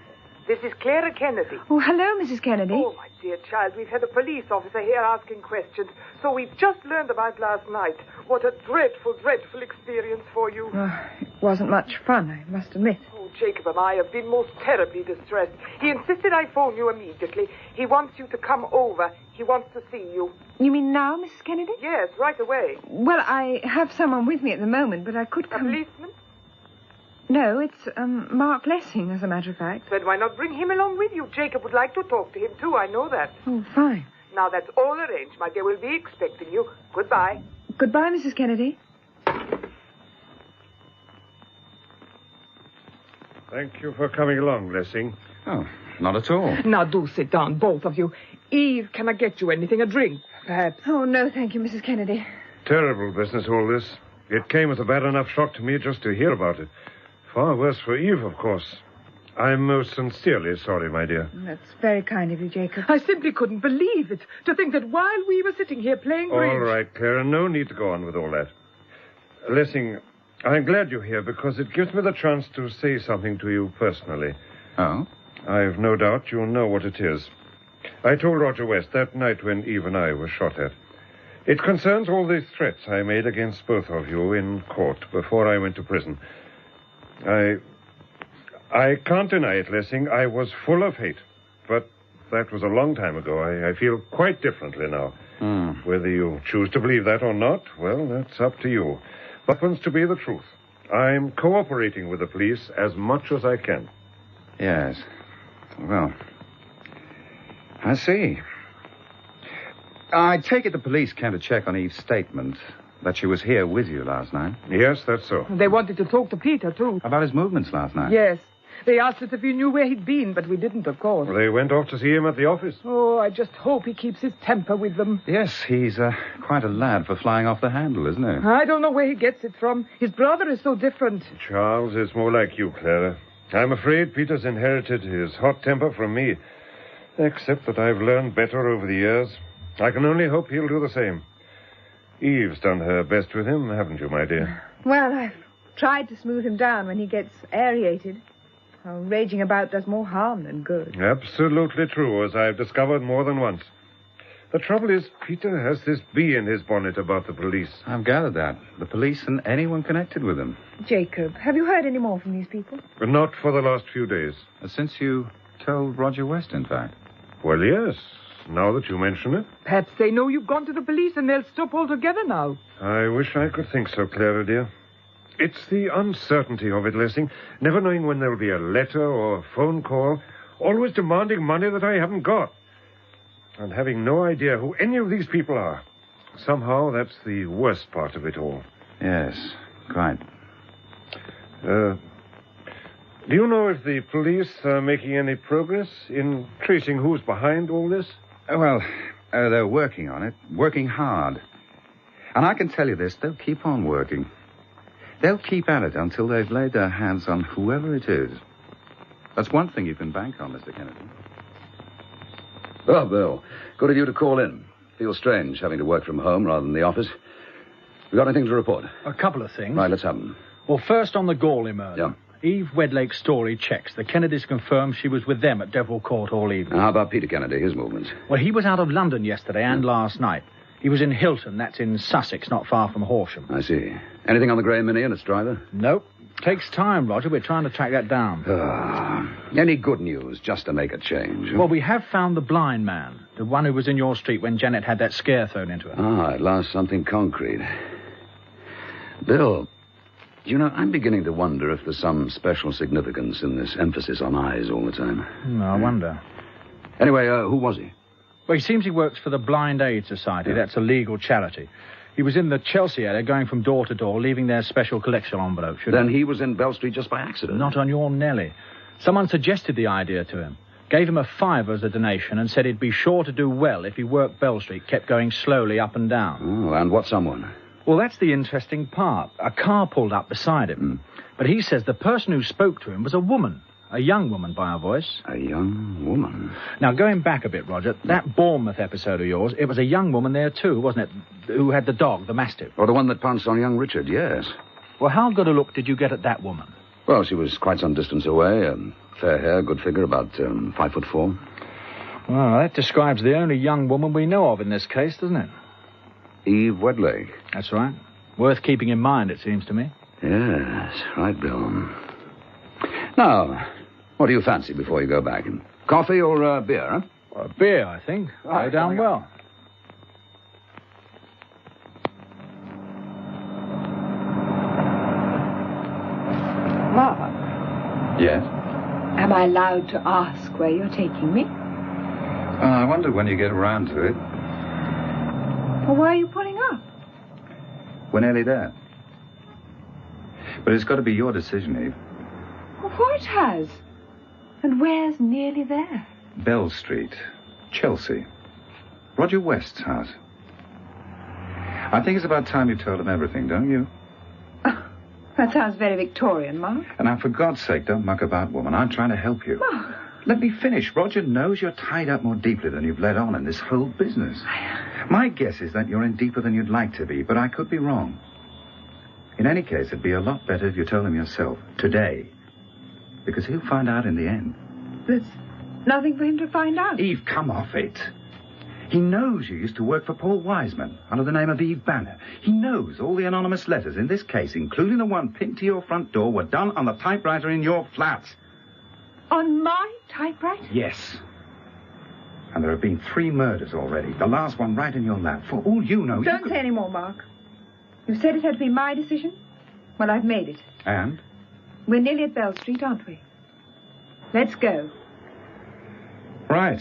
this is Clara Kennedy. Oh, hello, Mrs. Kennedy. Oh, my dear child, we've had a police officer here asking questions. So we've just learned about last night. What a dreadful, dreadful experience for you. Oh, it wasn't much fun, I must admit. Oh, Jacob and I have been most terribly distressed. He insisted I phone you immediately. He wants you to come over. He wants to see you. You mean now, Mrs. Kennedy? Yes, right away. Well, I have someone with me at the moment, but I could come... A policeman? No, it's Mark Lessing, as a matter of fact. Then why not bring him along with you? Jacob would like to talk to him, too. I know that. Oh, fine. Now, that's all arranged, my dear. We'll be expecting you. Goodbye. Goodbye, Mrs. Kennedy. Thank you for coming along, Lessing. Oh, not at all. Now, do sit down, both of you. Eve, can I get you anything? A drink, perhaps? Oh, no, thank you, Mrs. Kennedy. Terrible business, all this. It came as a bad enough shock to me just to hear about it. Far worse for Eve, of course. I'm most sincerely sorry, my dear. That's very kind of you, Jacob. I simply couldn't believe it. To think that while we were sitting here playing bridge... All right, Clara, no need to go on with all that. Lessing, I'm glad you're here because it gives me the chance to say something to you personally. Oh? I've no doubt you'll know what it is. I told Roger West that night when Eve and I were shot at. It concerns all the threats I made against both of you in court before I went to prison. I can't deny it, Lessing. I was full of hate. But that was a long time ago. I feel quite differently now. Whether you choose to believe that or not, well, that's up to you. But happens to be the truth. I'm cooperating with the police as much as I can. Yes. Well, I see. I take it the police came to check on Eve's statement that she was here with you last night. Yes, that's so. They wanted to talk to Peter, too. About his movements last night? Yes. They asked us if we knew where he'd been, but we didn't, of course. Well, they went off to see him at the office. Oh, I just hope he keeps his temper with them. Yes, he's quite a lad for flying off the handle, isn't he? I don't know where he gets it from. His brother is so different. Charles is more like you, Clara. I'm afraid Peter's inherited his hot temper from me. Except that I've learned better over the years. I can only hope he'll do the same. Eve's done her best with him, haven't you, my dear? Well, I've tried to smooth him down when he gets aerated. Well, raging about does more harm than good. Absolutely true, as I've discovered more than once. The trouble is, Peter has this bee in his bonnet about the police. I've gathered that. The police and anyone connected with them. Jacob, have you heard any more from these people? But not for the last few days. Since you told Roger West, in fact. Well, yes, now that you mention it. Perhaps they know you've gone to the police and they'll stop altogether now. I wish I could think so, Clara, dear. It's the uncertainty of it, Lessing. Never knowing when there'll be a letter or a phone call. Always demanding money that I haven't got. And having no idea who any of these people are. Somehow, that's the worst part of it all. Yes, quite. Do you know if the police are making any progress in tracing who's behind all this? Well, they're working on it. Working hard. And I can tell you this, they'll keep on working. They'll keep at it until they've laid their hands on whoever it is. That's one thing you can bank on, Mr. Kennedy. Well, Bill, good of you to call in. Feels strange having to work from home rather than the office. We got anything to report? A couple of things. Right, let's have them. Well, first on the Gawley murder. Yeah. Eve Wedlake's story checks. The Kennedys confirm she was with them at Devil Court all evening. Now, how about Peter Kennedy, his movements? Well, he was out of London yesterday and last night. He was in Hilton, that's in Sussex, not far from Horsham. I see. Anything on the grey Mini and its driver? Nope. Takes time, Roger. We're trying to track that down. Any good news, just to make a change? Well, we have found the blind man, the one who was in your street when Janet had that scare thrown into her. At last something concrete. Bill, you know, I'm beginning to wonder if there's some special significance in this emphasis on eyes all the time. I wonder. Anyway, who was he? Well, he seems he works for the Blind Aid Society. That's a legal charity. He was in the Chelsea area, going from door to door, leaving their special collection envelopes. Then he was in Bell Street just by accident? Not on your Nelly. Someone suggested the idea to him, gave him a £5 as a donation, and said he'd be sure to do well if he worked Bell Street, kept going slowly up and down. Oh, and what someone? Well, that's the interesting part. A car pulled up beside him. But he says the person who spoke to him was a woman. A young woman by her voice. A young woman? Now, going back a bit, Roger, that Bournemouth episode of yours, it was a young woman there too, wasn't it? Who had the dog, the Mastiff. Or the one that pounced on young Richard, yes. Well, how good a look did you get at that woman? Well, she was quite some distance away. Fair hair, good figure, about 5'4". Well, that describes the only young woman we know of in this case, doesn't it? Eve Wedlake. That's right. Worth keeping in mind, it seems to me. Yes, right, Bill. Now, what do you fancy before you go back? Coffee or beer, huh? Well, beer, I think. Go down well. Mark, Yes? am I allowed to ask where you're taking me? I wonder when you get around to it. Well, why are you pulling up? We're nearly there. But it's got to be your decision, Eve. Well, what has? And where's nearly there? Bell Street, Chelsea. Roger West's house. I think it's about time you told him everything, don't you? That sounds very Victorian, Mark. And now, for God's sake, don't muck about, woman. I'm trying to help you. Mark. Let me finish. Roger knows you're tied up more deeply than you've let on in this whole business. My guess is that you're in deeper than you'd like to be, but I could be wrong. In any case, it'd be a lot better if you told him yourself, today. Because he'll find out in the end. There's nothing for him to find out. Eve, come off it. He knows you used to work for Paul Wiseman under the name of Eve Banner. He knows all the anonymous letters in this case, including the one pinned to your front door, were done on the typewriter in your flat. On my typewriter? Yes. And there have been 3 murders already. The last one right in your lap. For all you know, Don't say any more, Mark. You said it had to be my decision. Well, I've made it. And? We're nearly at Bell Street, aren't we? Let's go. Right.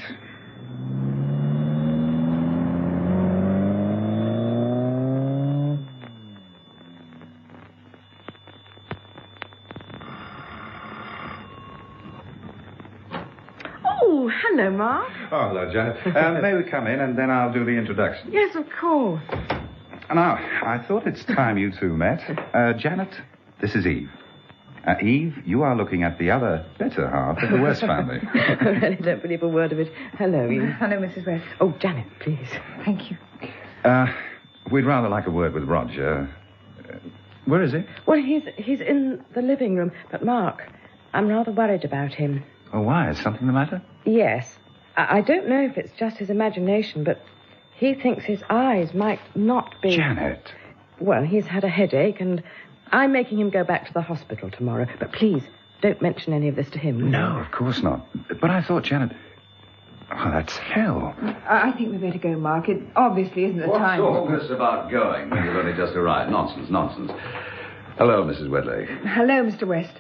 Oh, hello, Mark. Oh, hello, Janet. May we come in, and then I'll do the introduction. Yes, of course. Now, I thought it's time you two met. Janet, this is Eve. Eve, you are looking at the other better half of the West family. I really don't believe a word of it. Hello, Eve. Hello, Mrs. West. Oh, Janet, please. Thank you. We'd rather like a word with Roger. Where is he? Well, he's in the living room. But, Mark, I'm rather worried about him. Oh, why? Is something the matter? Yes. I don't know if it's just his imagination, but he thinks his eyes might not be... Janet. Well, he's had a headache, and I'm making him go back to the hospital tomorrow. But please, don't mention any of this to him. No, of course not. But I thought, Janet... Oh, that's hell. I think we better go, Mark. It obviously isn't the time. What's all this about going when you've only just arrived? Nonsense, nonsense. Hello, Mrs. Wedlake. Hello, Mr. West.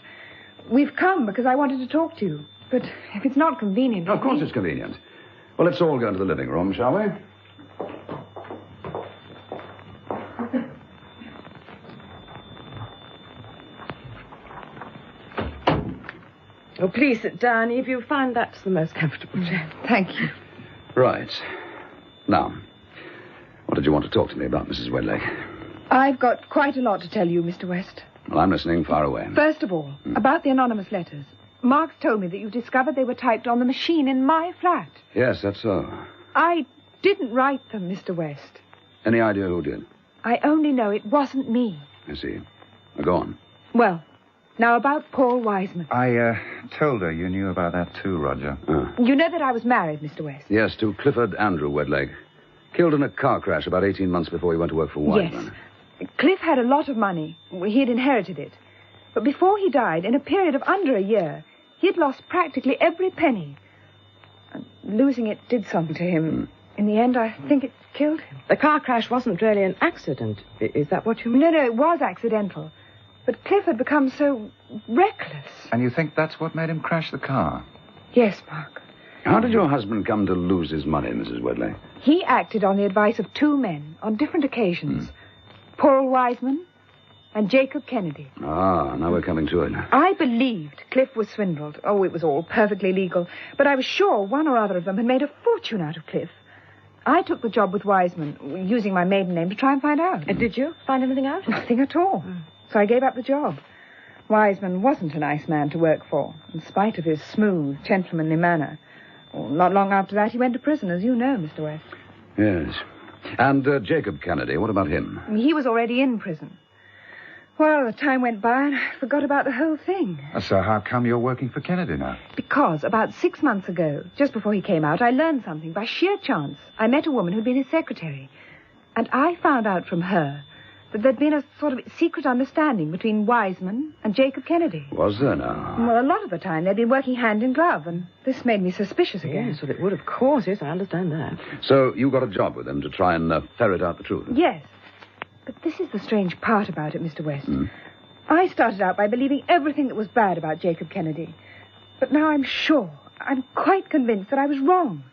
We've come because I wanted to talk to you. But if it's not convenient... Of course it's convenient. Well, let's all go into the living room, shall we? Oh, please sit down if you find that's the most comfortable chair. Thank you. Right. Now, what did you want to talk to me about, Mrs. Wedlake? I've got quite a lot to tell you, Mr. West. Well, I'm listening. Far away. First of all, about the anonymous letters. Mark's told me that you discovered they were typed on the machine in my flat. Yes, that's so. I didn't write them, Mr. West. Any idea who did? I only know it wasn't me. I see. Now, go on. Well, now about Paul Wiseman. I told her you knew about that too, Roger. You know that I was married, Mr. West? Yes, to Clifford Andrew Wedlake. Killed in a car crash about 18 months before he went to work for Wiseman. Yes. Cliff had a lot of money. He had inherited it. But before he died, in a period of under a year, he had lost practically every penny. And losing it did something to him. In the end, I think it killed him. The car crash wasn't really an accident. Is that what you mean? No, it was accidental. But Cliff had become so reckless. And you think that's what made him crash the car? Yes, Mark. How did your husband come to lose his money, Mrs. Wedlake? He acted on the advice of two men on different occasions. Paul Wiseman and Jacob Kennedy. Ah, now we're coming to it. I believed Cliff was swindled. Oh, it was all perfectly legal. But I was sure one or other of them had made a fortune out of Cliff. I took the job with Wiseman, using my maiden name, to try and find out. And did you find anything out? Nothing at all. So I gave up the job. Wiseman wasn't a nice man to work for, in spite of his smooth, gentlemanly manner. Well, not long after that, he went to prison, as you know, Mr. West. Yes. And Jacob Kennedy, what about him? He was already in prison. Well, the time went by and I forgot about the whole thing. So how come you're working for Kennedy now? Because about 6 months ago, just before he came out, I learned something. By sheer chance, I met a woman who'd been his secretary. And I found out from her that there'd been a sort of secret understanding between Wiseman and Jacob Kennedy. Was there now? Well, a lot of the time they'd been working hand in glove, and this made me suspicious again. Yes, well, it would, of course. Yes, I understand that. So you got a job with him to try and ferret out the truth? Yes. But this is the strange part about it, Mr. West. I started out by believing everything that was bad about Jacob Kennedy. But now I'm quite convinced that I was wrong.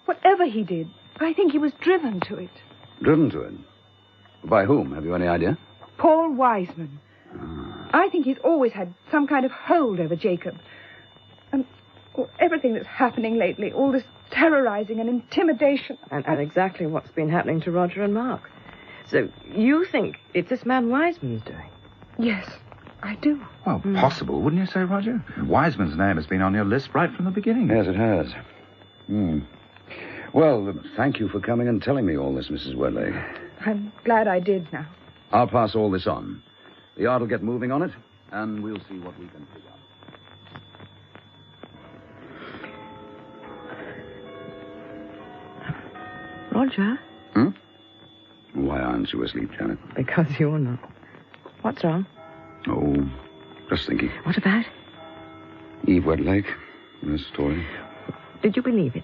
Whatever he did, I think he was driven to it. Driven to it? By whom? Have you any idea? Paul Wiseman. I think he's always had some kind of hold over Jacob. And everything that's happening lately, all this terrorizing and intimidation. And exactly what's been happening to Roger and Mark. So you think it's this man Wiseman's doing? Yes, I do. Well, possible, wouldn't you say, Roger? Wiseman's name has been on your list right from the beginning. Yes, it has. Well, thank you for coming and telling me all this, Mrs. Wedlake. I'm glad I did now. I'll pass all this on. The yard will get moving on it, and we'll see what we can figure out. Roger? Why aren't you asleep, Janet? Because you're not. What's wrong? Oh, just thinking. What about? Eve Wedlake, her story. Did you believe it?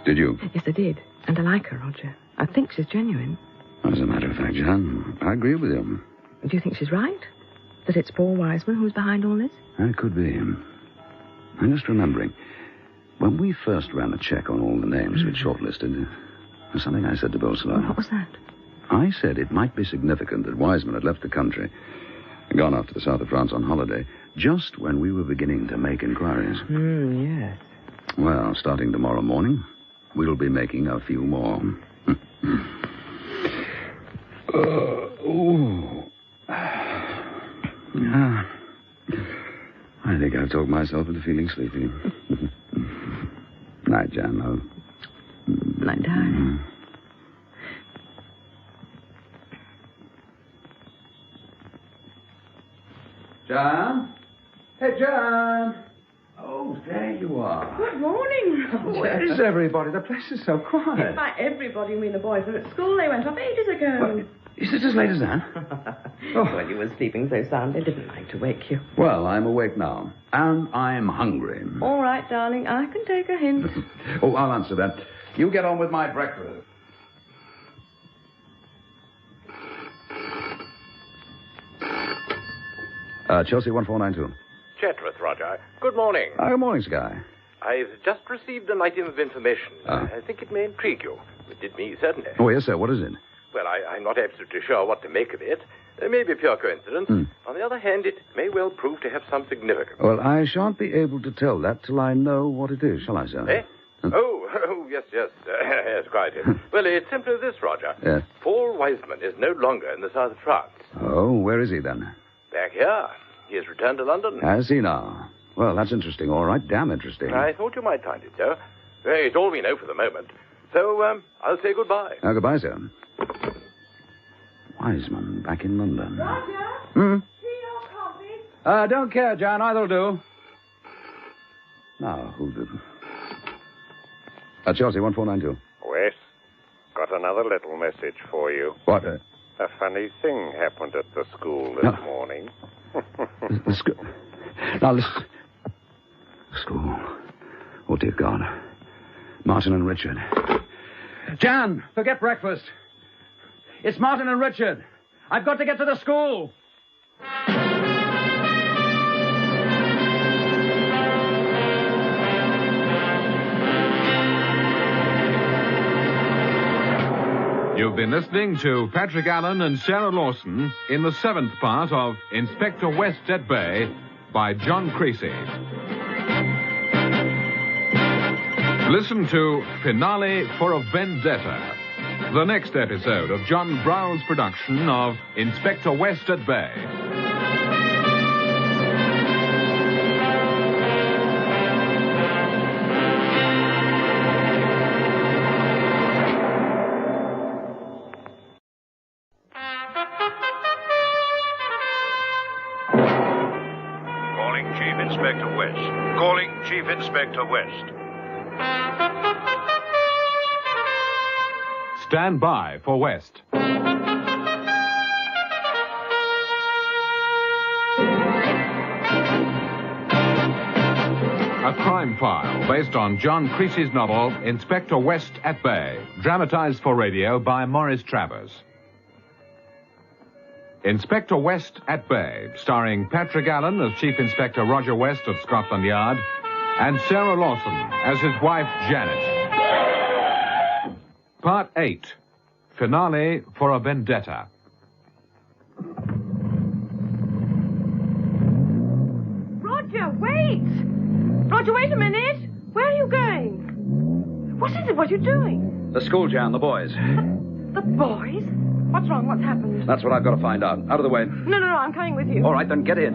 Did you? Yes, I did. And I like her, Roger. I think she's genuine. As a matter of fact, Jan, I agree with you. Do you think she's right? That it's Paul Wiseman who's behind all this? It could be. I'm just remembering. When we first ran a check on all the names we'd shortlisted, there's something I said to Bill Sloan. What was that? I said it might be significant that Wiseman had left the country and gone off to the south of France on holiday just when we were beginning to make inquiries. Yes. Well, starting tomorrow morning, we'll be making a few more. I think I've talked myself into feeling sleepy. Night, Jan, love. Night, darling. Jan? Hey, Jan! Oh, there you are. Good morning, Roger. Where's everybody? The place is so quiet. If by everybody you mean the boys are at school, they went off ages ago. What? Is it as late as that? Well, you were sleeping so sound, they didn't like to wake you. Well, I'm awake now. And I'm hungry. All right, darling, I can take a hint. Oh, I'll answer that. You get on with my breakfast. Chelsea 1492. Chatworth, Roger. Good morning. Good morning, Sky. I've just received an item of information. I think it may intrigue you. It did me, certainly. Oh, yes, sir. What is it? Well, I'm not absolutely sure what to make of it. It may be pure coincidence. On the other hand, it may well prove to have some significance. Well, I shan't be able to tell that till I know what it is, shall I, sir? Eh? Oh, yes. Yes, quite. Well, it's simply this, Roger. Yes. Paul Wiseman is no longer in the south of France. Oh, where is he then? Back here. He has returned to London. Has he now? Well, that's interesting, all right. Damn interesting. I thought you might find it so. It's all we know for the moment. So, I'll say goodbye. Goodbye, sir. Wiseman, back in London. Roger? Tea or coffee? Don't care, John. Either'll do. Now, who did... Chelsea, 1492. Wes, got another little message for you. What? A funny thing happened at the school this morning. The school... Now, listen. School. Oh, dear God. Martin and Richard. Jan, forget breakfast. It's Martin and Richard. I've got to get to the school. You've been listening to Patrick Allen and Sarah Lawson in the 7th part of Inspector West at Bay by John Creasey. Listen to Finale for a Vendetta, the next episode of John Browell's production of Inspector West at Bay. Calling Chief Inspector West. Calling Chief Inspector West. Stand by for West. A crime file based on John Creasey's novel Inspector West at Bay, dramatized for radio by Maurice Travers. Inspector West at Bay, starring Patrick Allen as Chief Inspector Roger West of Scotland Yard and Sarah Lawson as his wife Janet. Part 8, Finale for a Vendetta. Roger, wait! Roger, wait a minute! Where are you going? What is it? What are you doing? The school, Jan, the boys. The boys? What's wrong? What's happened? That's what I've got to find out. Out of the way. No, I'm coming with you. All right, then get in.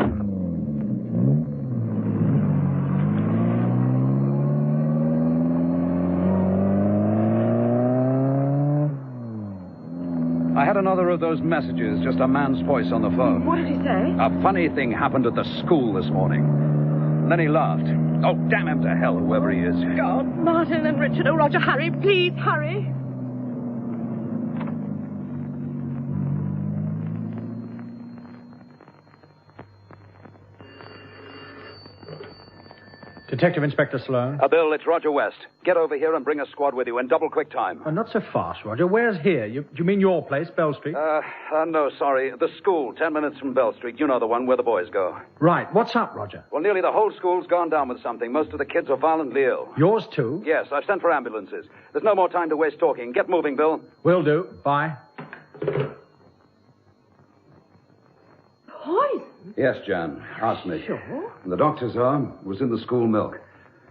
I had another of those messages, just a man's voice on the phone. What did he say? A funny thing happened at the school this morning. And then he laughed. Oh, damn him to hell, whoever he is. God, Martin and Richard. Oh, Roger, hurry. Please, hurry. Detective Inspector Sloan. Bill, it's Roger West. Get over here and bring a squad with you in double quick time. Not so fast, Roger. Where's here? Do you mean your place, Bell Street? No, sorry. The school, 10 minutes from Bell Street. You know the one where the boys go. Right. What's up, Roger? Well, nearly the whole school's gone down with something. Most of the kids are violently ill. Yours, too? Yes, I've sent for ambulances. There's no more time to waste talking. Get moving, Bill. Will do. Bye. Poison? Yes, Jan. Arsenic. Sure. And the doctor's arm was in the school milk.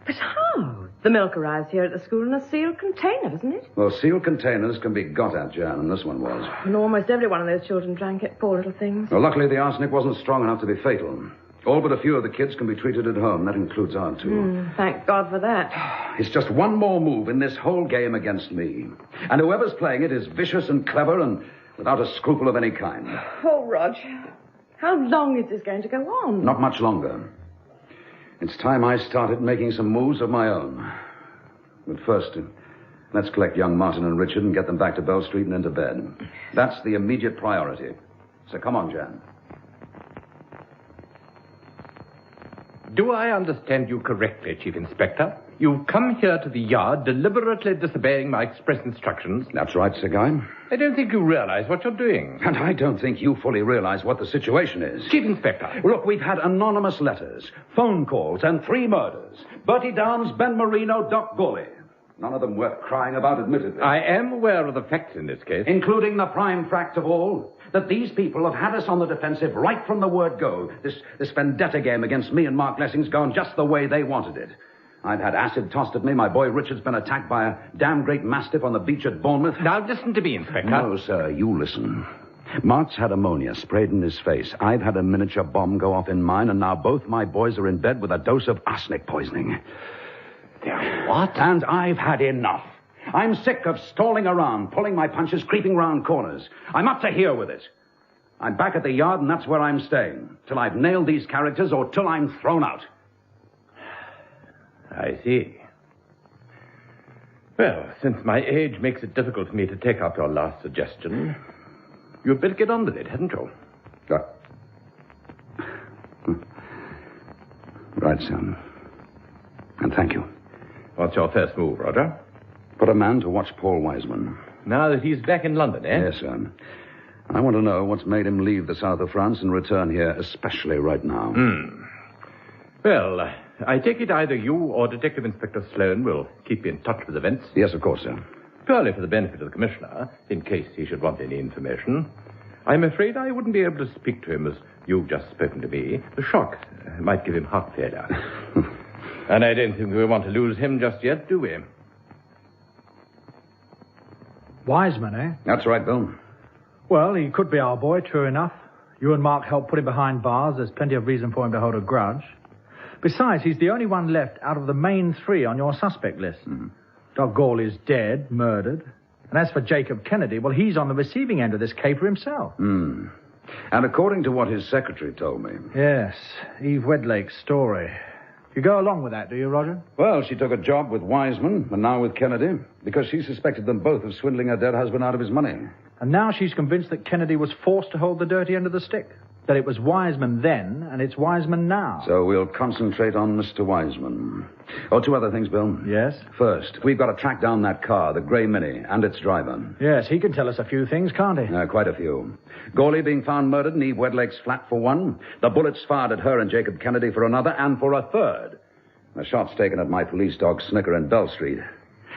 But how? The milk arrives here at the school in a sealed container, doesn't it? Well, sealed containers can be got at, Jan, and this one was. And almost every one of those children drank it, poor little things. Well, luckily the arsenic wasn't strong enough to be fatal. All but a few of the kids can be treated at home. That includes our two. Thank God for that. It's just one more move in this whole game against me. And whoever's playing it is vicious and clever and without a scruple of any kind. Oh, Roger. How long is this going to go on? Not much longer. It's time I started making some moves of my own. But first, let's collect young Martin and Richard and get them back to Bell Street and into bed. That's the immediate priority. So come on, Jan. Do I understand you correctly, Chief Inspector? You've come here to the yard deliberately disobeying my express instructions. That's right, Sir Guy. I don't think you realize what you're doing. And I don't think you fully realize what the situation is. Chief Inspector. Look, we've had anonymous letters, phone calls, and 3 murders. Bertie Downs, Ben Marino, Doc Gawley. None of them worth crying about, admittedly. I am aware of the facts in this case. Including the prime fact of all, that these people have had us on the defensive right from the word go. This vendetta game against me and Mark Lessing's gone just the way they wanted it. I've had acid tossed at me. My boy Richard's been attacked by a damn great mastiff on the beach at Bournemouth. Now listen to me, Inspector. No, sir, you listen. Mark's had ammonia sprayed in his face. I've had a miniature bomb go off in mine, and now both my boys are in bed with a dose of arsenic poisoning. What? And I've had enough. I'm sick of stalling around, pulling my punches, creeping round corners. I'm up to here with it. I'm back at the yard, and that's where I'm staying. Till I've nailed these characters or till I'm thrown out. I see. Well, since my age makes it difficult for me to take up your last suggestion, you'd better get on with it, hadn't you? Right, son. And thank you. What's your first move, Roger? Put a man to watch Paul Wiseman. Now that he's back in London, eh? Yes, sir. I want to know what's made him leave the south of France and return here, especially right now. Well, I take it either you or Detective Inspector Sloan will keep in touch with events. Yes, of course, sir. Purely for the benefit of the Commissioner, in case he should want any information. I'm afraid I wouldn't be able to speak to him as you've just spoken to me. The shock might give him heart failure. And I don't think we want to lose him just yet, do we? Wiseman, eh? That's right, Bill. Well, he could be our boy, true enough. You and Mark helped put him behind bars. There's plenty of reason for him to hold a grudge. Besides, he's the only one left out of the main 3 on your suspect list. Doc Gawley's dead, murdered. And as for Jacob Kennedy, well, he's on the receiving end of this caper himself. And according to what his secretary told me... Yes, Eve Wedlake's story. You go along with that, do you, Roger? Well, she took a job with Wiseman and now with Kennedy because she suspected them both of swindling her dead husband out of his money. And now she's convinced that Kennedy was forced to hold the dirty end of the stick. That it was Wiseman then, and it's Wiseman now. So we'll concentrate on Mr. Wiseman. Oh, 2 other things, Bill. Yes? First, we've got to track down that car, the grey Mini, and its driver. Yes, he can tell us a few things, can't he? Quite a few. Gawley being found murdered in Eve Wedlake's flat for one. The bullets fired at her and Jacob Kennedy for another, and for a third. The shots taken at my police dog, Snicker, in Bell Street.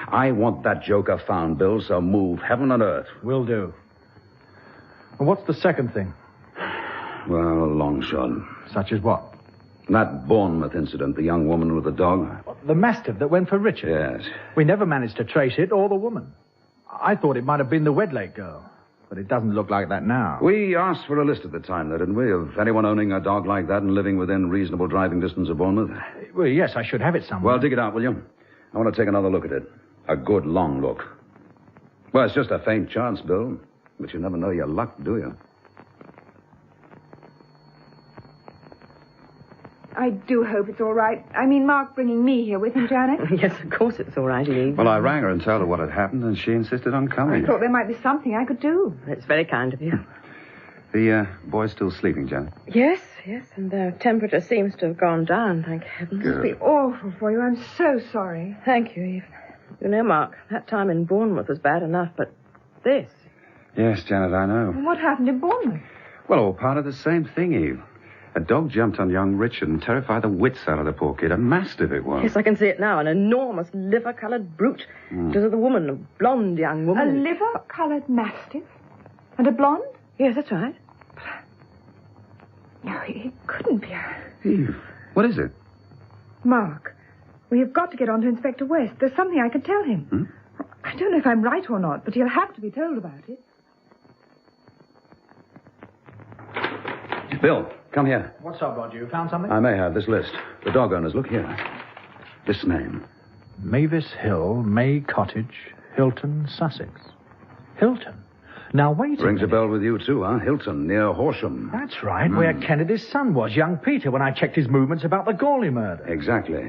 I want that joker found, Bill, so move heaven and earth. Will do. And what's the second thing? Well, a long shot. Such as what? That Bournemouth incident, the young woman with the dog. The mastiff that went for Richard? Yes. We never managed to trace it or the woman. I thought it might have been the Wedlake girl, but it doesn't look like that now. We asked for a list at the time, though, didn't we, of anyone owning a dog like that and living within reasonable driving distance of Bournemouth? Well, yes, I should have it somewhere. Well, dig it out, will you? I want to take another look at it. A good, long look. Well, it's just a faint chance, Bill. But you never know your luck, do you? I do hope it's all right. I mean, Mark bringing me here with him, Janet. Yes, of course it's all right, Eve. Well, I rang her and told her what had happened, and she insisted on coming. I thought there might be something I could do. It's very kind of you. The boy's still sleeping, Janet? Yes, and their temperature seems to have gone down, thank heavens. It must be awful for you. I'm so sorry. Thank you, Eve. You know, Mark, that time in Bournemouth was bad enough, but this... Yes, Janet, I know. What happened in Bournemouth? Well, all part of the same thing, Eve. A dog jumped on young Richard and terrified the wits out of the poor kid. A mastiff it was. Yes, I can see it now. An enormous liver-coloured brute. It was the woman, a blonde young woman. A liver-coloured mastiff? And a blonde? Yes, that's right. No, it couldn't be. Eve, what is it? Mark, we have got to get on to Inspector West. There's something I could tell him. I don't know if I'm right or not, but he'll have to be told about it. Bill, come here. What's up, Roger? You found something? I may have this list. The dog owners, look here. This name. Mavis Hill, May Cottage, Hilton, Sussex. Hilton? Now, wait a Rings minute. a bell with you, too, huh? Hilton, near Horsham. That's right, where Kennedy's son was, young Peter, when I checked his movements about the Gawley murder. Exactly.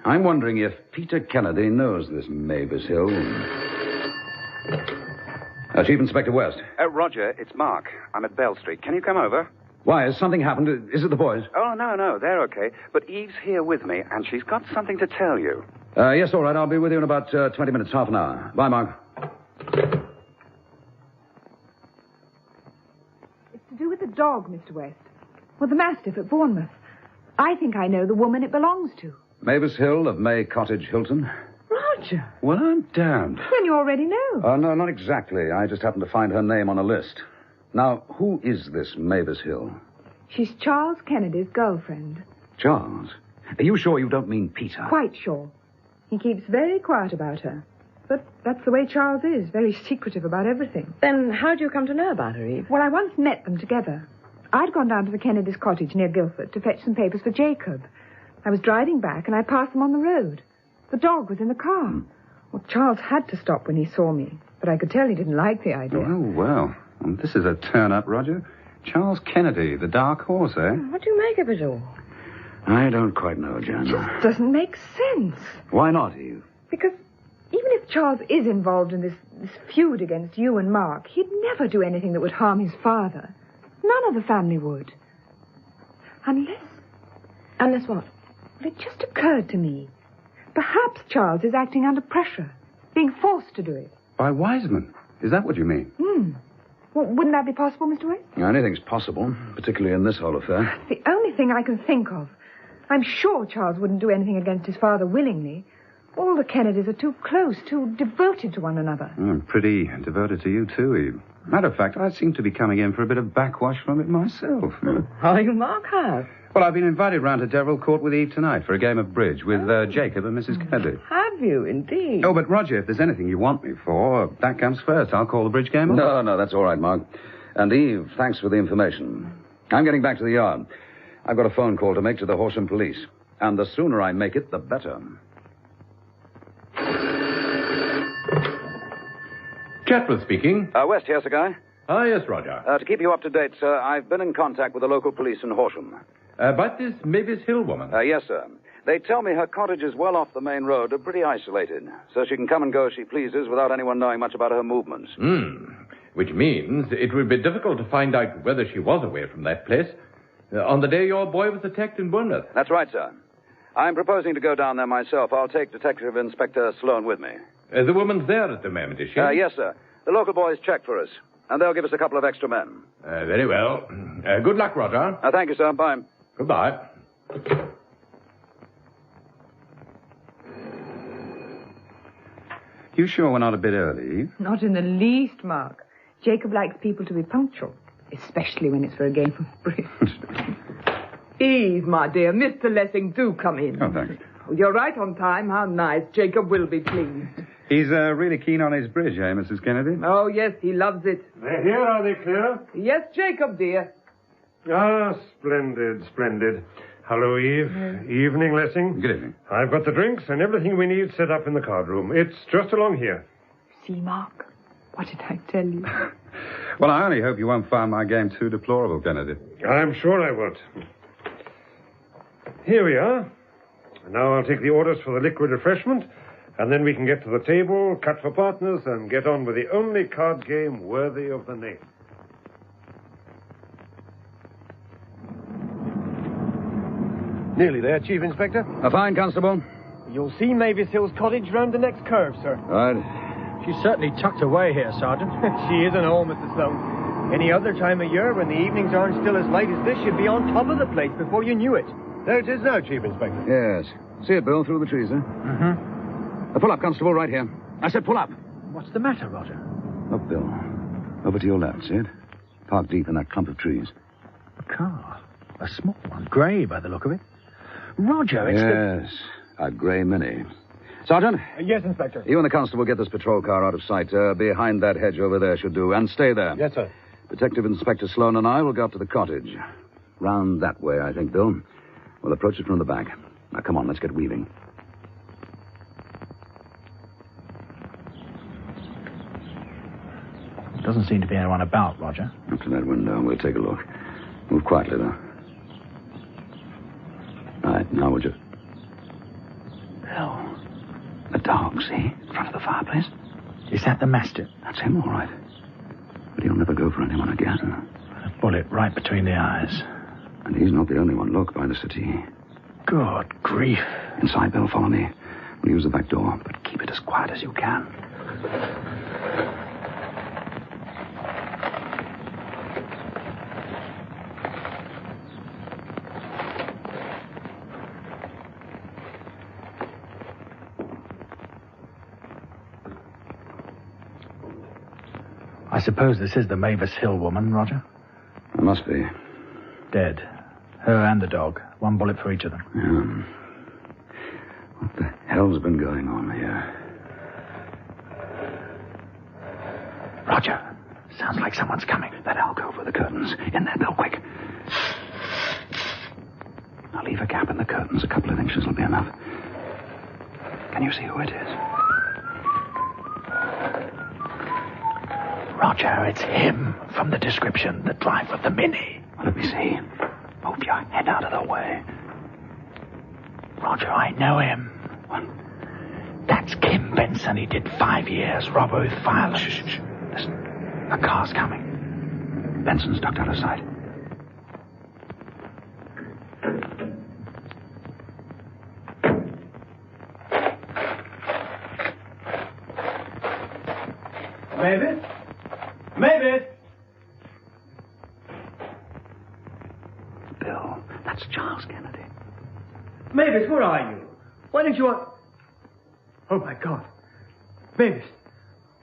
I'm wondering if Peter Kennedy knows this Mavis Hill. Chief Inspector West. Roger, it's Mark. I'm at Bell Street. Can you come over? Why, has something happened? Is it the boys? Oh, no, they're okay. But Eve's here with me, and she's got something to tell you. Yes, all right. I'll be with you in about 20 minutes, half an hour. Bye, Mark. It's to do with the dog, Mr. West. Well, the Mastiff at Bournemouth. I think I know the woman it belongs to. Mavis Hill of May Cottage, Hilton. Roger. Well, I'm damned. Then you already know. No, not exactly. I just happened to find her name on a list. Now, who is this Mavis Hill? She's Charles Kennedy's girlfriend. Charles? Are you sure you don't mean Peter? Quite sure. He keeps very quiet about her. But that's the way Charles is, very secretive about everything. Then how do you come to know about her, Eve? Well, I once met them together. I'd gone down to the Kennedys' cottage near Gilchrist to fetch some papers for Jacob. I was driving back, and I passed them on the road. The dog was in the car. Well, Charles had to stop when he saw me, but I could tell he didn't like the idea. Oh, well. This is a turn-up, Roger. Charles Kennedy, the dark horse, eh? What do you make of it all? I don't quite know, Jan. It just doesn't make sense. Why not, Eve? Because even if Charles is involved in this feud against you and Mark, he'd never do anything that would harm his father. None of the family would. Unless... Unless what? Well, it just occurred to me. Perhaps Charles is acting under pressure, being forced to do it. By Wiseman? Is that what you mean? Well, wouldn't that be possible, Mr. West? Anything's possible, particularly in this whole affair. It's the only thing I can think of. I'm sure Charles wouldn't do anything against his father willingly. All the Kennedys are too close, too devoted to one another. I'm pretty devoted to you, too, Eve. Matter of fact, I seem to be coming in for a bit of backwash from it myself. Oh, you Mark have? Well, I've been invited round to Deverill Court with Eve tonight for a game of bridge with Jacob and Mrs. Kennedy. Have you, indeed? Oh, but Roger, if there's anything you want me for, that comes first. I'll call the bridge game off. No, that's all right, Mark. And Eve, thanks for the information. I'm getting back to the yard. I've got a phone call to make to the Horsham police. And the sooner I make it, the better. Chatworth speaking. West, here's a guy. Yes, Roger. To keep you up to date, sir, I've been in contact with the local police in Horsham. About this Mavis Hill woman? Yes, sir. They tell me her cottage is well off the main road and pretty isolated, so she can come and go as she pleases without anyone knowing much about her movements. Which means it would be difficult to find out whether she was away from that place on the day your boy was attacked in Bournemouth. That's right, sir. I'm proposing to go down there myself. I'll take Detective Inspector Sloan with me. The woman's there at the moment, is she? Yes, sir. The local boys checked for us, and they'll give us a couple of extra men. Very well. Good luck, Roger. Thank you, sir. Bye. Goodbye. You sure we're not a bit early? Not in the least, Mark. Jacob likes people to be punctual, especially when it's for a game of bridge. Eve, my dear, Mr. Lessing, do come in. Oh, thanks. You're right on time. How nice. Jacob will be pleased. He's really keen on his bridge, eh, Mrs. Kennedy? Oh, yes, he loves it. They're here, are they, Clara? Yes, Jacob, dear. Ah, splendid, splendid. Hello, Eve. Evening, Lessing. Good evening. I've got the drinks and everything we need set up in the card room. It's just along here. See, Mark? What did I tell you? Well, I only hope you won't find my game too deplorable, Kennedy. I'm sure I won't. Here we are. Now I'll take the orders for the liquid refreshment, and then we can get to the table, cut for partners, and get on with the only card game worthy of the name. Nearly there, Chief Inspector. Fine, Constable. You'll see Mavis Hill's cottage round the next curve, sir. Right. She's certainly tucked away here, Sergeant. She isn't home, Mr. Sloan. Any other time of year when the evenings aren't still as light as this, she'd be on top of the place before you knew it. There it is now, Chief Inspector. Yes. See it, Bill, through the trees, huh? Mm-hmm. Pull up, Constable, right here. I said pull up. What's the matter, Roger? Look, Bill. Over to your left, see it? Parked deep in that clump of trees. A car. A small one. Grey, by the look of it. Roger, it's Yes. A grey Mini. Sergeant? Yes, Inspector. You and the constable get this patrol car out of sight. Behind that hedge over there should do. And stay there. Yes, sir. Detective Inspector Sloan and I will go up to the cottage. Round that way, I think, Bill. We'll approach it from the back. Now, come on, let's get weaving. Doesn't seem to be anyone about, Roger. Up to that window. We'll take a look. Move quietly, though. Right, now we'll just... Bill. The dog, see? In front of the fireplace. Is that the mastiff? That's him, all right. But he'll never go for anyone again. A bullet right between the eyes. And he's not the only one. Look, by the settee. Good grief. Inside, Bill, follow me. We'll use the back door, but keep it as quiet as you can. I suppose this is the Mavis Hill woman, Roger? It must be. Dead. Her and the dog. One bullet for each of them. What the hell's been going on here? Roger. Sounds like someone's coming. That alcove with the curtains. In there, Bill, quick. Now leave a gap in the curtains. A couple of inches will be enough. Can you see who it is? Roger, it's him from the description. The driver of the Mini. Well, let me see. Move your head out of the way. Roger, I know him. What? That's Kim Benson. He did 5 years. Robber with violence. Shh. Listen, a car's coming. Benson's ducked out of sight. Mavis? Mavis! Bill, that's Charles Kennedy. Mavis, where are you? Why didn't you... Oh, my God. Mavis.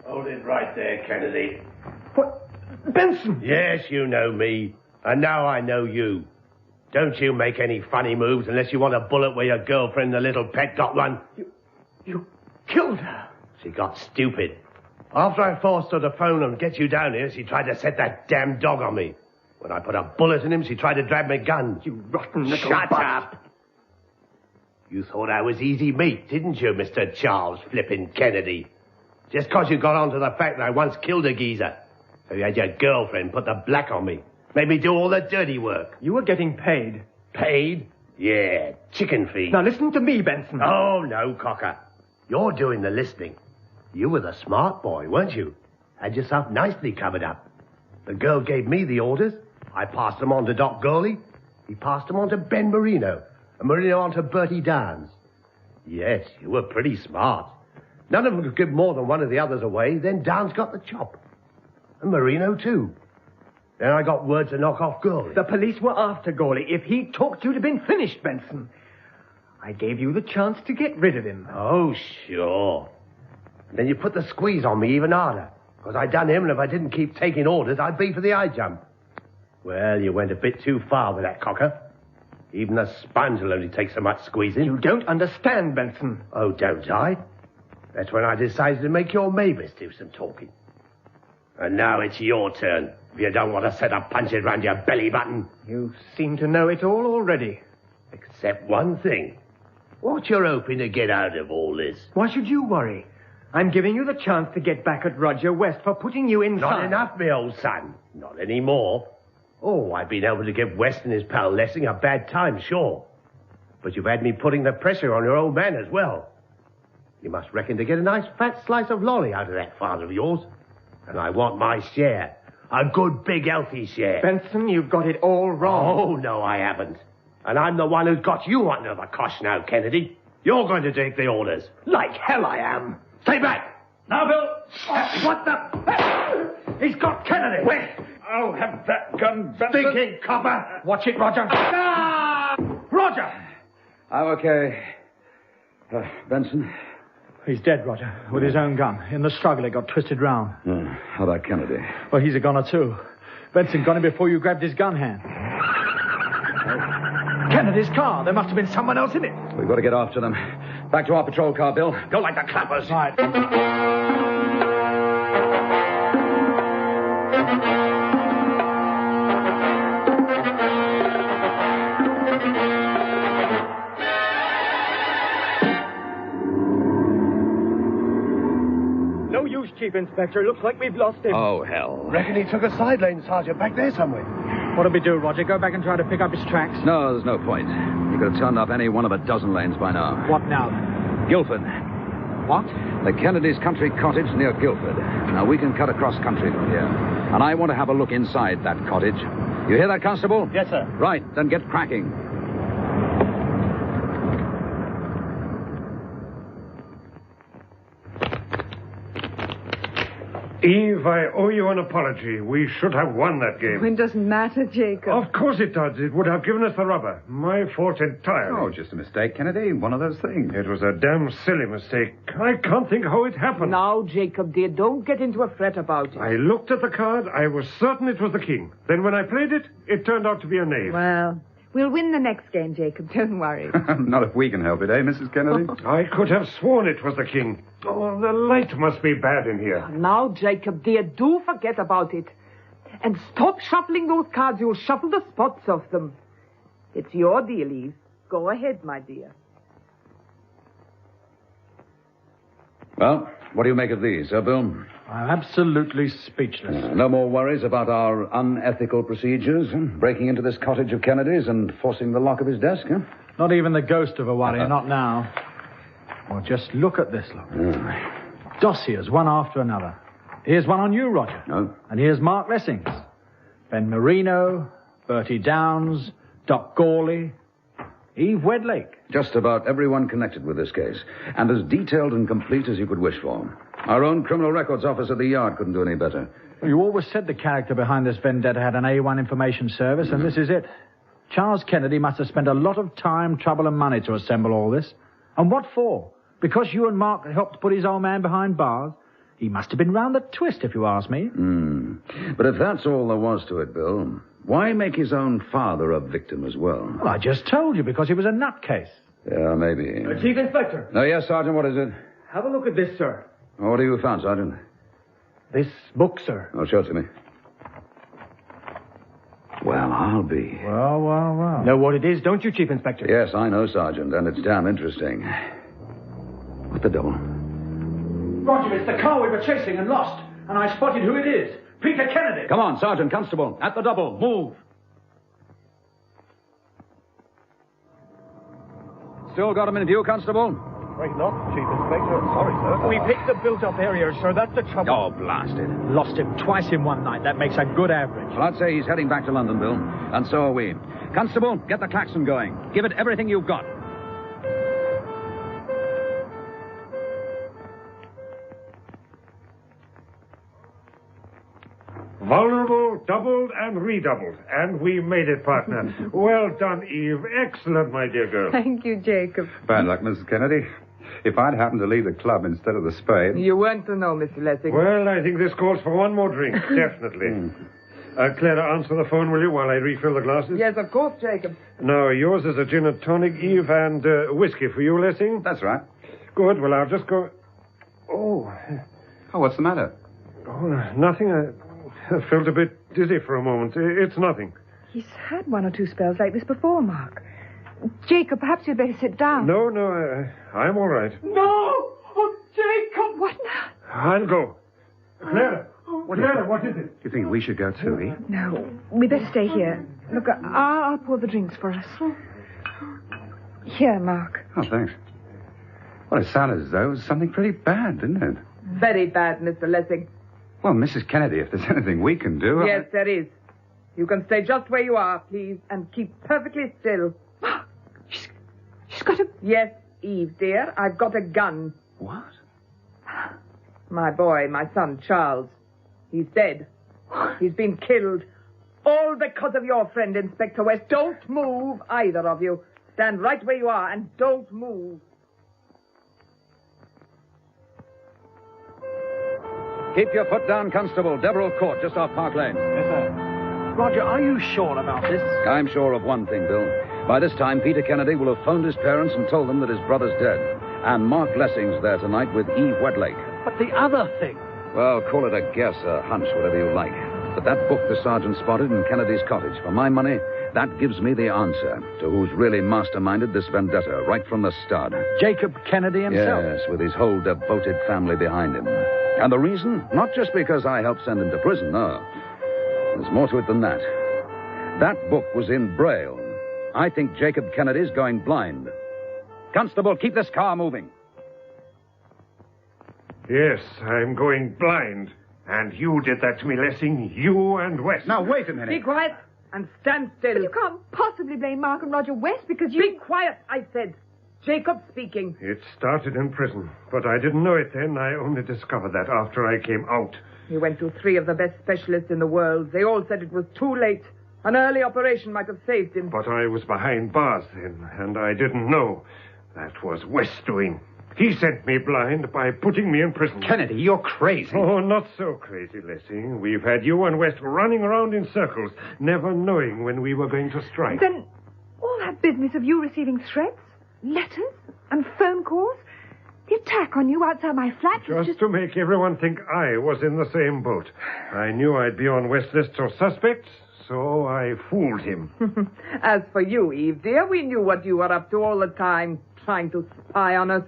Hold it right there, Kennedy. What? Benson! Yes, you know me. And now I know you. Don't you make any funny moves unless you want a bullet where your girlfriend, the little pet, got one. You killed her. She got stupid. After I forced her to phone and get you down here, she tried to set that damn dog on me. When I put a bullet in him, she tried to grab my gun. You rotten little Shut butt. up! You thought I was easy meat, didn't you, Mr. Charles flippin' Kennedy? Just 'cause you got onto the fact that I once killed a geezer. So you had your girlfriend put the black on me. Made me do all the dirty work. You were getting paid. Paid? Yeah, chicken feed. Now listen to me, Benson. Oh, no, Cocker. You're doing the listening. You were the smart boy, weren't you? Had yourself nicely covered up. The girl gave me the orders. I passed them on to Doc Gurley. He passed them on to Ben Marino. And Marino on to Bertie Downs. Yes, you were pretty smart. None of them could give more than one of the others away. Then Downs got the chop. And Marino, too. Then I got word to knock off Gurley. The police were after Gurley. If he talked, you'd have been finished, Benson. I gave you the chance to get rid of him. Oh, sure. Then you put the squeeze on me even harder. Because I done him, and if I didn't keep taking orders, I'd be for the high jump. Well, you went a bit too far with that, Cocker. Even a sponge will only take so much squeezing. You don't understand, Benson. Oh, don't I? That's when I decided to make your Mavis do some talking. And now it's your turn, if you don't want to set up punches round your belly button. You seem to know it all already. Except one thing. What you're hoping to get out of all this? Why should you worry? I'm giving you the chance to get back at Roger West for putting you inside. Not enough, me old son. Not anymore. Oh, I've been able to give West and his pal Lessing a bad time, sure. But you've had me putting the pressure on your old man as well. You must reckon to get a nice fat slice of lolly out of that father of yours. And I want my share. A good, big, healthy share. Benson, you've got it all wrong. Oh, no, I haven't. And I'm the one who's got you under the cosh now, Kennedy. You're going to take the orders. Like hell I am. Stay back! Now, Bill! What the... He's got Kennedy! Wait! I'll have that gun, Benson. Thinking, copper! Watch it, Roger. Ah! Roger! I'm okay. Benson? He's dead, Roger, with his own gun. In the struggle, it got twisted round. How about Kennedy? Well, he's a goner, too. Benson got him before you grabbed his gun hand. Kennedy's car. There must have been someone else in it. We've got to get after them. Back to our patrol car, Bill. Go like the clappers. Right. No use, Chief Inspector. Looks like we've lost him. Oh, hell. Reckon he took a side lane, Sergeant, back there somewhere. What'll we do, Roger? Go back and try to pick up his tracks? No, there's no point. He could have turned up any one of a dozen lanes by now. What now, then? Guilford. What? The Kennedy's country cottage near Guilford. Now, we can cut across country from here. And I want to have a look inside that cottage. You hear that, Constable? Yes, sir. Right, then get cracking. Eve, I owe you an apology. We should have won that game. It doesn't matter, Jacob. Of course it does. It would have given us the rubber. My fault entirely. Oh, just a mistake, Kennedy. One of those things. It was a damn silly mistake. I can't think how it happened. Now, Jacob, dear, don't get into a fret about it. I looked at the card. I was certain it was the king. Then when I played it, it turned out to be a knave. Well, we'll win the next game, Jacob. Don't worry. Not if we can help it, eh, Mrs. Kennedy? I could have sworn it was the king. Oh, the light must be bad in here. Now, Jacob, dear, do forget about it. And stop shuffling those cards. You'll shuffle the spots off them. It's your deal, Eve. Go ahead, my dear. Well, what do you make of these, Sir Bill? I'm absolutely speechless. No more worries about our unethical procedures, breaking into this cottage of Kennedy's and forcing the lock of his desk, huh? Not even the ghost of a worry, not now. Well, just look at this, look. Dossiers, one after another. Here's one on you, Roger. No. And here's Mark Lessing's. Ben Marino, Bertie Downs, Doc Gawley, Eve Wedlake. Just about everyone connected with this case, and as detailed and complete as you could wish for. Our own criminal records officer at the Yard couldn't do any better. You always said the character behind this vendetta had an A1 information service, and this is it. Charles Kennedy must have spent a lot of time, trouble, and money to assemble all this. And what for? Because you and Mark helped put his old man behind bars? He must have been round the twist, if you ask me. But if that's all there was to it, Bill, why make his own father a victim as well? Well, I just told you, because he was a nutcase. Yeah, maybe. Chief Inspector. Oh, yes, Sergeant, what is it? Have a look at this, sir. What have you found, Sergeant? This book, sir. Oh, show it to me. Well, I'll be. Well. Know what it is, don't you, Chief Inspector? Yes, I know, Sergeant, and it's damn interesting. What the devil? Roger, it's the car we were chasing and lost. And I spotted who it is. Peter Kennedy. Come on, Sergeant, Constable. At the double. Move. Still got him in view, Constable? Afraid not, Chief Inspector. Sorry, sir. We picked the built-up area, sir. That's the trouble. Oh, blasted. Lost him twice in one night. That makes a good average. Well, I'd say he's heading back to London, Bill. And so are we. Constable, get the klaxon going. Give it everything you've got. Vulnerable, doubled, and redoubled. And we made it, partner. Well done, Eve. Excellent, my dear girl. Thank you, Jacob. Bad luck, Mrs. Kennedy. If I'd happened to leave the club instead of the spade... You weren't to know, Mr. Lessing. Well, I think this calls for one more drink, definitely. Clara, answer the phone, will you, while I refill the glasses? Yes, of course, Jacob. Now, yours is a gin and tonic, Eve, and whiskey for you, Lessing? That's right. Good. Well, I'll just go... Oh, what's the matter? Oh, nothing. I felt a bit dizzy for a moment. It's nothing. He's had one or two spells like this before, Mark. Jacob, perhaps you'd better sit down. No, I'm all right. No! Oh, Jacob! What now? I'll go. Clara! Clara, what is it? You think we should go too, Eve? No, we better stay here. Look, I'll pour the drinks for us. Here, Mark. Oh, thanks. Well, it sounded as though it was something pretty bad, didn't it? Very bad, Mr. Lessing. Well, Mrs. Kennedy, if there's anything we can do... Yes, there is. You can stay just where you are, please, and keep perfectly still. She's got a... Yes, Eve, dear, I've got a gun. What? My boy, my son, Charles. He's dead. He's been killed. All because of your friend, Inspector West. Don't move, either of you. Stand right where you are and don't move. Keep your foot down, Constable. Deverell Court, just off Park Lane. Yes, sir. Roger, are you sure about this? I'm sure of one thing, Bill. By this time, Peter Kennedy will have phoned his parents and told them that his brother's dead. And Mark Lessing's there tonight with Eve Wedlake. But the other thing... Well, call it a guess, a hunch, whatever you like. But that book the sergeant spotted in Kennedy's cottage, for my money, that gives me the answer to who's really masterminded this vendetta right from the start. Jacob Kennedy himself? Yes, with his whole devoted family behind him. And the reason? Not just because I helped send him to prison, no. There's more to it than that. That book was in Browell. I think Jacob Kennedy's going blind. Constable, keep this car moving. Yes, I'm going blind. And you did that to me, Lessing. You and West. Now, wait a minute. Be quiet and stand still. You can't possibly blame Mark and Roger West because you... Be quiet, I said. Jacob speaking. It started in prison, but I didn't know it then. I only discovered that after I came out. He went to 3 of the best specialists in the world. They all said it was too late. An early operation might have saved him. But I was behind bars then, and I didn't know. That was West's doing. He sent me blind by putting me in prison. Kennedy, you're crazy. Oh, not so crazy, Lessing. We've had you and West running around in circles, never knowing when we were going to strike. Then all that business of you receiving threats, letters, and phone calls, the attack on you outside my flat was Just to make everyone think I was in the same boat. I knew I'd be on West's list of suspects, so I fooled him. As for you, Eve, dear, we knew what you were up to all the time, trying to spy on us.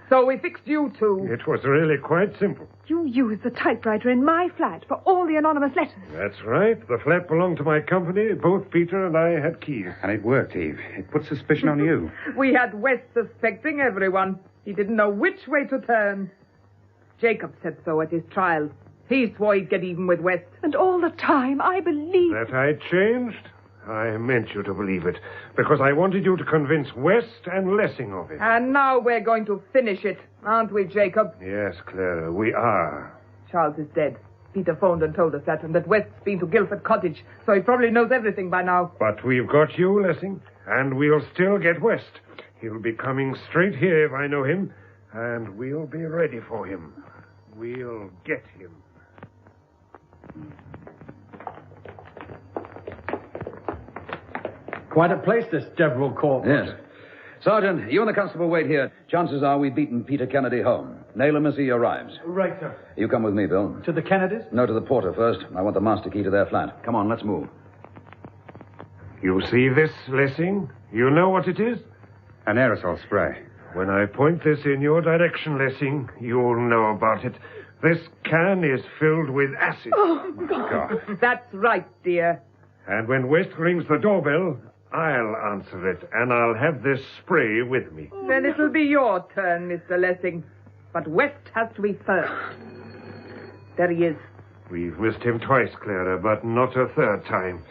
So we fixed you too. It was really quite simple. You used the typewriter in my flat for all the anonymous letters. That's right. The flat belonged to my company. Both Peter and I had keys. And it worked, Eve. It put suspicion on you. We had West suspecting everyone. He didn't know which way to turn. Jacob said so at his trial. He swore he'd get even with West. And all the time, I believed. That I changed? I meant you to believe it, because I wanted you to convince West and Lessing of it. And now we're going to finish it, aren't we, Jacob? Yes, Clara, we are. Charles is dead. Peter phoned and told us that, and that West's been to Guildford Cottage, so he probably knows everything by now. But we've got you, Lessing, and we'll still get West. He'll be coming straight here if I know him, and we'll be ready for him. We'll get him. Quite a place, this Deverell Court. Yes. Sergeant, you and the constable wait here. Chances are we've beaten Peter Kennedy home. Nail him as he arrives. Right, sir. You come with me, Bill. To the Kennedys? No, to the porter first. I want the master key to their flat. Come on, let's move. You see this, Lessing? You know what it is? An aerosol spray. When I point this in your direction, Lessing, you'll know about it. This can is filled with acid. Oh, God. That's right, dear. And when West rings the doorbell, I'll answer it, and I'll have this spray with me. Then it'll be your turn, Mr. Lessing. But West has to be first. There he is. We've missed him twice, Clara, but not a third time.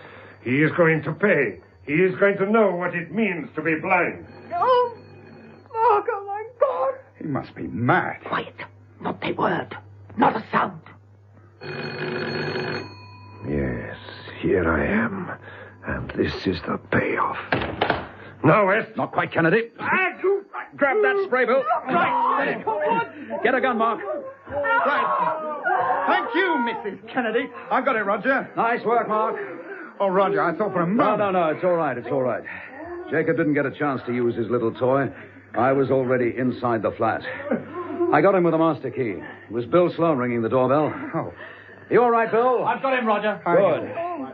He is going to pay. He is going to know what it means to be blind. Oh, Mark, oh, my God. He must be mad. Quiet. Not a word. Not a sound. Yes, here I am. And this is the payoff. Now, West. Not quite, Kennedy. Grab that spray, Bill. Right. Get a gun, Mark. Right. Thank you, Mrs. Kennedy. I've got it, Roger. Nice work, Mark. Oh, Roger, I thought for a moment. No, it's all right, it's all right. Jacob didn't get a chance to use his little toy. I was already inside the flat. I got him with a master key. It was Bill Sloan ringing the doorbell. Oh. You all right, Bill? I've got him, Roger. Good.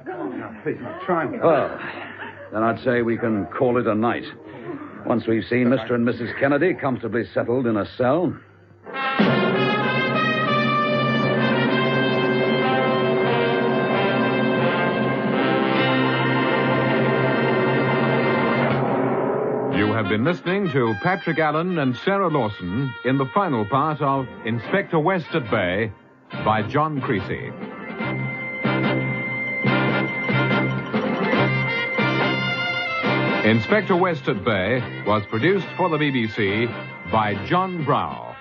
No, please, I'm trying. Well, then I'd say we can call it a night. Once we've seen Mr. and Mrs. Kennedy comfortably settled in a cell. You have been listening to Patrick Allen and Sarah Lawson in the final part of Inspector West at Bay by John Creasey. Inspector West at Bay was produced for the BBC by John Browell.